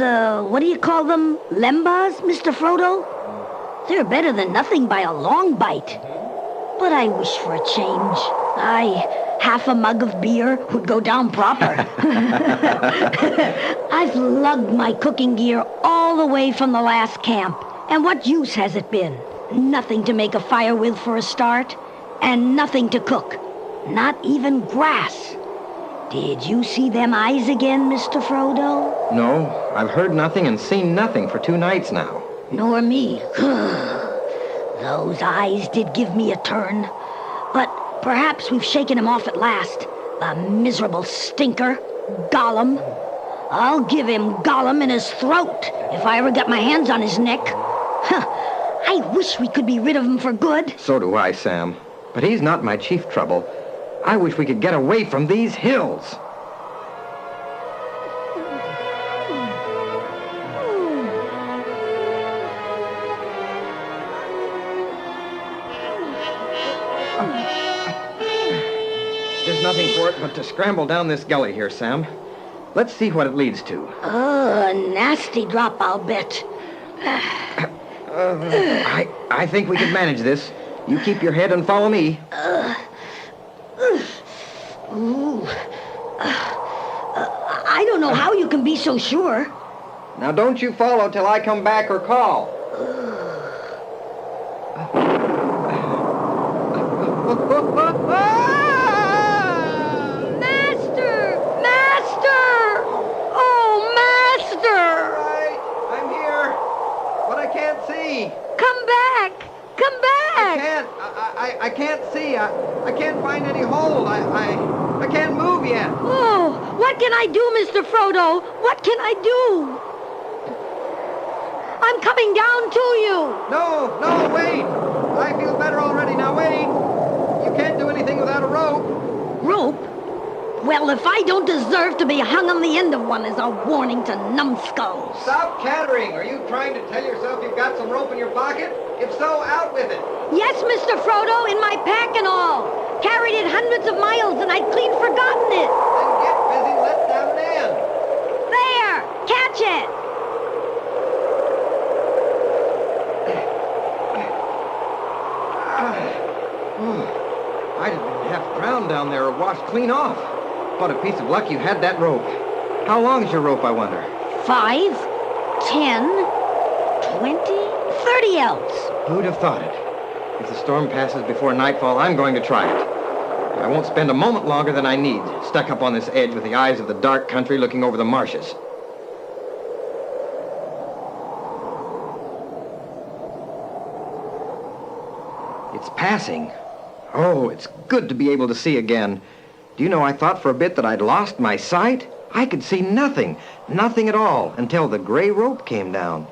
what do you call them? Lembas, Mr. Frodo? They're better than nothing by a long bite. But I wish for a change. Half a mug of beer would go down proper. I've lugged my cooking gear all the way from the last camp. And what use has it been? Nothing to make a fire with for a start, and nothing to cook. Not even grass. Did you see them eyes again, Mr. Frodo?
No, I've heard nothing and seen nothing for 2 nights now.
Nor me. Those eyes did give me a turn. But perhaps we've shaken him off at last. The miserable stinker. Gollum. I'll give him Gollum in his throat if I ever get my hands on his neck. I wish we could be rid of him for good.
So do I, Sam. But he's not my chief trouble. I wish we could get away from these hills. There's nothing for it but to scramble down this gully here, Sam. Let's see what it leads to.
Oh, a nasty drop, I'll bet.
I think we can manage this. You keep your head and follow me.
I don't know how you can be so sure.
Now don't you follow till I come back or call.
Master! Master! Oh, Master!
I'm here, but I can't see.
Come back! Come back!
I can't see. I can't find any hold. I can't move yet.
Oh, what can I do, Mr. Frodo? What can I do? I'm coming down to you.
No, wait. I feel better already. Now, wait. You can't do anything without a rope.
Rope? Well, if I don't deserve to be hung on the end of one as a warning to numbskulls.
Stop chattering. Are you trying to tell yourself you've got some rope in your pocket? If so, out with it.
Yes, Mr. Frodo, in my pack and all. Carried it hundreds of miles and I'd clean forgotten it.
Then get busy, let down an end.
There! Catch it!
I'd have been half drowned down there or washed clean off. What a piece of luck you had that rope. How long is your rope, I wonder?
5, 10, 20, 30 ells.
Who'd have thought it? If the storm passes before nightfall, I'm going to try it. I won't spend a moment longer than I need, stuck up on this edge with the eyes of the dark country looking over the marshes. It's passing. Oh, it's good to be able to see again. Do you know, I thought for a bit that I'd lost my sight? I could see nothing at all, until the gray rope came down.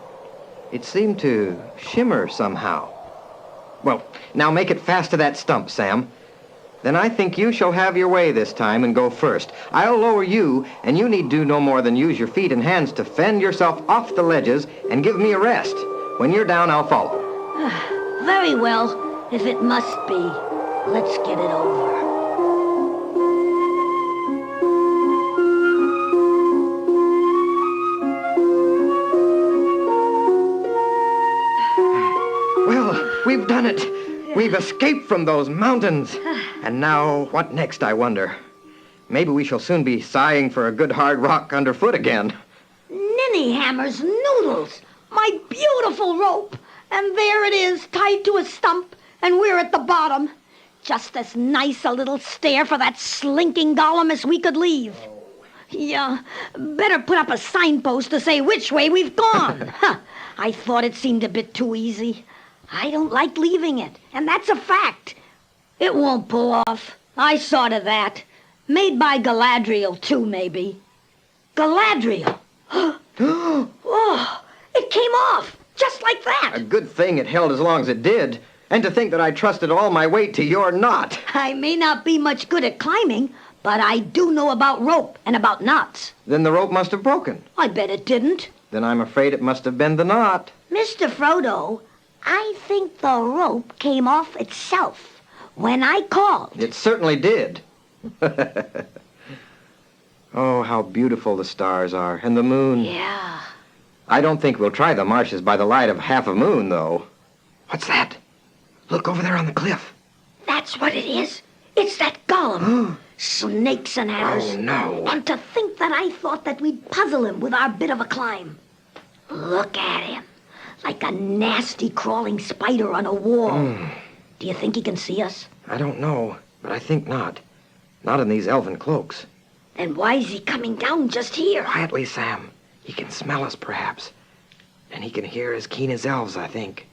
It seemed to shimmer somehow. Well, now make it fast to that stump, Sam. Then I think you shall have your way this time and go first. I'll lower you, and you need do no more than use your feet and hands to fend yourself off the ledges and give me a rest. When you're down, I'll follow.
Very well, if it must be. Let's get it over.
Well, we've done it. We've escaped from those mountains. And now, what next, I wonder? Maybe we shall soon be sighing for a good hard rock underfoot again.
Ninny hammers noodles! My beautiful rope! And there it is, tied to a stump, and we're at the bottom. Just as nice a little stair for that slinking golem as we could leave. Yeah, better put up a signpost to say which way we've gone. I thought it seemed a bit too easy. I don't like leaving it, and that's a fact. It won't pull off. I saw to that. Made by Galadriel, too, maybe. Galadriel! Oh, it came off, just like that.
A good thing it held as long as it did. And to think that I trusted all my weight to your knot.
I may not be much good at climbing, but I do know about rope and about knots.
Then the rope must have broken.
I bet it didn't.
Then I'm afraid it must have been the knot.
Mr. Frodo, I think the rope came off itself when I called.
It certainly did. Oh, how beautiful the stars are, and the moon.
Yeah.
I don't think we'll try the marshes by the light of half a moon, though. What's that? Look over there on the cliff.
That's what it is. It's that golem. Snakes and adders.
Oh, no.
And to think that I thought that we'd puzzle him with our bit of a climb. Look at him. Like a nasty crawling spider on a wall. Do you think he can see us?
I don't know, but I think not. Not in these elven cloaks.
Then why is he coming down just here?
Quietly, Sam. He can smell us, perhaps. And he can hear as keen as elves, I think.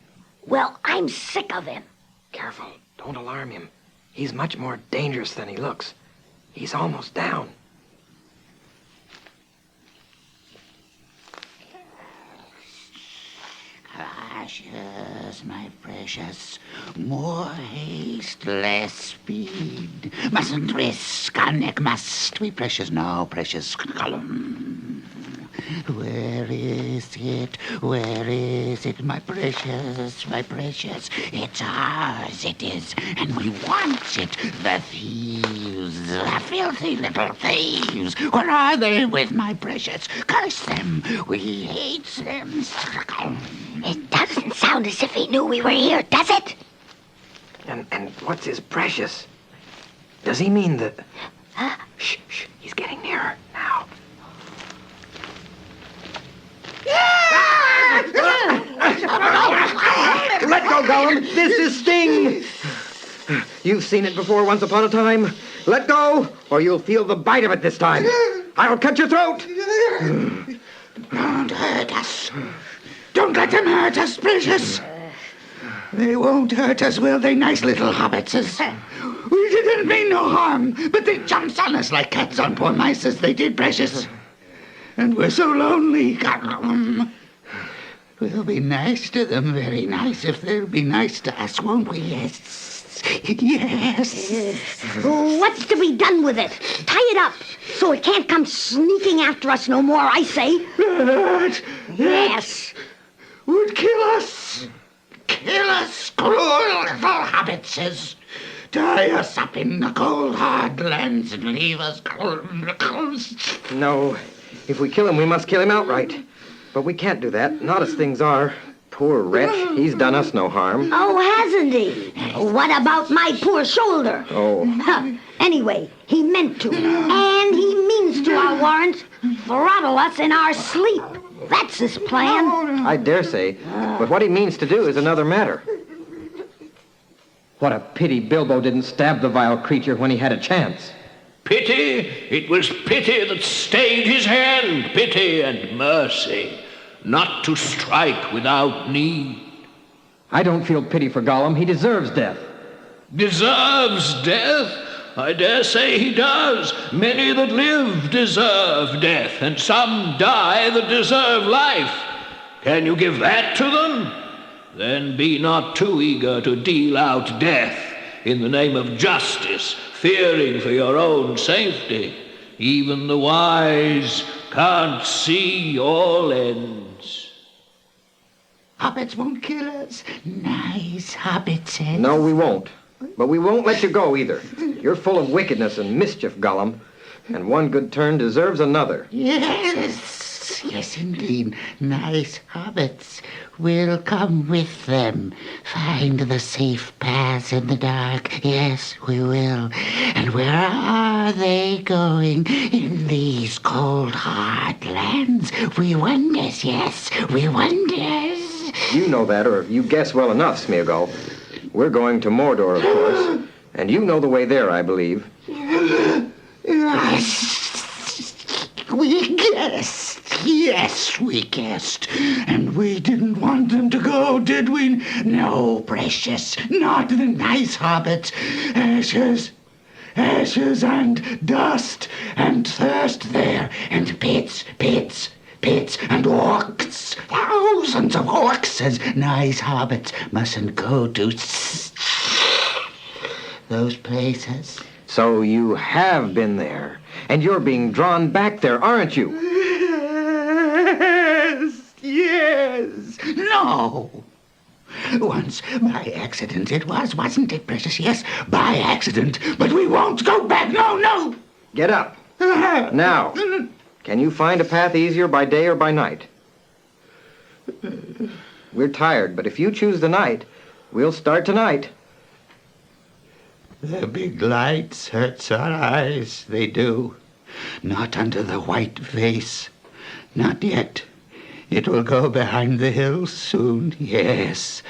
Well, I'm sick of him.
Careful. Don't alarm him. He's much more dangerous than he looks. He's almost down.
Precious, my precious, more haste, less speed. Mustn't risk, our neck must be precious now, precious column. Where is it? Where is it, my precious, my precious? It's ours, it is, and we want it. The thieves, the filthy little thieves. Where are they with my precious? Curse them, we hate them.
It doesn't sound as if he knew we were here, does it?
And what's his precious? Does he mean the...
Huh?
Shh, he's getting nearer now. Let go, Gollum! This is Sting! You've seen it before once upon a time. Let go, or you'll feel the bite of it this time. I'll cut your throat!
Don't hurt us. Don't let them hurt us, precious. They won't hurt us, will they, nice little hobbitses? We didn't mean no harm, but they jumped on us like cats on poor mices, they did, precious. And we're so lonely. We'll be nice to them, very nice, if they'll be nice to us, won't we? Yes. Yes.
What's to be done with it? Tie it up, so it can't come sneaking after us no more, I say.
That
Yes.
would kill us. Kill us, cruel little hobbitses. Tie us up in the cold, hard lands and leave us cold.
No, if we kill him, we must kill him outright. But we can't do that, not as things are. Poor wretch, he's done us no harm.
Oh, hasn't he? What about my poor shoulder?
Oh.
Anyway, he meant to. And throttle us in our sleep. That's his plan.
I dare say, but what he means to do is another matter. What a pity Bilbo didn't stab the vile creature when he had a chance.
Pity? It was pity that stayed his hand. Pity and mercy. Not to strike without need.
I don't feel pity for Gollum. He deserves death.
Deserves death? I dare say he does. Many that live deserve death, and some die that deserve life. Can you give that to them? Then be not too eager to deal out death in the name of justice, fearing for your own safety. Even the wise can't see all ends.
Hobbits won't kill us. Nice hobbits.
No, we won't. But we won't let you go either. You're full of wickedness and mischief, Gollum. And one good turn deserves another.
Yes, yes indeed. Nice hobbits. We'll come with them. Find the safe paths in the dark. Yes, we will. And where are they going in these cold, hard lands? We wonders, yes, we wonders.
You know that, or you guess well enough, Smeagol. We're going to Mordor, of course. And you know the way there, I believe.
We guessed. Yes, we guessed. And we didn't want them to go, did we? No, precious. Not the nice hobbits. Ashes. Ashes and dust and thirst there. And pits and orcs. Thousands of orcs, says nice hobbits, mustn't go to those places.
So you have been there, and you're being drawn back there, aren't you?
Yes. No. Once, by accident it wasn't it, precious? Yes, by accident. But we won't go back. No.
Get up. Now. Can you find a path easier by day or by night? We're tired, but if you choose the night, we'll start tonight.
The big lights hurts our eyes, they do. Not under the white face. Not yet. It will go behind the hills soon, yes.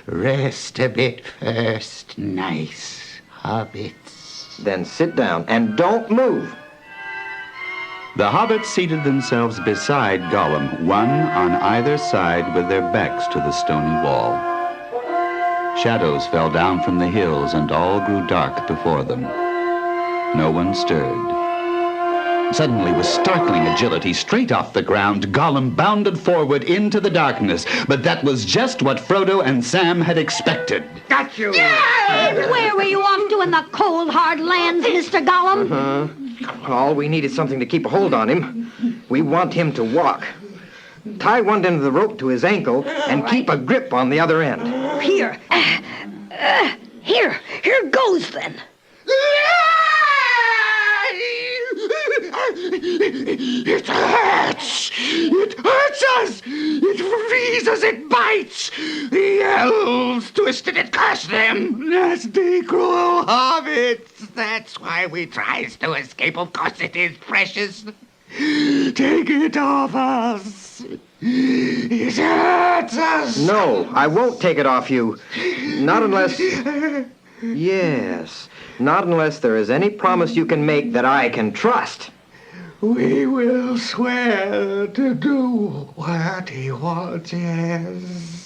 Rest a bit first, nice hobbits.
Then sit down and don't move.
The hobbits seated themselves beside Gollum, one on either side with their backs to the stony wall. Shadows fell down from the hills, and all grew dark before them. No one stirred. Suddenly, with startling agility, straight off the ground, Gollum bounded forward into the darkness. But that was just what Frodo and Sam had expected.
Got you!
And where were you off to in the cold, hard lands, Mr. Gollum?
All we need is something to keep a hold on him. We want him to walk. Tie one end of the rope to his ankle and keep a grip on the other end.
Here. Here goes then.
It hurts! It hurts us! It freezes, it bites! The elves twisted it, curse them! Nasty, cruel hobbits! That's why we tries to escape, of course it is, precious. Take it off us! It hurts us!
No, I won't take it off you. Not unless... Yes, not unless there is any promise you can make that I can trust.
We will swear to do what he wants,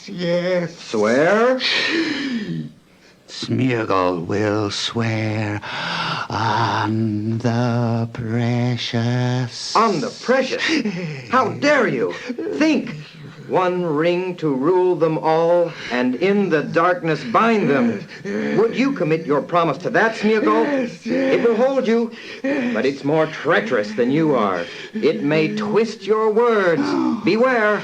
yes.
Swear?
Smeagol will swear on the precious.
On the precious? How dare you? Think. One ring to rule them all, and in the darkness bind them. Would you commit your promise to that, Smeagol? It will hold you, but it's more treacherous than you are. It may twist your words. Beware.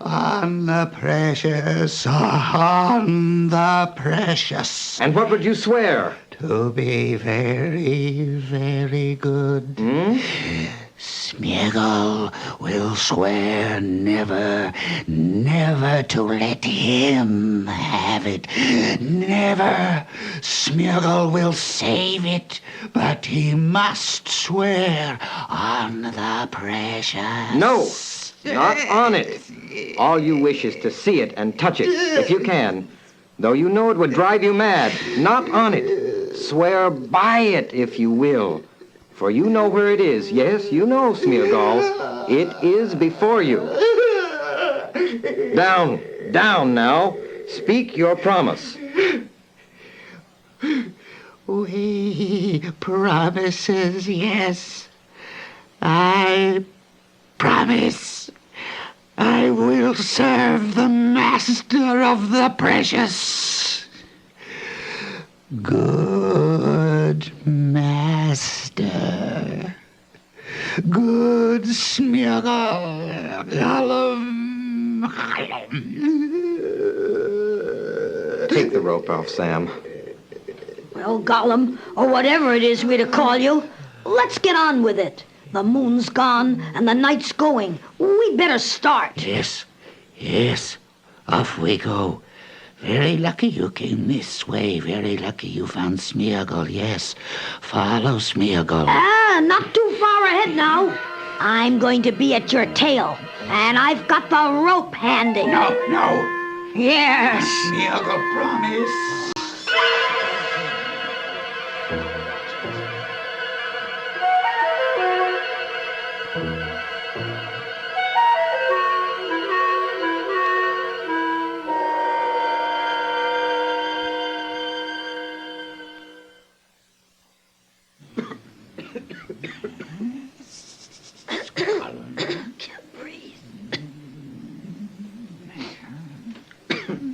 On the precious, on the precious.
And what would you swear?
To be very, very good. Smeagol will swear never to let him have it. Never. Smeagol will save it, but he must swear on the precious.
No, not on it. All you wish is to see it and touch it, if you can. Though you know it would drive you mad. Not on it. Swear by it, if you will. For you know where it is. Yes, you know, Smeargol. It is before you. Down, down now. Speak your promise.
We promises, yes. I promise I will serve the master of the precious. Good master. Good Smeargol.
Take the rope off, Sam.
Well, Gollum, or whatever it is we're to call you, let's get on with it. The moon's gone and the night's going. We'd better start.
Yes, yes, off we go. Very lucky you came this way. Very lucky you found Smeargol. Yes, follow Smeargol.
Not too far ahead now. I'm going to be at your tail, and I've got the rope handy.
No.
Yes.
Smeargol, promise.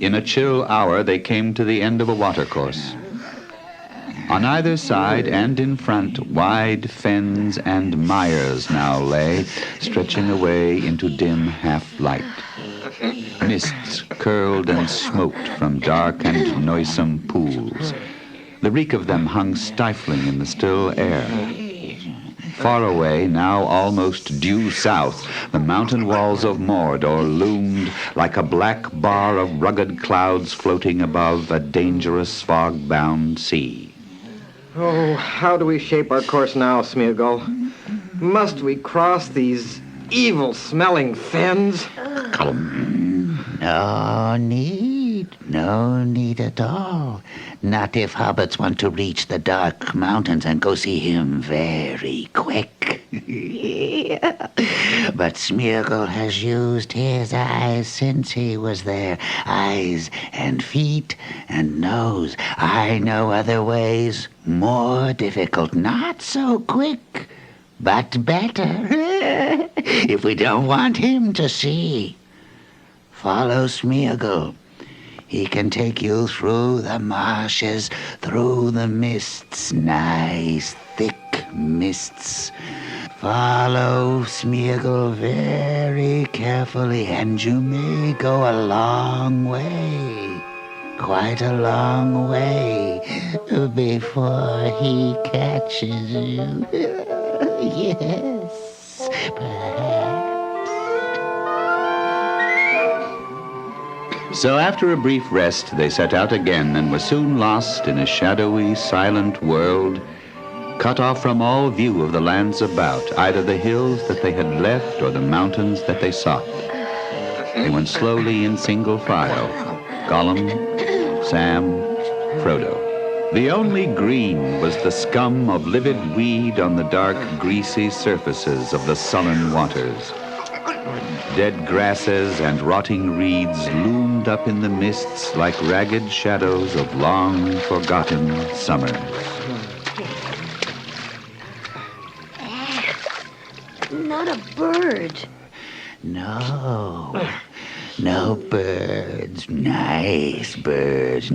In a chill hour, they came to the end of a watercourse. On either side and in front, wide fens and mires now lay, stretching away into dim half-light. Mists curled and smoked from dark and noisome pools. The reek of them hung stifling in the still air. Far away, now almost due south, the mountain walls of Mordor loomed like a black bar of rugged clouds floating above a dangerous fog-bound sea.
Oh, how do we shape our course now, Smeargol? Must we cross these evil-smelling fens?
No need at all. Not if hobbits want to reach the dark mountains and go see him very quick. But Smeargol has used his eyes since he was there. Eyes and feet and nose. I know other ways, more difficult, not so quick, but better. If we don't want him to see, follow Smeargol. He can take you through the marshes, through the mists, nice thick mists. Follow Smeargol very carefully, and you may go a long way, quite a long way, before he catches you. Yes, perhaps.
So after a brief rest, they set out again and were soon lost in a shadowy, silent world, cut off from all view of the lands about, either the hills that they had left or the mountains that they sought. They went slowly in single file, Gollum, Sam, Frodo. The only green was the scum of livid weed on the dark, greasy surfaces of the sullen waters. Dead grasses and rotting reeds loomed up in the mists like ragged shadows of long-forgotten summers.
Not a bird.
No birds, nice birds.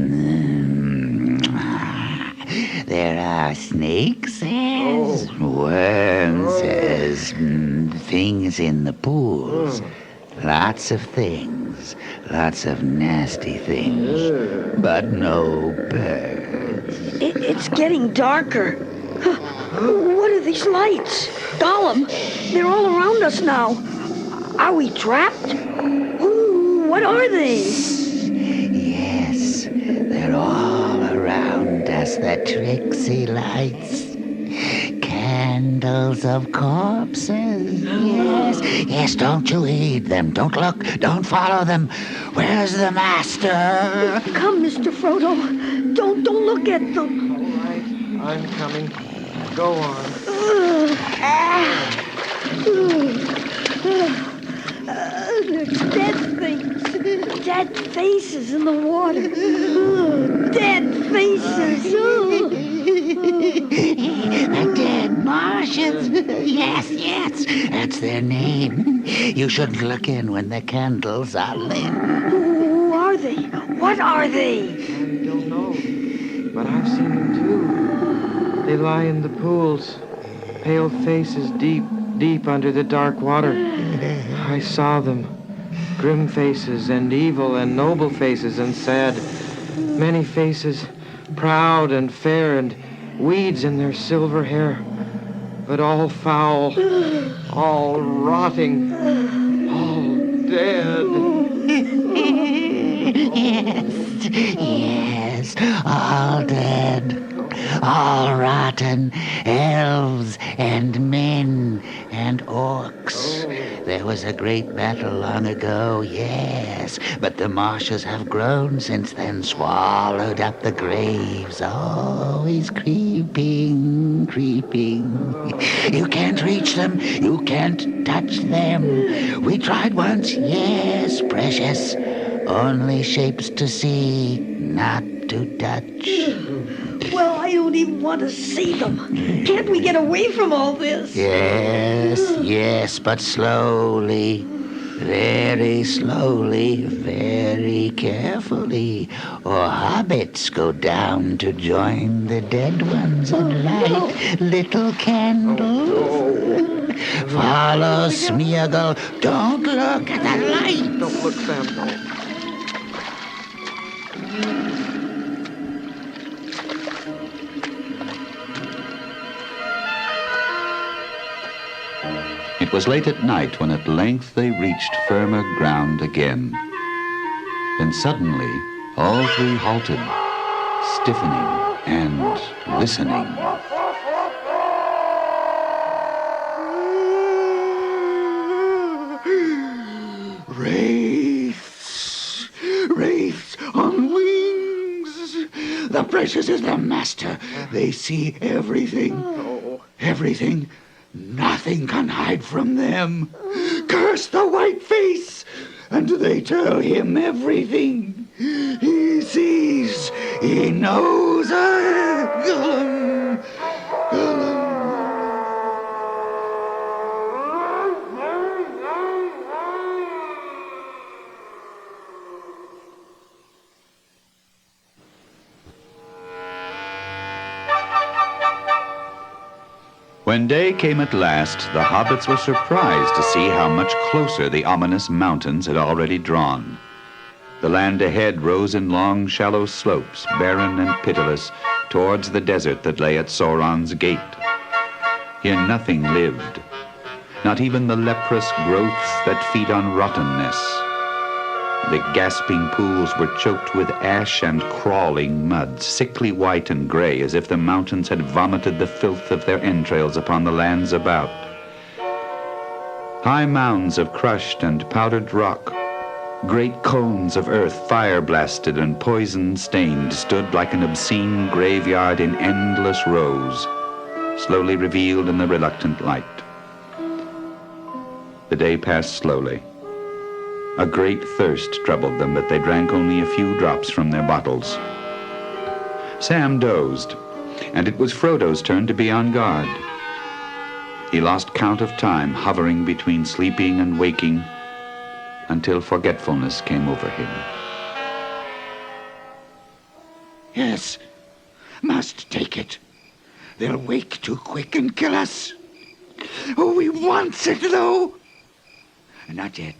There are snakes as worms as things in the pools. Lots of things, lots of nasty things, but no birds.
It's getting darker. What are these lights? Gollum, they're all around us now. Are we trapped? What are they?
Yes, they're all around us, the tricksy lights. Can candles of corpses. Yes, yes, don't you heed them. Don't look, don't follow them. Where's the master?
Come, Mr. Frodo. Don't look at them.
All right, I'm coming. Go on.
There's dead things. Dead faces in the water. Dead faces.
The dead Martians. Yes, yes, that's their name. You shouldn't look in when the candles are lit.
Who are they? What are they?
I don't know, but I've seen them too. They lie in the pools, pale faces deep, deep under the dark water. I saw them. Grim faces and evil and noble faces and sad. Many faces, proud and fair, and weeds in their silver hair. But all foul, all rotting, all dead.
Yes, all dead, all rotten, elves and men and orcs. There was a great battle long ago, yes, but the marshes have grown since then, swallowed up the graves, always creeping, creeping. You can't reach them, you can't touch them. We tried once, yes, precious, only shapes to see, not to touch.
Well, I don't even want to see them. Can't we get away from all this?
Yes, yes, but slowly, very slowly, very carefully, or hobbits go down to join the dead ones and light little candles. Follow Smeagol. Don't look at the light.
Don't look, Sam, don't.
It was late at night when at length they reached firmer ground again. Then suddenly, all three halted, stiffening and listening.
Wraiths, wraiths on wings. The precious is the master. They see everything, everything. Nothing can hide from them. Curse the white face, and they tell him everything. He sees, he knows. Gollum, Gollum.
When day came at last, the hobbits were surprised to see how much closer the ominous mountains had already drawn. The land ahead rose in long, shallow slopes, barren and pitiless, towards the desert that lay at Sauron's gate. Here nothing lived, not even the leprous growths that feed on rottenness. The gasping pools were choked with ash and crawling mud, sickly white and gray, as if the mountains had vomited the filth of their entrails upon the lands about. High mounds of crushed and powdered rock, great cones of earth fire-blasted and poison-stained, stood like an obscene graveyard in endless rows, slowly revealed in the reluctant light. The day passed slowly. A great thirst troubled them, but they drank only a few drops from their bottles. Sam dozed, and it was Frodo's turn to be on guard. He lost count of time, hovering between sleeping and waking, until forgetfulness came over him.
Yes, must take it. They'll wake too quick and kill us. Oh, we wants it, though. Not yet.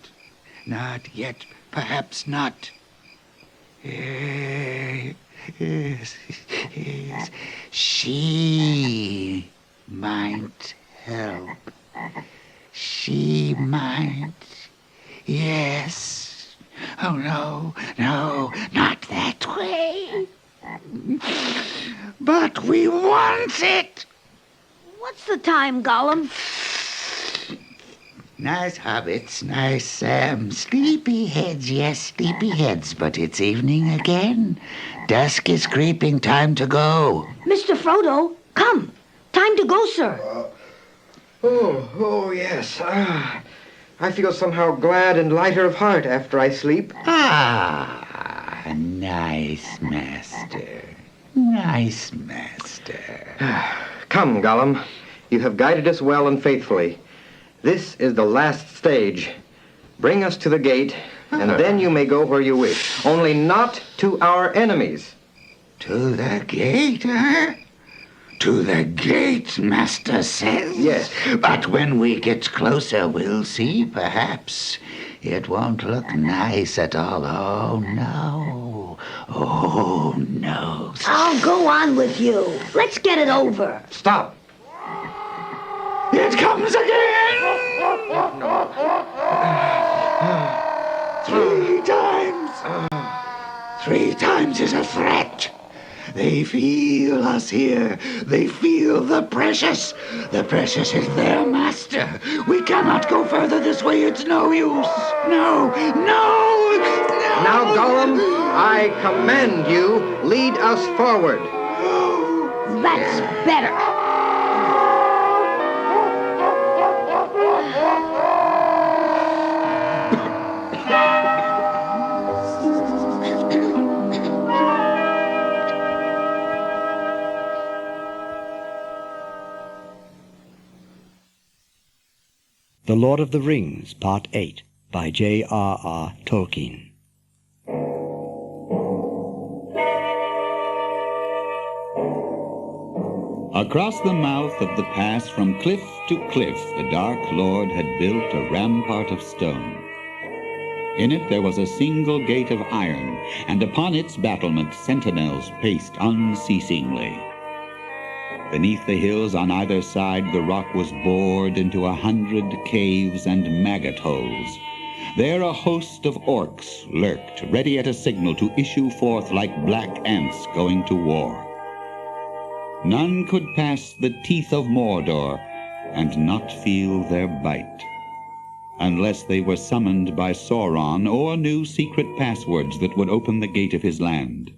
Not yet. Perhaps not. Yes, yes. She might help. She might. Yes. Oh, no, no, not that way. But we want it.
What's the time, Gollum?
Nice hobbits, nice sleepy heads, yes, sleepy heads, but it's evening again. Dusk is creeping, time to go.
Mr. Frodo, come. Time to go, sir.
Oh, yes. I feel somehow glad and lighter of heart after I sleep.
Nice, master. Nice, master.
Come, Gollum. You have guided us well and faithfully. This is the last stage. Bring us to the gate, and then you may go where you wish. Only not to our enemies.
To the gate, eh? To the gate, Master says?
Yes.
But when we get closer, we'll see, perhaps. It won't look nice at all. Oh, no. Oh, no.
I'll go on with you. Let's get it over.
Stop.
It comes again! Three times! 3 times is a threat. They feel us here. They feel the precious. The precious is their master. We cannot go further this way. It's no use. No.
Now, Gollum, I command you, lead us forward.
That's better.
The Lord of the Rings, Part 8, by J.R.R. Tolkien.
Across the mouth of the pass from cliff to cliff, the Dark Lord had built a rampart of stone. In it there was a single gate of iron, and upon its battlement sentinels paced unceasingly. Beneath the hills on either side, the rock was bored into 100 caves and maggot holes. There a host of orcs lurked, ready at a signal to issue forth like black ants going to war. None could pass the teeth of Mordor and not feel their bite, unless they were summoned by Sauron or knew secret passwords that would open the gate of his land.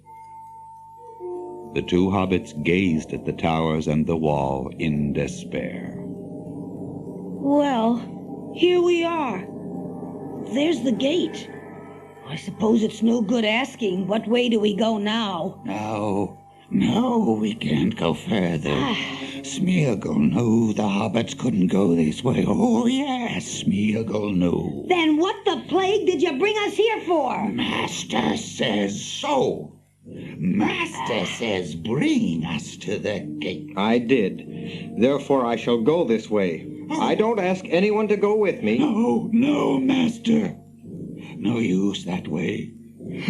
The 2 hobbits gazed at the towers and the wall in despair.
Well, here we are. There's the gate. I suppose it's no good asking, what way do we go now?
No, we can't go further. Smeagol knew the hobbits couldn't go this way. Oh, yes, Smeagol knew.
Then what the plague did you bring us here for?
Master says so. Master says bring us to the gate.
I did. Therefore I shall go this way. I don't ask anyone to go with me.
No, Master. No use that way.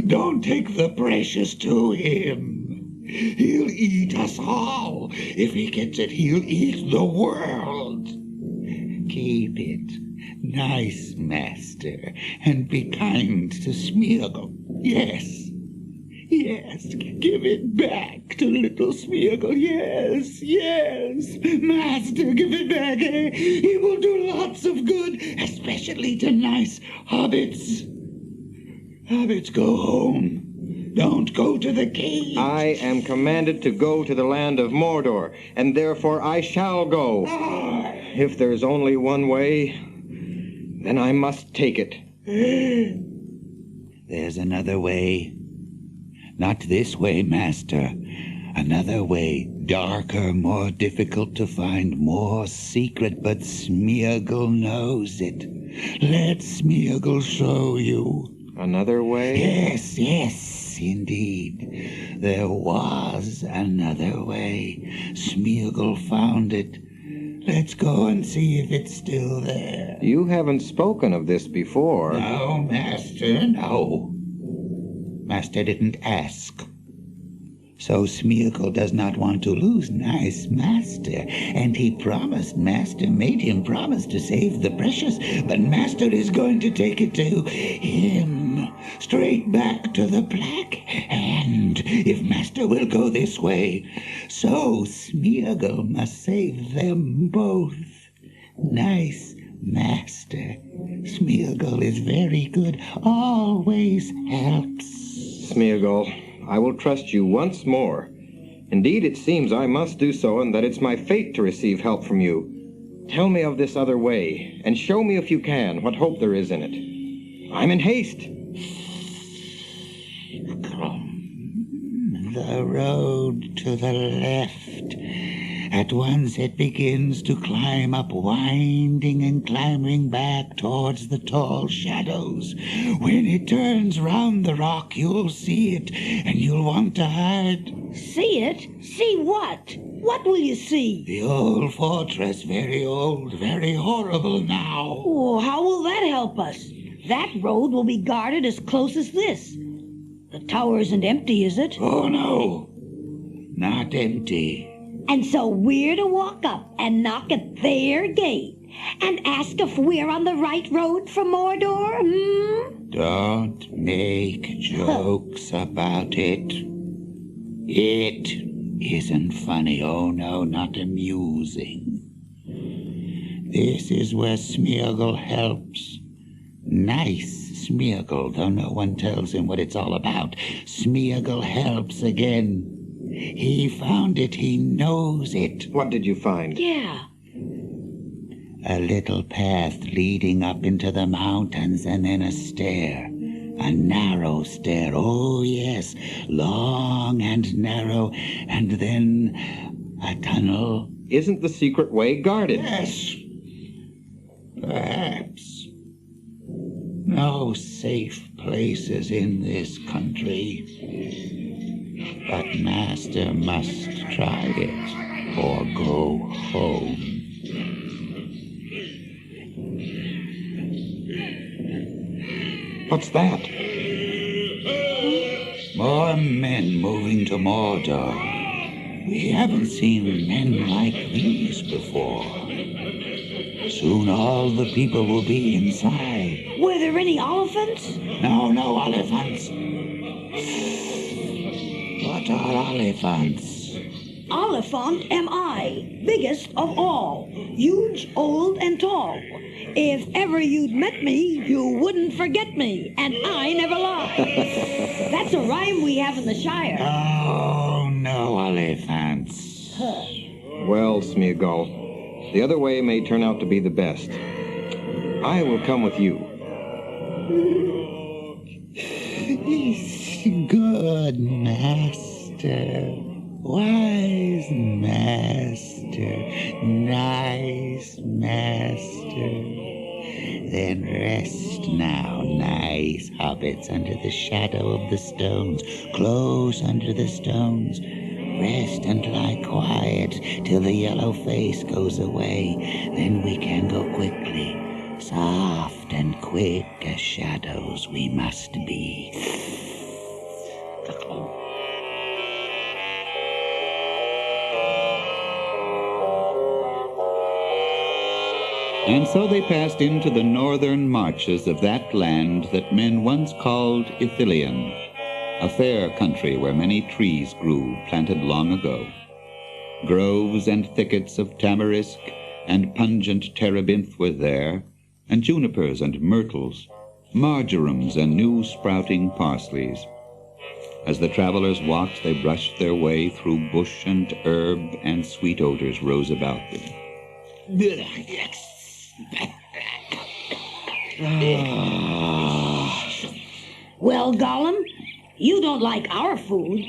Don't take the precious to him. He'll eat us all. If he gets it, he'll eat the world. Keep it. Nice, Master, and be kind to Smeagol. Yes, give it back to little Smeagol. Yes, Master, give it back. He will do lots of good, especially to nice hobbits. Hobbits, go home. Don't go to the cave.
I am commanded to go to the land of Mordor, and therefore I shall go. If there's only one way, then I must take it.
There's another way. Not this way, Master. Another way, darker, more difficult to find, more secret, but Smeagol knows it. Let Smeagol show you.
Another way?
Yes, indeed. There was another way. Smeagol found it. Let's go and see if it's still there.
You haven't spoken of this before.
No, Master, no. Master didn't ask. So Smeagol does not want to lose nice Master, and he promised. Master made him promise to save the precious, but Master is going to take it to him. straight back to the Black Hand, if master will go this way. So Smeagol must save them both. Nice master. Smeagol is very good, always helps.
Smeagol, I will trust you once more. Indeed, it seems I must do so, and that it's my fate to receive help from you. Tell me of this other way, and show me, if you can, what hope there is in it. I'm in haste.
The road to the left. At once it begins to climb up, winding and climbing back towards the tall shadows. When it turns round the rock, you'll see it, and you'll want to hide.
See it? See what? What will you see?
The old fortress, very old, very horrible now.
Oh, how will that help us? That road will be guarded as close as this. The tower isn't empty, is it?
Oh, no. Not empty.
And so we're to walk up and knock at their gate and ask if we're on the right road for Mordor,
Don't make jokes about it. It isn't funny. Oh, no, not amusing. This is where Smeagol helps. Nice Smeagol, though no one tells him what it's all about. Smeagol helps again. He found it. He knows it.
What did you find?
Yeah.
A little path leading up into the mountains, and then a stair. A narrow stair. Oh, yes. Long and narrow. And then a tunnel.
Isn't the secret way guarded?
Yes. Perhaps. No safe places in this country. But master must try it, or go home.
What's that?
More men moving to Mordor. We haven't seen men like these before. Soon all the people will be inside.
Were there any elephants?
No, no elephants. What are elephants?
Oliphant am I, biggest of all, huge, old, and tall. If ever you'd met me, you wouldn't forget me, and I never lie. That's a rhyme we have in the Shire.
Oh, no elephants.
Well, Smeagol, the other way may turn out to be the best. I will come with you.
Good master, wise master, nice master. Then rest now, nice hobbits, under the shadow of the stones, close under the stones. Rest and lie quiet till the yellow face goes away. Then we can go quickly. Soft and quick as shadows we must be.
And so they passed into the northern marches of that land that men once called Ithilien, a fair country where many trees grew, planted long ago. Groves and thickets of tamarisk and pungent terebinth were there, and junipers and myrtles, marjorams and new sprouting parsleys. As the travelers walked, they brushed their way through bush and herb, and sweet odors rose about them.
Well, Gollum, you don't like our food.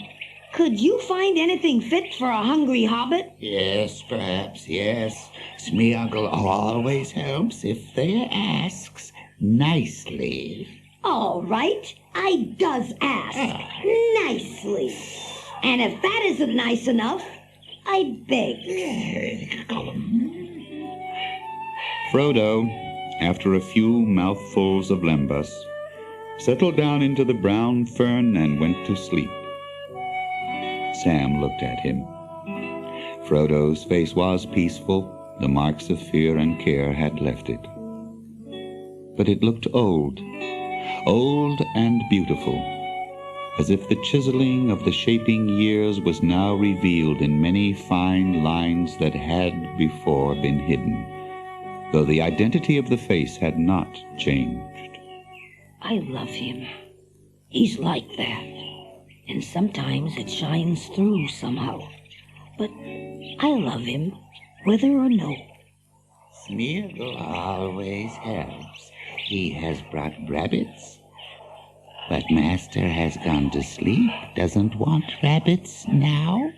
Could you find anything fit for a hungry hobbit?
Yes, perhaps, yes. Smeagol always helps if they asks nicely.
All right, I does ask. Nicely. And if that isn't nice enough, I beg.
Frodo, after a few mouthfuls of lembas, settled down into the brown fern and went to sleep. Sam looked at him. Frodo's face was peaceful. The marks of fear and care had left it. But it looked old. old and beautiful, as if the chiseling of the shaping years was now revealed in many fine lines that had before been hidden, though the identity of the face had not changed.
I love him. He's like that. And sometimes it shines through somehow. But I love him, whether or no.
Smeagol always helps. He has brought rabbits. But Master has gone to sleep, doesn't want rabbits now.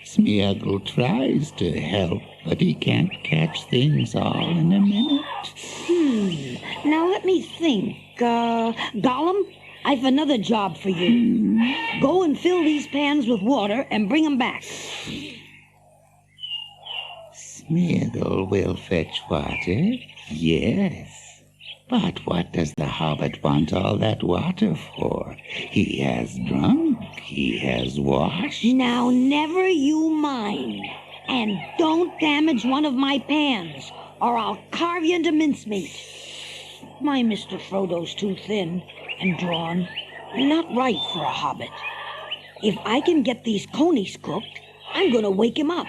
Smeagol tries to help, but he can't catch things all in a minute.
Now let me think. Gollum, I've another job for you. Go and fill these pans with water and bring them back.
Smeagol will fetch water, yes. But what does the hobbit want all that water for? He has drunk, he has washed.
Now never you mind. And don't damage one of my pans, or I'll carve you into mincemeat. My Mr. Frodo's too thin and drawn, and not right for a hobbit. If I can get these conies cooked, I'm going to wake him up.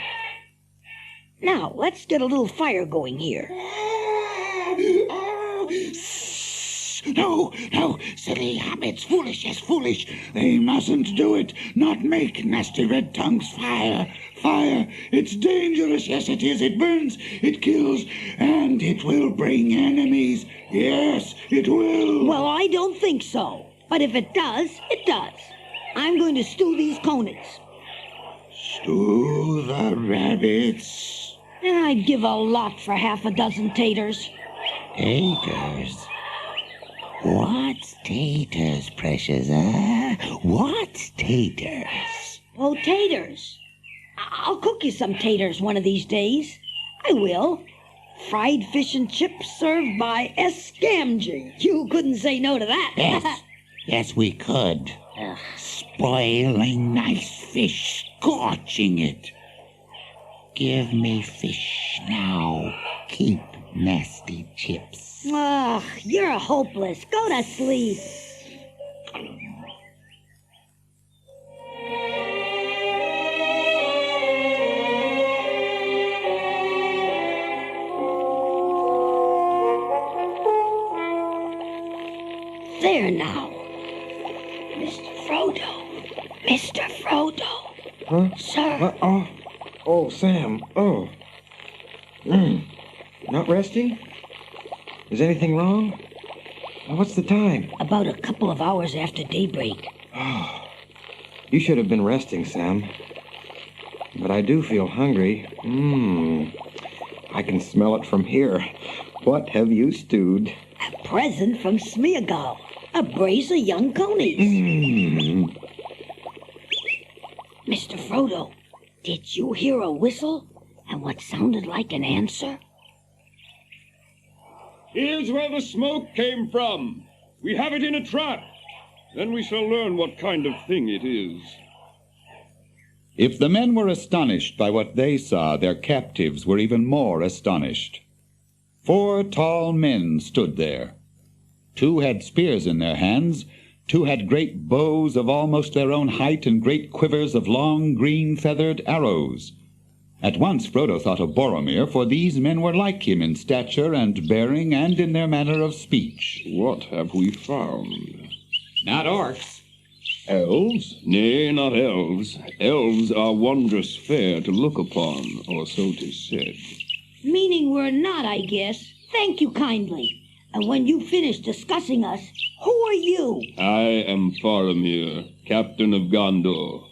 Now, let's get a little fire going here.
No, silly hobbits, foolish, yes, foolish. They mustn't do it, not make nasty red tongues fire. Fire, it's dangerous, yes it is, it burns, it kills, and it will bring enemies. Yes, it will.
Well, I don't think so. But if it does, it does. I'm going to stew these conies.
Stew the rabbits?
And I'd give a lot for half a dozen taters.
Taters? What's taters, precious, What's taters?
Oh, taters. I'll cook you some taters one of these days. I will. Fried fish and chips served by S. Gamgee. You couldn't say no to that.
Yes, we could. Spoiling nice fish, scorching it. Give me fish now. Keep nasty chips.
Ugh, you're hopeless. Go to sleep. There now. Mr. Frodo. Mr. Frodo.
Huh?
Sir.
Oh, Sam. Oh. Not resting? Is anything wrong? What's the time?
About a couple of hours after daybreak.
You should have been resting, Sam. But I do feel hungry. I can smell it from here. What have you stewed?
A present from Smeagol. A brace of young conies. Mr. Frodo, did you hear a whistle and what sounded like an answer?
Here's where the smoke came from. We have it in a trap. Then we shall learn what kind of thing it is.
If the men were astonished by what they saw, their captives were even more astonished. 4 tall men stood there. 2 had spears in their hands, 2 had great bows of almost their own height and great quivers of long green-feathered arrows. At once Frodo thought of Boromir, for these men were like him in stature and bearing and in their manner of speech.
What have we found?
Not orcs.
Elves? Nay, not elves. Elves are wondrous fair to look upon, or so 'tis said.
Meaning we're not, I guess. Thank you kindly. And when you finish discussing us, who are you?
I am Faramir, captain of Gondor.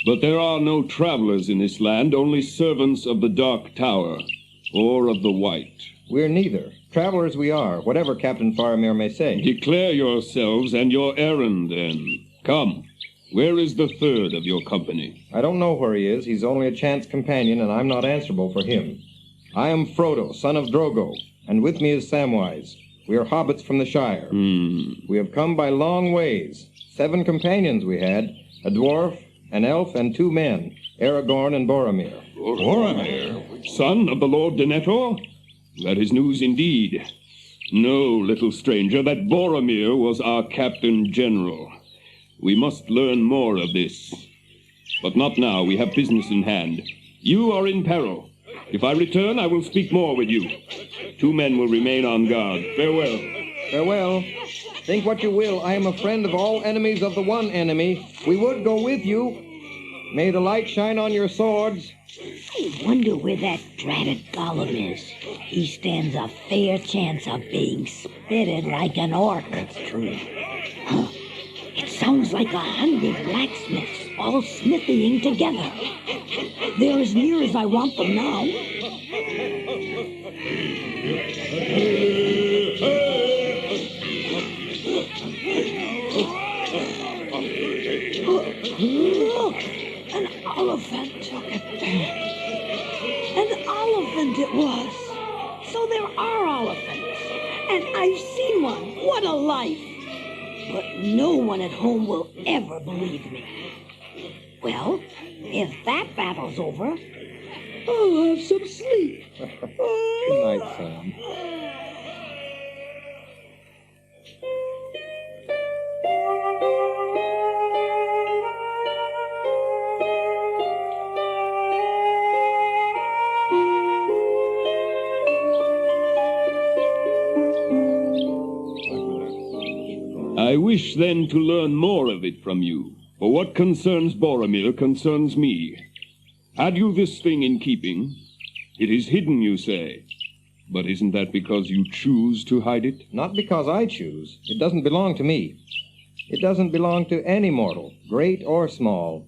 But there are no travelers in this land, only servants of the Dark Tower, or of the White.
We're neither. Travelers we are, whatever Captain Faramir may say.
Declare yourselves and your errand, then. Come, where is the third of your company?
I don't know where he is. He's only a chance companion, and I'm not answerable for him. I am Frodo, son of Drogo, and with me is Samwise. We are hobbits from the Shire. We have come by long ways. 7 companions we had, a dwarf, an elf, and 2 men, Aragorn and Boromir.
Boromir? Son of the Lord Denethor? That is news indeed. Know, little stranger, that Boromir was our captain general. We must learn more of this. But not now. We have business in hand. You are in peril. If I return, I will speak more with you. 2 men will remain on guard. Farewell.
Farewell. Think what you will. I am a friend of all enemies of the one enemy. We would go with you. May the light shine on your swords.
I wonder where that dratted Gollum is. He stands a fair chance of being spitted like an orc.
That's true.
Huh. It sounds like 100 blacksmiths all smithying together. They're as near as I want them now. Look! An elephant. An elephant it was. So there are elephants. And I've seen one. What a life. But no one at home will ever believe me. Well, if that battle's over, I'll have some sleep.
Good night, Sam.
I wish then to learn more of it from you, for what concerns Boromir concerns me. Had you this thing in keeping? It is hidden, you say. But isn't that because you choose to hide it?
Not because I choose. It doesn't belong to me. It doesn't belong to any mortal, great or small.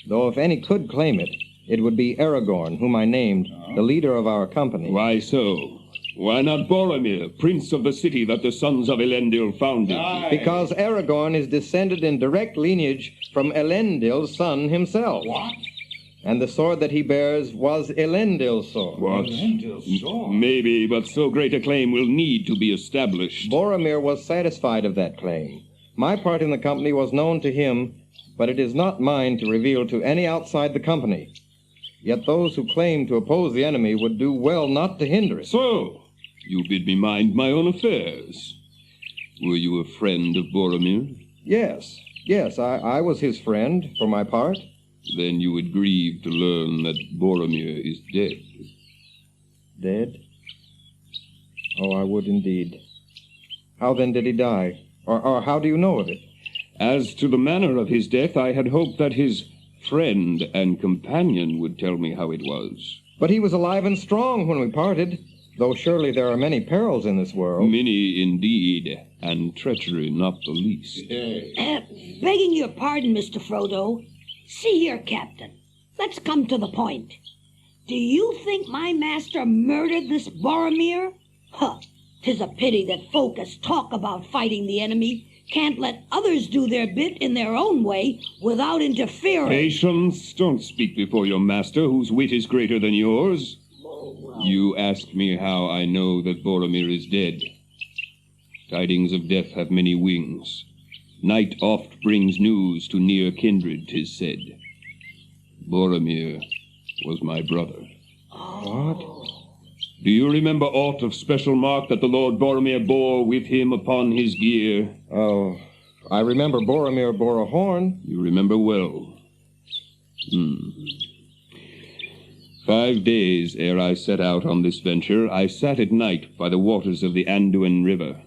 Though if any could claim it, it would be Aragorn, whom I named, the leader of our company.
Why so? Why not Boromir, prince of the city that the sons of Elendil founded?
Because Aragorn is descended in direct lineage from Elendil's son himself.
What?
And the sword that he bears was Elendil's sword.
What?
Elendil's sword?
Maybe, but so great a claim will need to be established.
Boromir was satisfied of that claim. My part in the company was known to him, but it is not mine to reveal to any outside the company. Yet those who claim to oppose the enemy would do well not to hinder it.
So, you bid me mind my own affairs. Were you a friend of Boromir?
Yes, I was his friend, for my part.
Then you would grieve to learn that Boromir is dead.
Dead? Oh, I would indeed. How then did he die? Or how do you know of it?
As to the manner of his death, I had hoped that his friend and companion would tell me how it was.
But he was alive and strong when we parted, though surely there are many perils in this world.
Many indeed, and treachery not the least.
Begging your pardon, Mr. Frodo. See here, Captain. Let's come to the point. Do you think my master murdered this Boromir? Huh. 'Tis a pity that folk as talk about fighting the enemy can't let others do their bit in their own way without interfering.
Patience. Don't speak before your master, whose wit is greater than yours. You ask me how I know that Boromir is dead. Tidings of death have many wings. Night oft brings news to near kindred, 'tis said. Boromir was my brother.
What?
Do you remember aught of special mark that the Lord Boromir bore with him upon his gear?
Oh, I remember Boromir bore a horn.
You remember well. 5 days ere I set out on this venture, I sat at night by the waters of the Anduin River.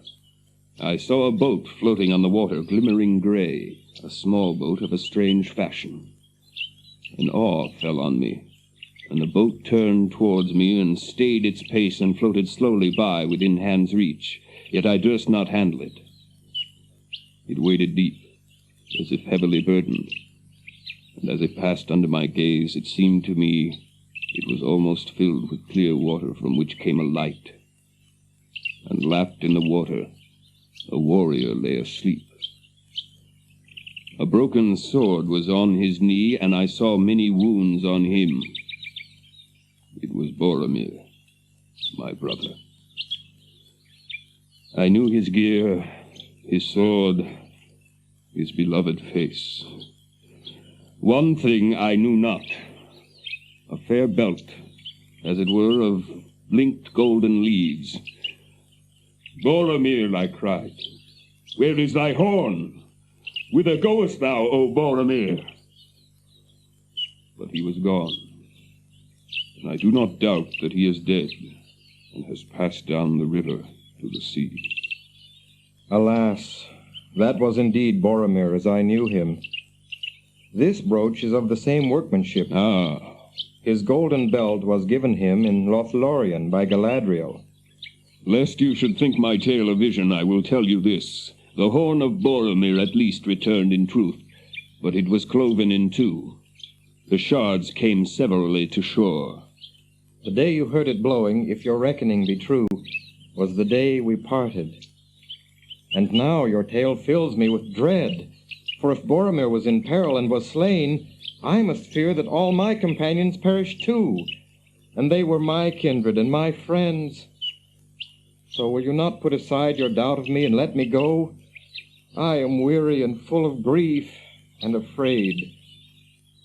I saw a boat floating on the water, glimmering gray, a small boat of a strange fashion. An awe fell on me, and the boat turned towards me and stayed its pace and floated slowly by within hand's reach, yet I durst not handle it. It waded deep, as if heavily burdened, and as it passed under my gaze, it seemed to me it was almost filled with clear water from which came a light. And lapped in the water, a warrior lay asleep. A broken sword was on his knee, and I saw many wounds on him. It was Boromir, my brother. I knew his gear, his sword, his beloved face. One thing I knew not, a fair belt, as it were, of linked golden leaves. Boromir, I cried, where is thy horn? Whither goest thou, O Boromir? But he was gone, and I do not doubt that he is dead and has passed down the river to the sea.
Alas, that was indeed Boromir as I knew him. This brooch is of the same workmanship.
Ah.
His golden belt was given him in Lothlorien by Galadriel.
Lest you should think my tale a vision, I will tell you this. The horn of Boromir at least returned in truth, but it was cloven in two. The shards came severally to shore.
The day you heard it blowing, if your reckoning be true, was the day we parted. And now your tale fills me with dread, for if Boromir was in peril and was slain, I must fear that all my companions perished too, and they were my kindred and my friends. So will you not put aside your doubt of me and let me go? I am weary and full of grief and afraid.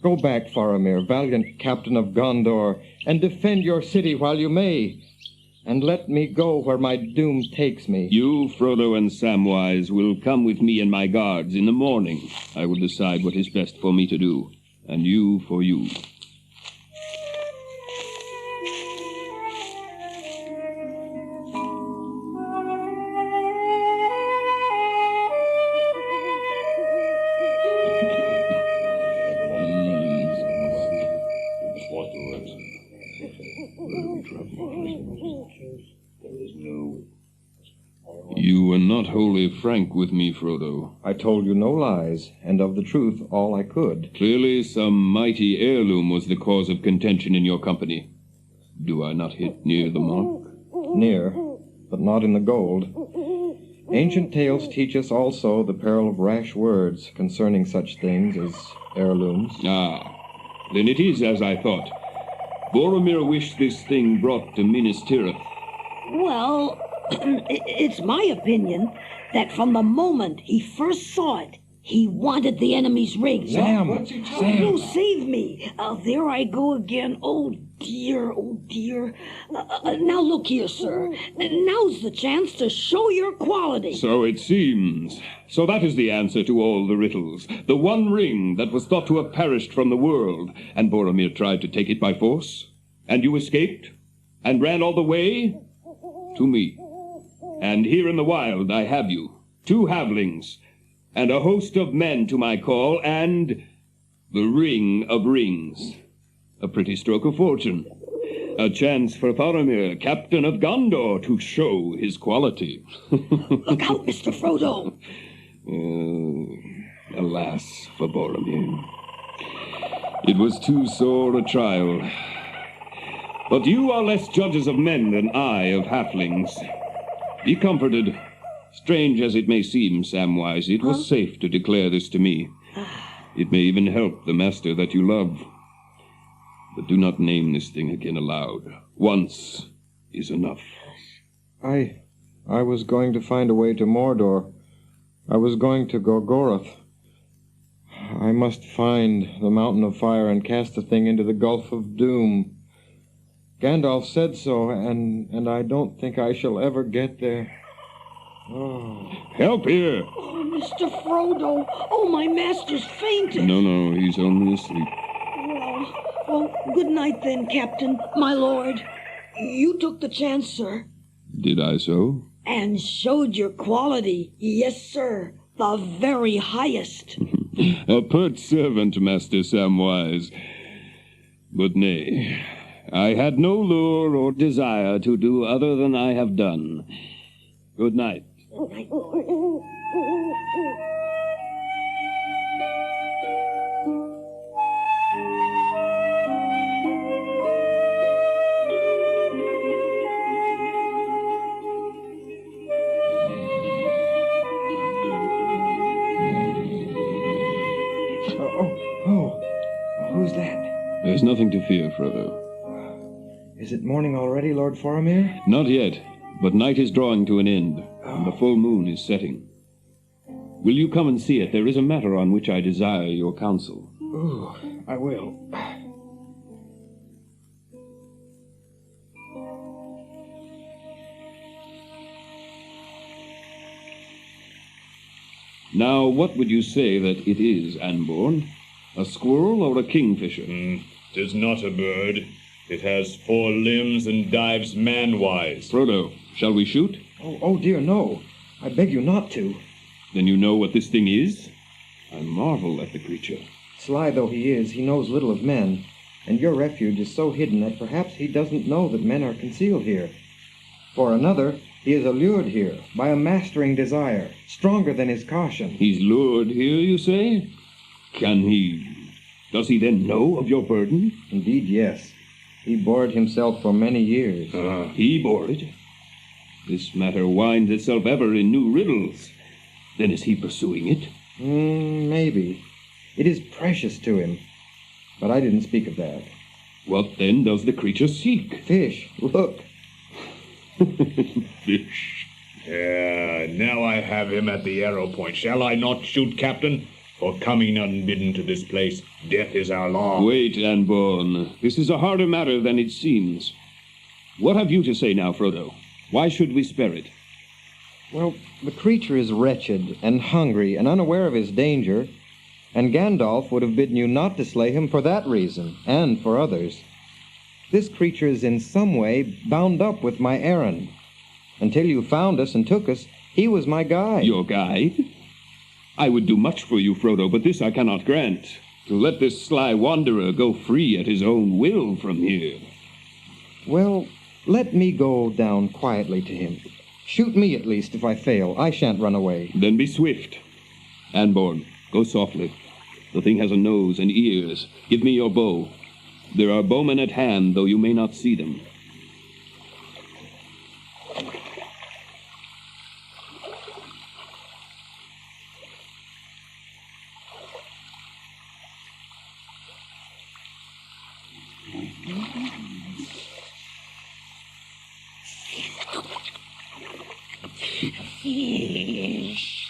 Go back, Faramir, valiant captain of Gondor, and defend your city while you may, and let me go where my doom takes me.
You, Frodo, and Samwise will come with me and my guards in the morning. I will decide what is best for me to do, and you for you. You were not wholly frank with me, Frodo.
I told you no lies, and of the truth all I could.
Clearly some mighty heirloom was the cause of contention in your company. Do I not hit near the mark?
Near, but not in the gold. Ancient tales teach us also the peril of rash words concerning such things as heirlooms.
Ah, then it is as I thought. Boromir wished this thing brought to Minas Tirith.
Well, it's my opinion that from the moment he first saw it, he wanted the enemy's ring.
Sam!
Oh, save me. There I go again. Oh, dear, oh, dear. Now look here, sir. Now's the chance to show your quality.
So it seems. So that is the answer to all the riddles. The one ring that was thought to have perished from the world, and Boromir tried to take it by force. And you escaped, and ran all the way to me. And here in the wild I have you, 2 halflings, and a host of men to my call, and the Ring of Rings. A pretty stroke of fortune. A chance for Faramir, captain of Gondor, to show his quality.
Look out, Mr. Frodo!
Alas for Boromir. It was too sore a trial. But you are less judges of men than I of halflings. Be comforted. Strange as it may seem, Samwise, it was safe to declare this to me. It may even help the master that you love. But do not name this thing again aloud. Once is enough.
I was going to find a way to Mordor. I was going to Gorgoroth. I must find the Mountain of Fire and cast the thing into the Gulf of Doom. Gandalf said so, and I don't think I shall ever get there. Oh.
Help here!
Oh, Mr. Frodo! Oh, my master's fainted!
No, he's only asleep.
Well, good night then, Captain, my lord. You took the chance, sir.
Did I so?
And showed your quality. Yes, sir. The very highest.
A pert servant, Master Samwise. But nay, I had no lure or desire to do other than I have done. Good night.
Good night, Lord.
Who's that?
There's nothing to fear, Frodo.
Is it morning already, Lord Faramir?
Not yet, but night is drawing to an end, and the full moon is setting. Will you come and see it? There is a matter on which I desire your counsel.
Ooh, I will.
Now, what would you say that it is, Anborn? A squirrel or a kingfisher?
Tis not a bird. It has 4 limbs and dives man-wise.
Frodo, shall we shoot?
Oh dear, no. I beg you not to.
Then you know what this thing is? I marvel at the creature.
Sly though he is, he knows little of men, and your refuge is so hidden that perhaps he doesn't know that men are concealed here. For another, he is allured here by a mastering desire, stronger than his caution.
He's lured here, you say? Does he then know of your burden?
Indeed, yes. He bore it himself for many years.
He bore it? This matter winds itself ever in new riddles. Then is he pursuing it?
Maybe. It is precious to him. But I didn't speak of that.
What then does the creature seek?
Fish, look.
Fish.
Now I have him at the arrow point. Shall I not shoot, Captain? For coming unbidden to this place, death is our law.
Wait, Anborn. This is a harder matter than it seems. What have you to say now, Frodo? Why should we spare it?
Well, the creature is wretched and hungry and unaware of his danger, and Gandalf would have bidden you not to slay him for that reason, and for others. This creature is in some way bound up with my errand. Until you found us and took us, he was my guide.
Your guide? I would do much for you, Frodo, but this I cannot grant. To let this sly wanderer go free at his own will from here.
Well, let me go down quietly to him. Shoot me, at least, if I fail. I shan't run away.
Then be swift. Anborn, go softly. The thing has a nose and ears. Give me your bow. There are bowmen at hand, though you may not see them.
Fish.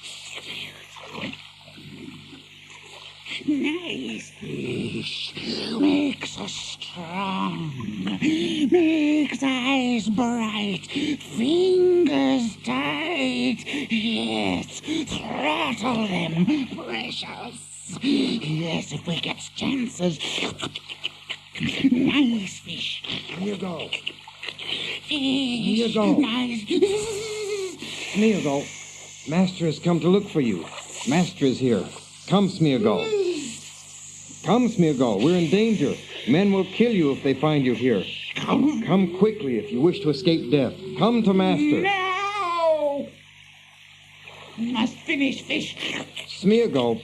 Nice fish. Makes us strong. Makes eyes bright. Fingers tight. Yes. Throttle them. Precious. Yes, if we get chances. Nice fish.
Here you go.
Fish.
Here you go.
Nice.
Smeagol, Master has come to look for you. Master is here. Come, Smeagol. Come, Smeagol. We're in danger. Men will kill you if they find you here. Come quickly if you wish to escape death. Come to Master.
No! Must finish fish.
Smeagol.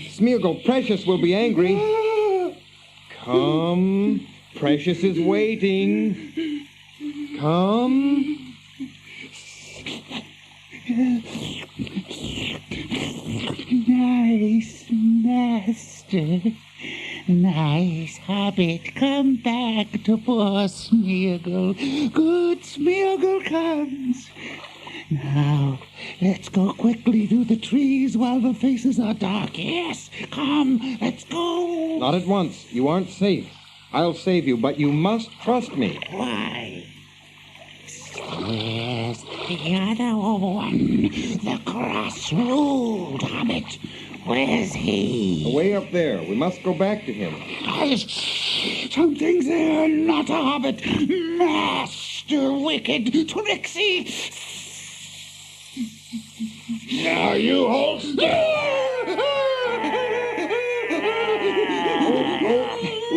Smeagol, Precious will be angry. Come. Precious is waiting. Come.
Nice, Master. Nice habit. Come back to poor Smeagol. Good Smeagol comes. Now, let's go quickly through the trees while the faces are dark. Yes, come, let's go.
Not at once. You aren't safe. I'll save you, but you must trust me.
Why? Where's the other one? The cross-ruled hobbit. Where's he?
Way up there. We must go back to him.
Something's there, not a hobbit. Master Wicked Trixie.
Now you hold still.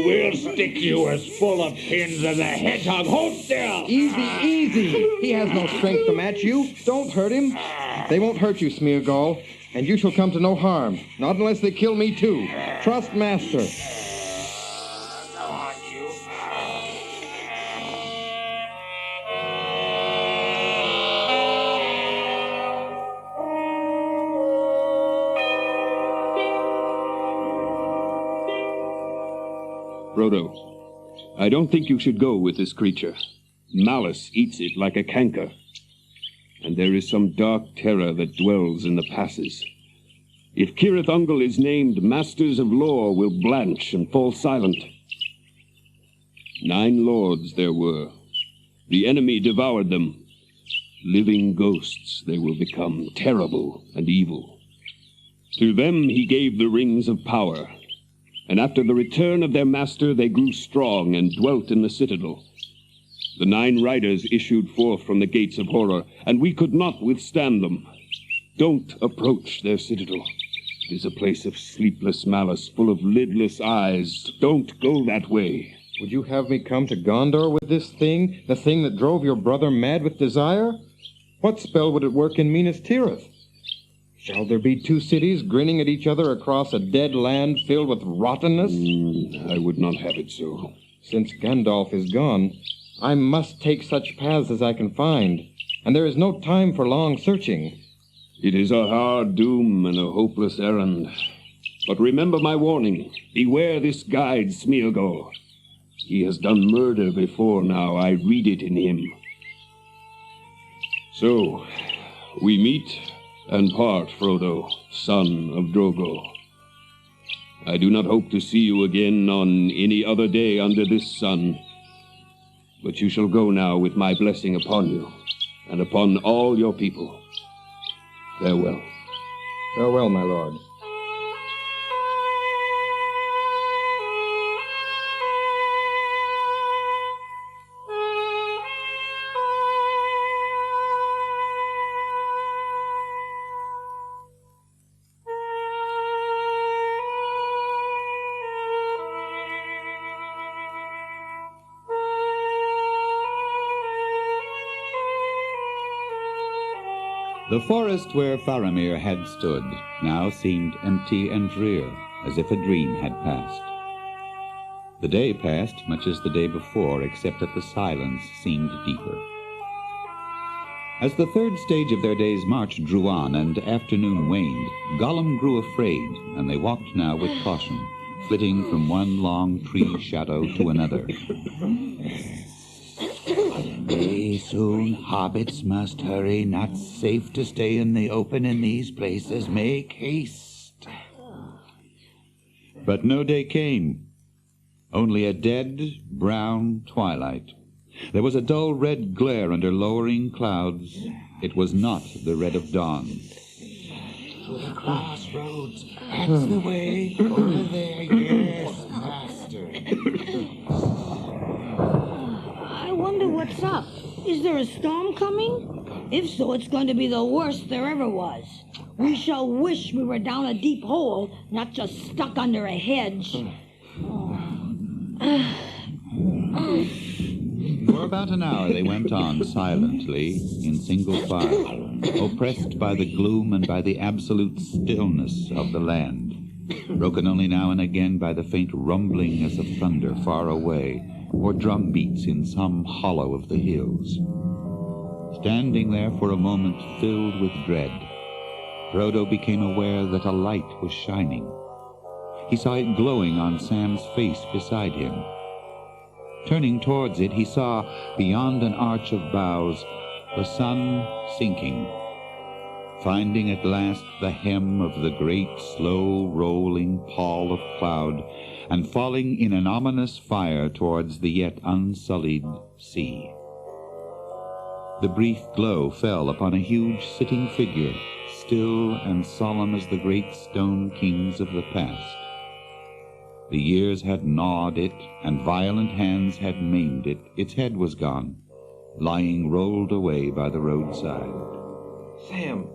We'll stick you as full of pins as a hedgehog. Hold still.
Easy, easy. He has no strength to match you. Don't hurt him. They won't hurt you, Smeagol, and you shall come to no harm. Not unless they kill me, too. Trust Master.
Frodo, I don't think you should go with this creature. Malice eats it like a canker. And there is some dark terror that dwells in the passes. If Cirith Ungol is named, masters of lore will blanch and fall silent. 9 lords there were. The enemy devoured them. Living ghosts they will become, terrible and evil.
To them he gave the rings of power, and after the return of their master they grew strong and dwelt in the citadel. The 9 riders issued forth from the gates of horror, and we could not withstand them. Don't approach their citadel. It is a place of sleepless malice, full of lidless eyes. Don't go that way.
Would you have me come to Gondor with this thing, the thing that drove your brother mad with desire? What spell would it work in Minas Tirith? Shall there be 2 cities grinning at each other across a dead land filled with rottenness?
I would not have it so.
Since Gandalf is gone, I must take such paths as I can find, and there is no time for long searching.
It is a hard doom and a hopeless errand. But remember my warning. Beware this guide, Smeagol. He has done murder before now. I read it in him. So, we meet and part, Frodo, son of Drogo. I do not hope to see you again on any other day under this sun. But you shall go now with my blessing upon you, and upon all your people. Farewell.
Farewell, my lord.
The forest where Faramir had stood now seemed empty and drear, as if a dream had passed. The day passed much as the day before, except that the silence seemed deeper. As the 3rd stage of their day's march drew on and afternoon waned, Gollum grew afraid, and they walked now with caution, flitting from one long tree shadow to another.
Very soon, hobbits must hurry. Not safe to stay in the open in these places. Make haste.
But no day came. Only a dead, brown twilight. There was a dull red glare under lowering clouds. It was not the red of dawn.
To the crossroads. That's the way. Over there, yes, master.
I wonder what's up. Is there a storm coming? If so, it's going to be the worst there ever was. We shall wish we were down a deep hole, not just stuck under a hedge.
For about an hour they went on silently, in single file, oppressed by the gloom and by the absolute stillness of the land, broken only now and again by the faint rumbling as of thunder far away, or drum beats in some hollow of the hills. Standing there for a moment filled with dread, Frodo became aware that a light was shining. He saw it glowing on Sam's face beside him. Turning towards it, he saw, beyond an arch of boughs, the sun sinking, finding at last the hem of the great, slow-rolling pall of cloud, and falling in an ominous fire towards the yet unsullied sea. The brief glow fell upon a huge sitting figure, still and solemn as the great stone kings of the past. The years had gnawed it, and violent hands had maimed it. Its head was gone, lying rolled away by the roadside.
Sam,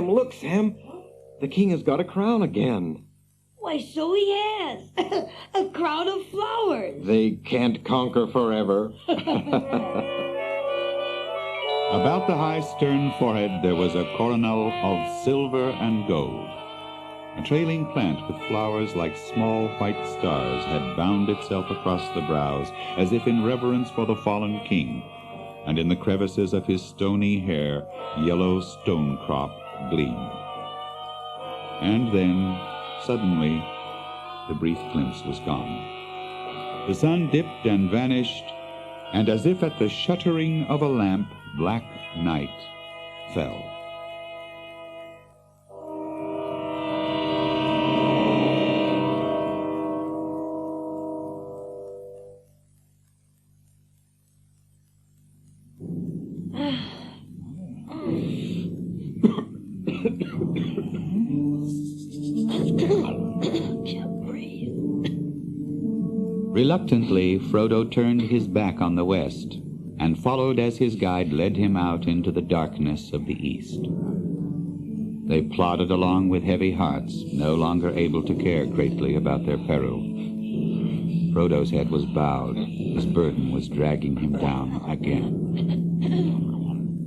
look, Sam. The king has got a crown again.
Why, so he has. A crown of flowers.
They can't conquer forever.
About the high stern forehead there was a coronal of silver and gold. A trailing plant with flowers like small white stars had bound itself across the brows, as if in reverence for the fallen king, and in the crevices of his stony hair yellow stonecrop gleamed. And then, suddenly, the brief glimpse was gone. The sun dipped and vanished, and as if at the shuttering of a lamp, black night fell. Reluctantly, Frodo turned his back on the west and followed as his guide led him out into the darkness of the east. They plodded along with heavy hearts, no longer able to care greatly about their peril. Frodo's head was bowed. His burden was dragging him down again.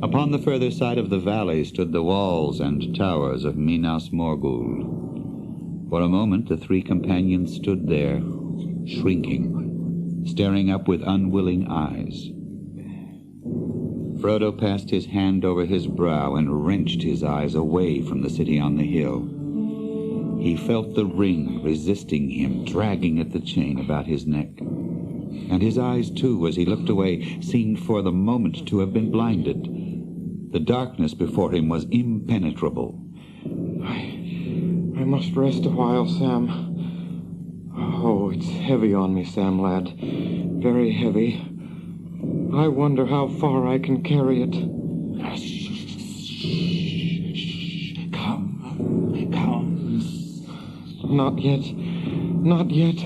Upon the further side of the valley stood the walls and towers of Minas Morgul. For a moment the three companions stood there, shrinking, staring up with unwilling eyes. Frodo passed his hand over his brow and wrenched his eyes away from the city on the hill. He felt the ring resisting him, dragging at the chain about his neck. And his eyes, too, as he looked away, seemed for the moment to have been blinded. The darkness before him was impenetrable.
I must rest a while, Sam. Oh, it's heavy on me, Sam, lad. Very heavy. I wonder how far I can carry it.
Come.
Not yet. Not yet.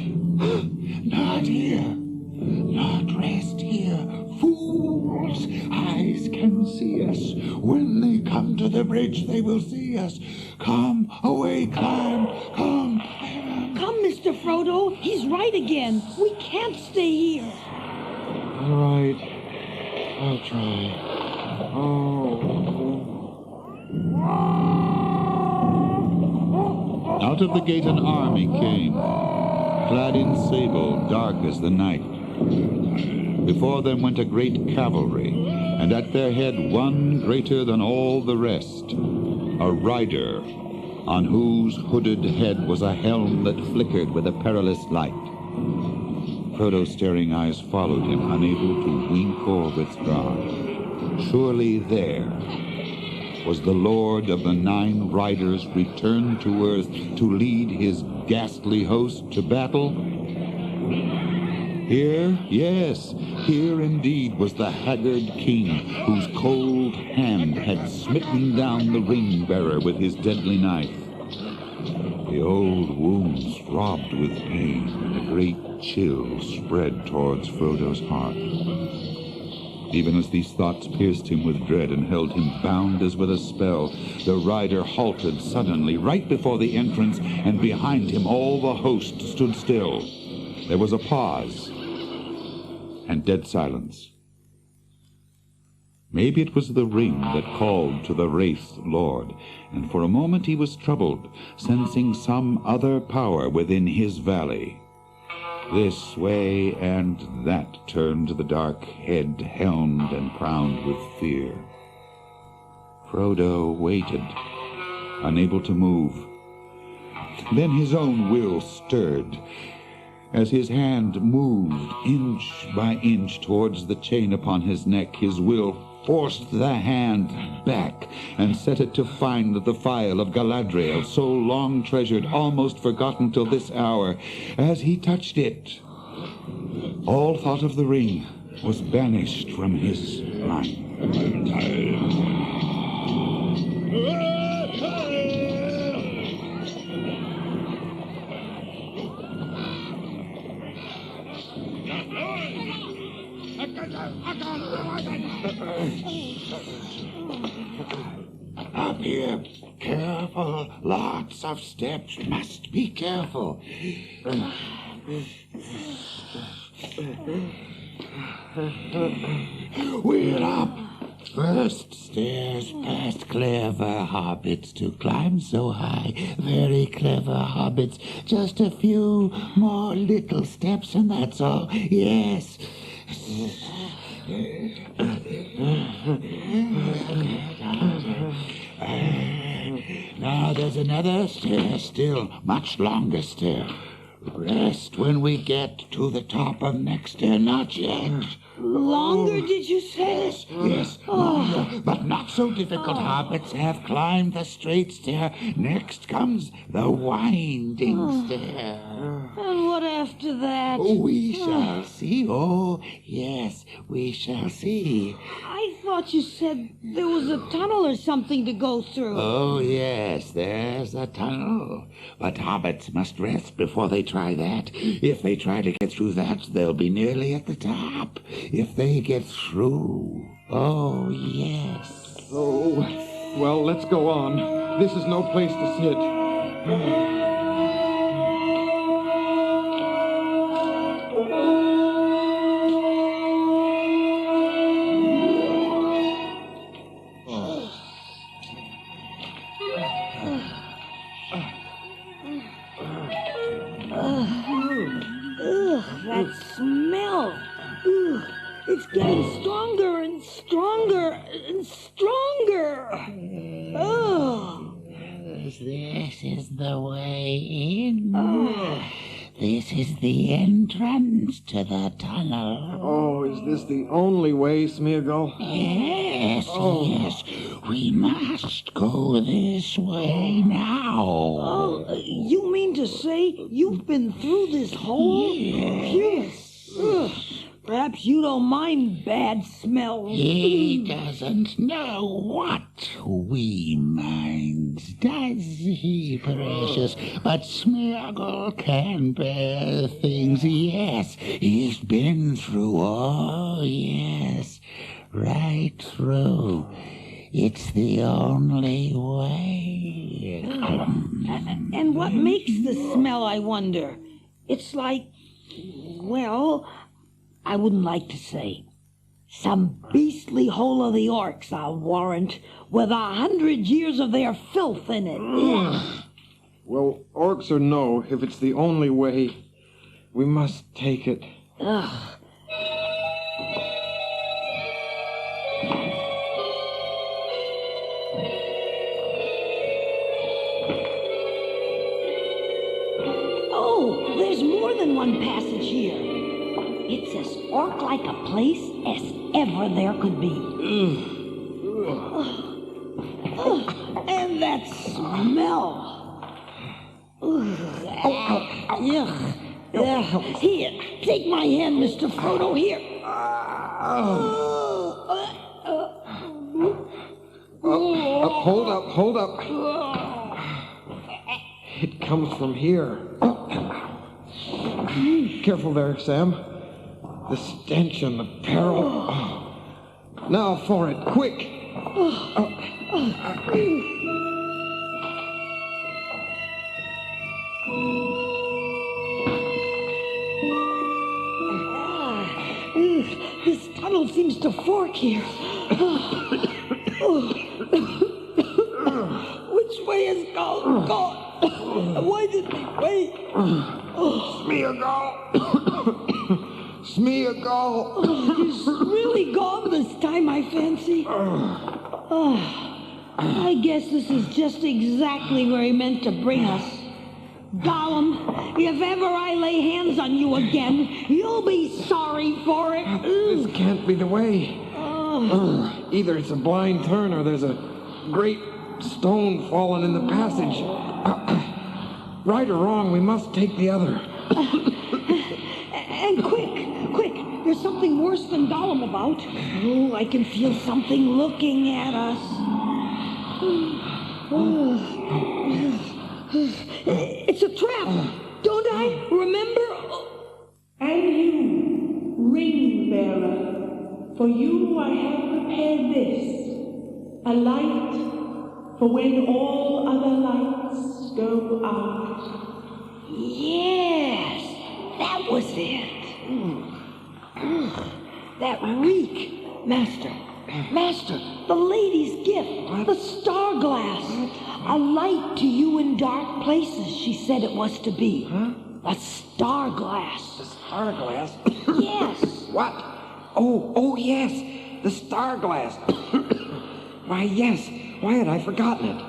Not here. Not rest here. Fools! Eyes can see us. When they come to the bridge, they will see us. Come, away, climb. Come.
Come, Mr. Frodo. He's right again. We can't stay here.
All right. I'll try.
Out of the gate an army came, clad in sable, dark as the night. Before them went a great cavalry, and at their head one greater than all the rest, a rider, on whose hooded head was a helm that flickered with a perilous light. Frodo's staring eyes followed him, unable to wink or withdraw. Surely there was the Lord of the Nine Riders returned to Earth to lead his ghastly host to battle? Here, yes, here indeed was the haggard king whose cold hand had smitten down the ring-bearer with his deadly knife. The old wounds throbbed with pain, and a great chill spread towards Frodo's heart. Even as these thoughts pierced him with dread and held him bound as with a spell, the rider halted suddenly right before the entrance, and behind him all the host stood still. There was a pause, and dead silence. Maybe it was the ring that called to the Wraith Lord, and for a moment he was troubled, sensing some other power within his valley. This way and that turned the dark head, helmed and crowned with fear. Frodo waited, unable to move. Then his own will stirred. As his hand moved inch by inch towards the chain upon his neck, his will forced the hand back and set it to find the phial of Galadriel, so long treasured, almost forgotten till this hour. As he touched it, all thought of the ring was banished from his mind.
Up here. Careful. Lots of steps. Must be careful. We're up. First stairs past clever hobbits to climb so high. Very clever hobbits. Just a few more little steps and that's all. Yes. Now there's another stair still, much longer stair. Rest when we get to the top of next stair, not yet.
Longer, did you say?
Yes, longer, but not so difficult. Hobbits have climbed the straight stair. Next comes the winding stair.
And what after that?
We shall see. Oh, yes, we shall see.
I thought you said there was a tunnel or something to go through.
Oh, yes, there's a tunnel. But hobbits must rest before they try that. If they try to get through that, they'll be nearly at the top. If they get through, oh, yes.
Oh, well, let's go on. This is no place to sit.
That smell. Ugh, it's getting stronger and stronger and stronger. Oh.
This is the way in. This is the entrance to the tunnel.
Oh, is this the only way, Smeagol?
Yes, yes. We must go this way now.
Oh, you mean to say you've been through this hole?
Yes.
Ugh. Perhaps you don't mind bad smells.
He doesn't know what we mind, does he, precious? But Smeagol can bear things, yes. He's been through, oh, yes, right through. It's the only way.
And what makes the smell, I wonder? It's like, well, I wouldn't like to say. Some beastly hole of the orcs, I'll warrant, with 100 years of their filth in it.
Well, orcs or no, if it's the only way, we must take it.
Ugh. Oh, there's more than one passage here. It's as orc-like a place as ever there could be. And that smell. Here, take my hand, Mr. Frodo. Here.
Hold up. It comes from here. Careful there, Sam. The stench and the peril. Now for it, quick!
This tunnel seems to fork here. Which way is gone? Why did we wait?
Smeagol!
He's really gone this time, I fancy. I guess this is just exactly where he meant to bring us. Gollum, if ever I lay hands on you again, you'll be sorry for it.
This can't be the way. Either it's a blind turn or there's a great stone fallen in the passage. Right or wrong, we must take the other.
And quick, there's something worse than Gollum about. Oh, I can feel something looking at us. It's a trap, don't I? Remember?
And you, ring bearer, for you I have prepared this, a light for when all other lights go out.
Yes, that was it. That reek. Master, the lady's gift, the star glass. A light to you in dark places, she said it was to be. A star glass.
The star glass?
Yes.
What? Oh, yes, the star glass. Why, yes, why had I forgotten it?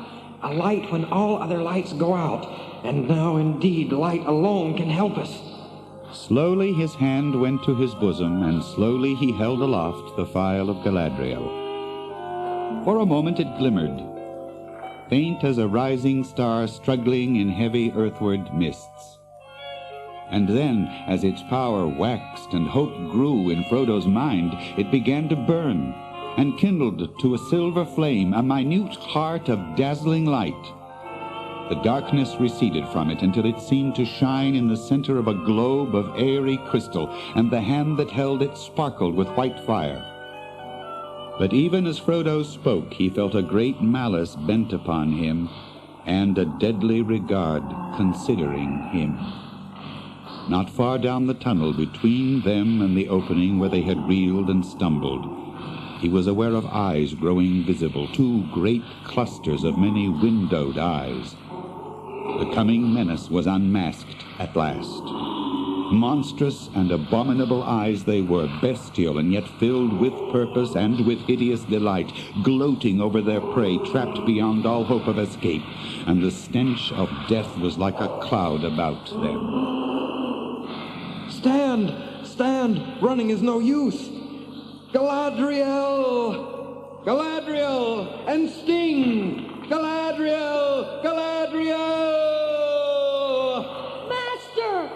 A light when all other lights go out. And now, indeed, light alone can help us.
Slowly his hand went to his bosom, and slowly he held aloft the phial of Galadriel. For a moment it glimmered, faint as a rising star struggling in heavy earthward mists. And then, as its power waxed and hope grew in Frodo's mind, it began to burn, and kindled to a silver flame, a minute heart of dazzling light. The darkness receded from it until it seemed to shine in the center of a globe of airy crystal, and the hand that held it sparkled with white fire. But even as Frodo spoke, he felt a great malice bent upon him, and a deadly regard considering him. Not far down the tunnel between them and the opening where they had reeled and stumbled, he was aware of eyes growing visible, two great clusters of many windowed eyes. The coming menace was unmasked at last. Monstrous and abominable eyes they were, bestial and yet filled with purpose and with hideous delight, gloating over their prey, trapped beyond all hope of escape, and the stench of death was like a cloud about them.
Stand! Stand! Running is no use! Galadriel! Galadriel! And Sting! Galadriel! Galadriel!
Master!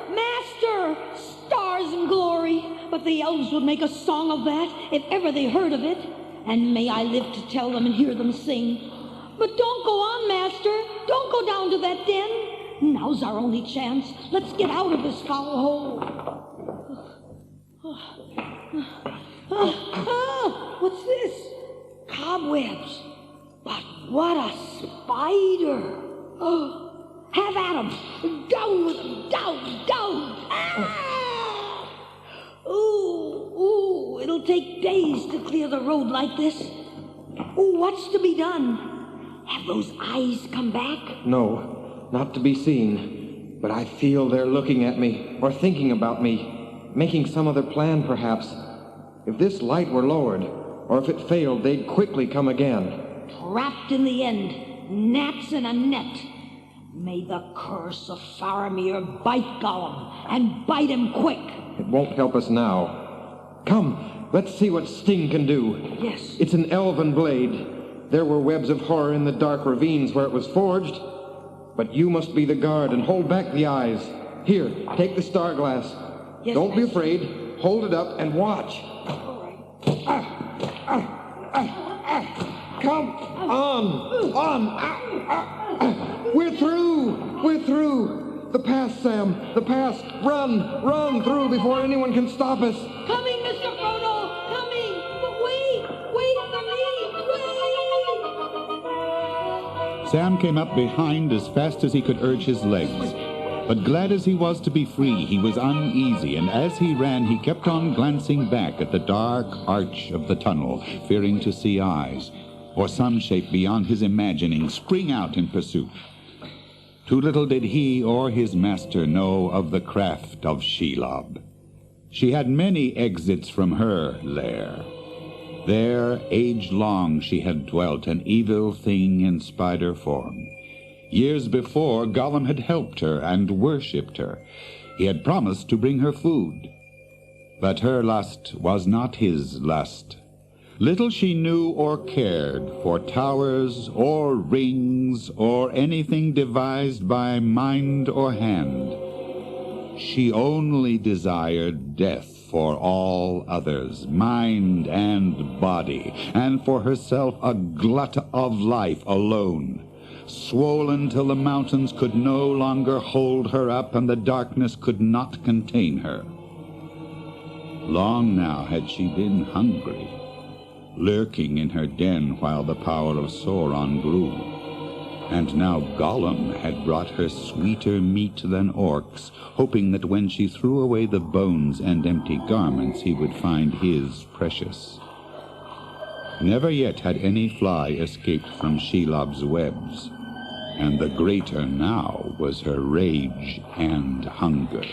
Stars and glory! But the elves would make a song of that if ever they heard of it. And may I live to tell them and hear them sing. But don't go on, Master! Don't go down to that den! Now's our only chance. Let's get out of this foul hole. What's this? Cobwebs. But what a spider! Have at 'em! Down with 'em! Down! Ah! Ooh! It'll take days to clear the road like this. What's to be done? Have those eyes come back?
No, not to be seen. But I feel they're looking at me, or thinking about me, making some other plan, perhaps. If this light were lowered, or if it failed, they'd quickly come again.
Trapped in the end, gnats in a net. May the curse of Faramir bite Gollum, and bite him quick.
It won't help us now. Come, let's see what Sting can do.
Yes.
It's an elven blade. There were webs of horror in the dark ravines where it was forged. But you must be the guard and hold back the eyes. Here, take the star glass.
Yes,
Don't be afraid. Hold it up and watch. Come on! We're through! We're through! The pass, Sam! The pass! Run through before anyone can stop us!
Coming, Mr. Frodo! Coming! But wait for me! Wait!
Sam came up behind as fast as he could urge his legs. But glad as he was to be free, he was uneasy, and as he ran, he kept on glancing back at the dark arch of the tunnel, fearing to see eyes, or some shape beyond his imagining, spring out in pursuit. Too little did he or his master know of the craft of Shelob. She had many exits from her lair. There, age-long, she had dwelt, an evil thing in spider form. Years before, Gollum had helped her and worshipped her. He had promised to bring her food. But her lust was not his lust. Little she knew or cared for towers or rings or anything devised by mind or hand. She only desired death for all others, mind and body, and for herself a glut of life alone. Swollen till the mountains could no longer hold her up and the darkness could not contain her. Long now had she been hungry, lurking in her den while the power of Sauron grew. And now Gollum had brought her sweeter meat than orcs, hoping that when she threw away the bones and empty garments he would find his precious. Never yet had any fly escaped from Shelob's webs, and the greater now was her rage and hunger.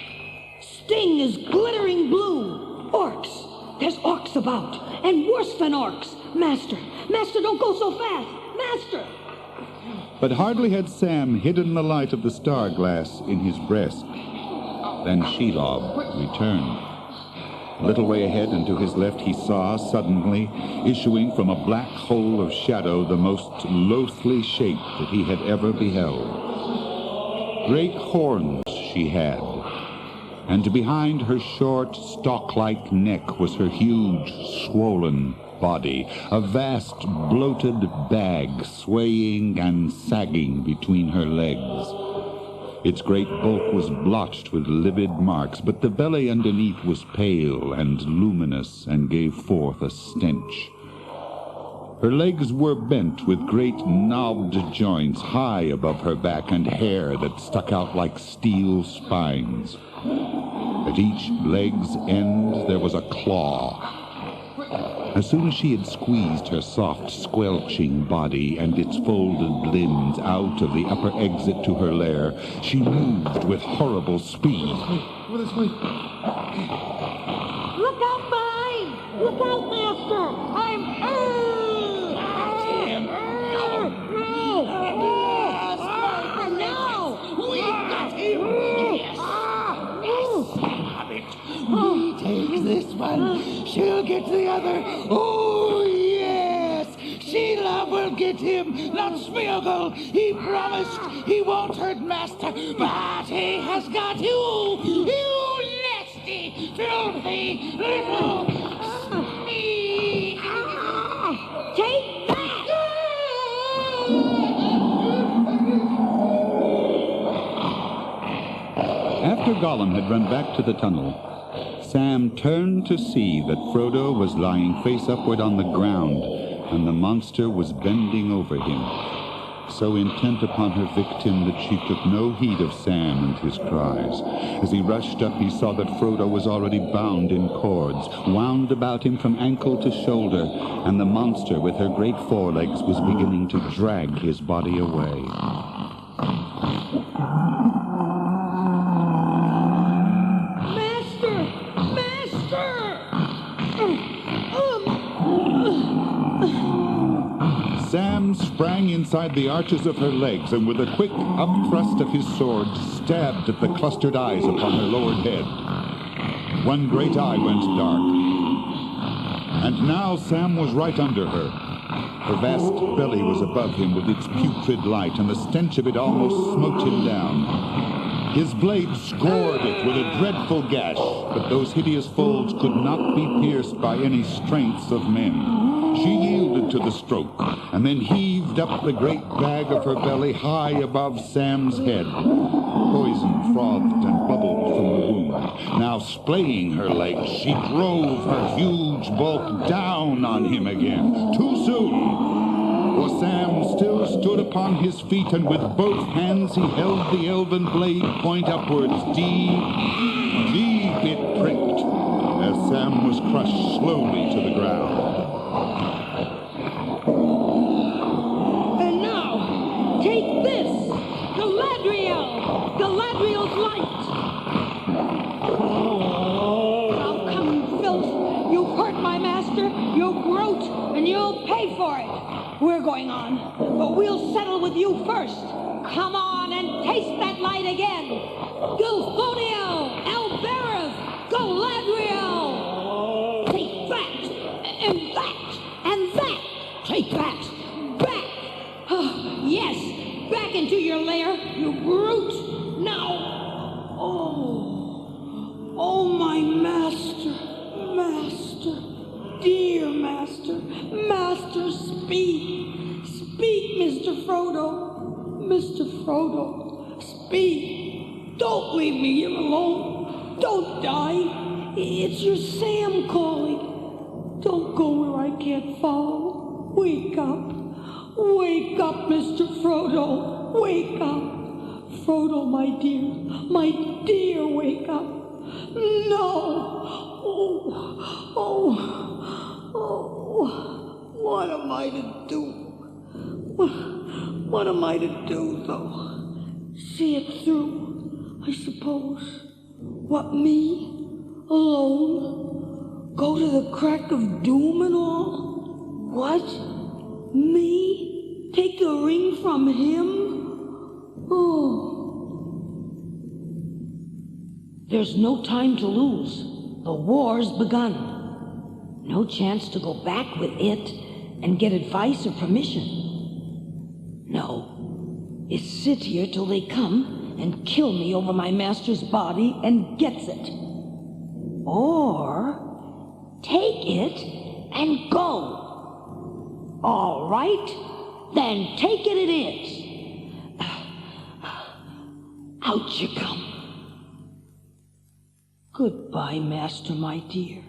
Sting is glittering blue. Orcs. There's orcs about, and worse than orcs. Master, don't go so fast. Master!
But hardly had Sam hidden the light of the star glass in his breast Then Shelob returned. A little way ahead and to his left he saw, suddenly, issuing from a black hole of shadow, the most loathly shape that he had ever beheld. Great horns she had, and behind her short, stalk-like neck was her huge, swollen body, a vast, bloated bag swaying and sagging between her legs. Its great bulk was blotched with livid marks, but the belly underneath was pale and luminous and gave forth a stench. Her legs were bent with great knobbed joints high above her back and hair that stuck out like steel spines. At each leg's end there was a claw. As soon as she had squeezed her soft, squelching body and its folded limbs out of the upper exit to her lair, she moved with horrible speed.
This way. Look out behind! Look out, Master!
He takes this one, she'll get the other. Oh, yes! Shelob will get him, not Smeagol. He promised he won't hurt Master, but he has got you! You nasty, filthy little sneak!
Take that!
After Gollum had run back to the tunnel, Sam turned to see that Frodo was lying face upward on the ground, and the monster was bending over him, so intent upon her victim that she took no heed of Sam and his cries. As he rushed up, he saw that Frodo was already bound in cords, wound about him from ankle to shoulder, and the monster, with her great forelegs, was beginning to drag his body away. Sam sprang inside the arches of her legs, and with a quick upthrust of his sword, stabbed at the clustered eyes upon her lowered head. One great eye went dark. And now Sam was right under her. Her vast belly was above him with its putrid light, and the stench of it almost smote him down. His blade scored it with a dreadful gash, but those hideous folds could not be pierced by any strengths of men. She yielded to the stroke, and then heaved up the great bag of her belly high above Sam's head. Poison frothed and bubbled from the wound. Now splaying her legs, she drove her huge bulk down on him again. Too soon! For Sam still stood upon his feet, and with both hands he held the elven blade point upwards. Deep, deep it pricked, as Sam was crushed slowly to the ground.
And now, take this! Galadriel's light! Now come, filth! You've hurt my master, you brute, and you'll pay for it! We're going on, but we'll settle with you first. Come on and taste that light again! Gulfoniel! Albereth! Galadriel! Take that! And that! And that! Take that! Back! Oh, yes! Back into your lair, you brute! Now! Oh, my master! Master! Dear master! Master, speak! Speak, Mr. Frodo! Mr. Frodo! Speak! Don't leave me here alone! Don't die! It's your Sam calling! Don't go where I can't follow! Wake up! Wake up, Mr. Frodo! Wake up! Frodo, my dear, wake up! No! Oh, what am I to do? What am I to do, though? See it through, I suppose. What, me? Alone? Go to the crack of doom and all? What? Me? Take the ring from him? Oh. There's no time to lose. The war's begun. No chance to go back with it and get advice or permission. No. It's sit here till they come and kill me over my master's body and gets it. Or take it and go. All right, then take it is. Out you come. Goodbye, Master, my dear.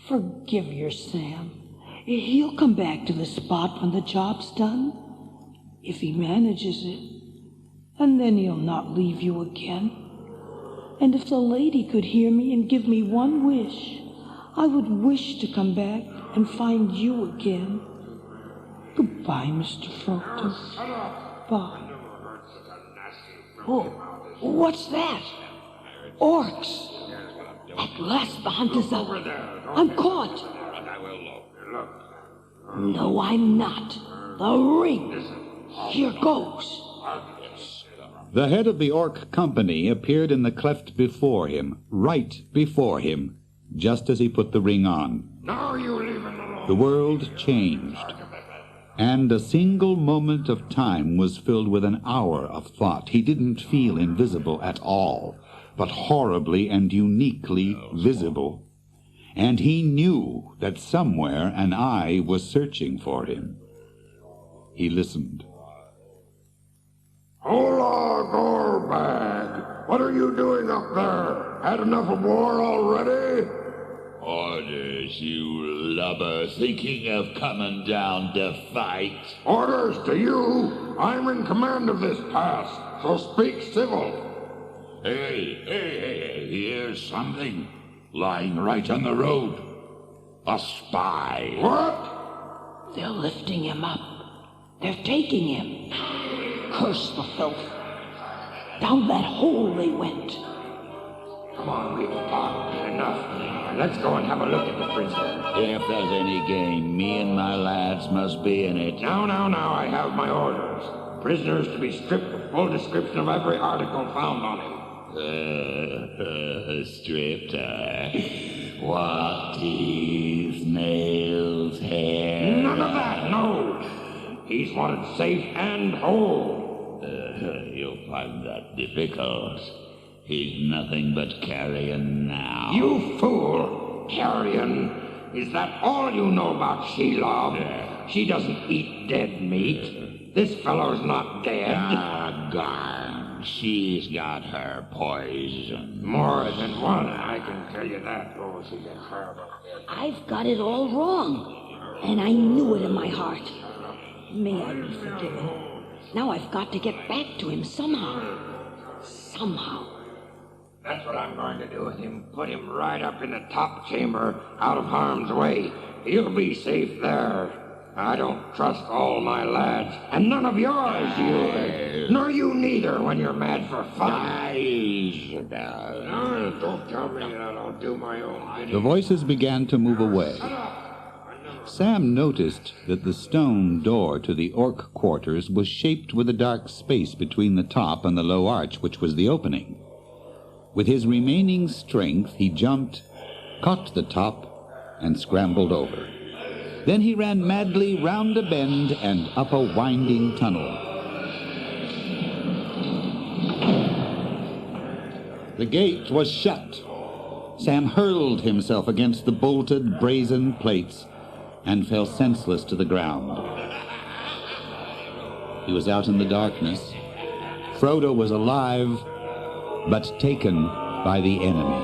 Forgive your Sam. He'll come back to the spot when the job's done, if he manages it. And then he'll not leave you again. And if the lady could hear me and give me one wish, I would wish to come back and find you again. Goodbye, Mr. Frodo. Bye. Oh, what's that? Orcs! At last the hunt is up. I'm caught. No, I'm not. The ring. Here goes.
The head of the orc company appeared in the cleft before him, right before him, just as he put the ring on.
Now you leave him alone.
The world changed, and a single moment of time was filled with an hour of thought. He didn't feel invisible at all, but horribly and uniquely visible. And he knew that somewhere an eye was searching for him. He listened.
Hola, Gorbag! What are you doing up there? Had enough of war already?
Orders, you lubber, thinking of coming down to fight?
Orders to you? I'm in command of this pass, so speak civil.
Hey, here's something lying right on the road. A spy.
What?
They're lifting him up. They're taking him. Curse the filth. Down that hole they went.
Come on, we've talked enough. Let's go and have a look at the prisoner.
If there's any game, me and my lads must be in it.
Now, I have my orders. Prisoners to be stripped of full description of every article found on him.
Stripped, what, teeth, nails, hair?
None of that, no. He's wanted safe and whole.
You'll find that difficult. He's nothing but carrion now.
You fool! Carrion? Is that all you know about Shelob? She doesn't eat dead meat. This fellow's not dead.
Darn. She's got her poison.
More than one, I can tell you that. Oh, she's a horrible.
I've got it all wrong, and I knew it in my heart. May I be forgiven. Now I've got to get back to him somehow. Somehow.
That's what I'm going to do with him. Put him right up in the top chamber, out of harm's way. He'll be safe there. I don't trust all my lads, and none of yours, you. Nor you neither when you're mad for fun. No, don't tell me that. I'll do my own bidding.
The voices began to move away. Sam noticed that the stone door to the orc quarters was shaped with a dark space between the top and the low arch, which was the opening. With his remaining strength, he jumped, caught the top, and scrambled over. Then he ran madly round a bend and up a winding tunnel. The gate was shut. Sam hurled himself against the bolted brazen plates and fell senseless to the ground. He was out in the darkness. Frodo was alive, but taken by the enemy.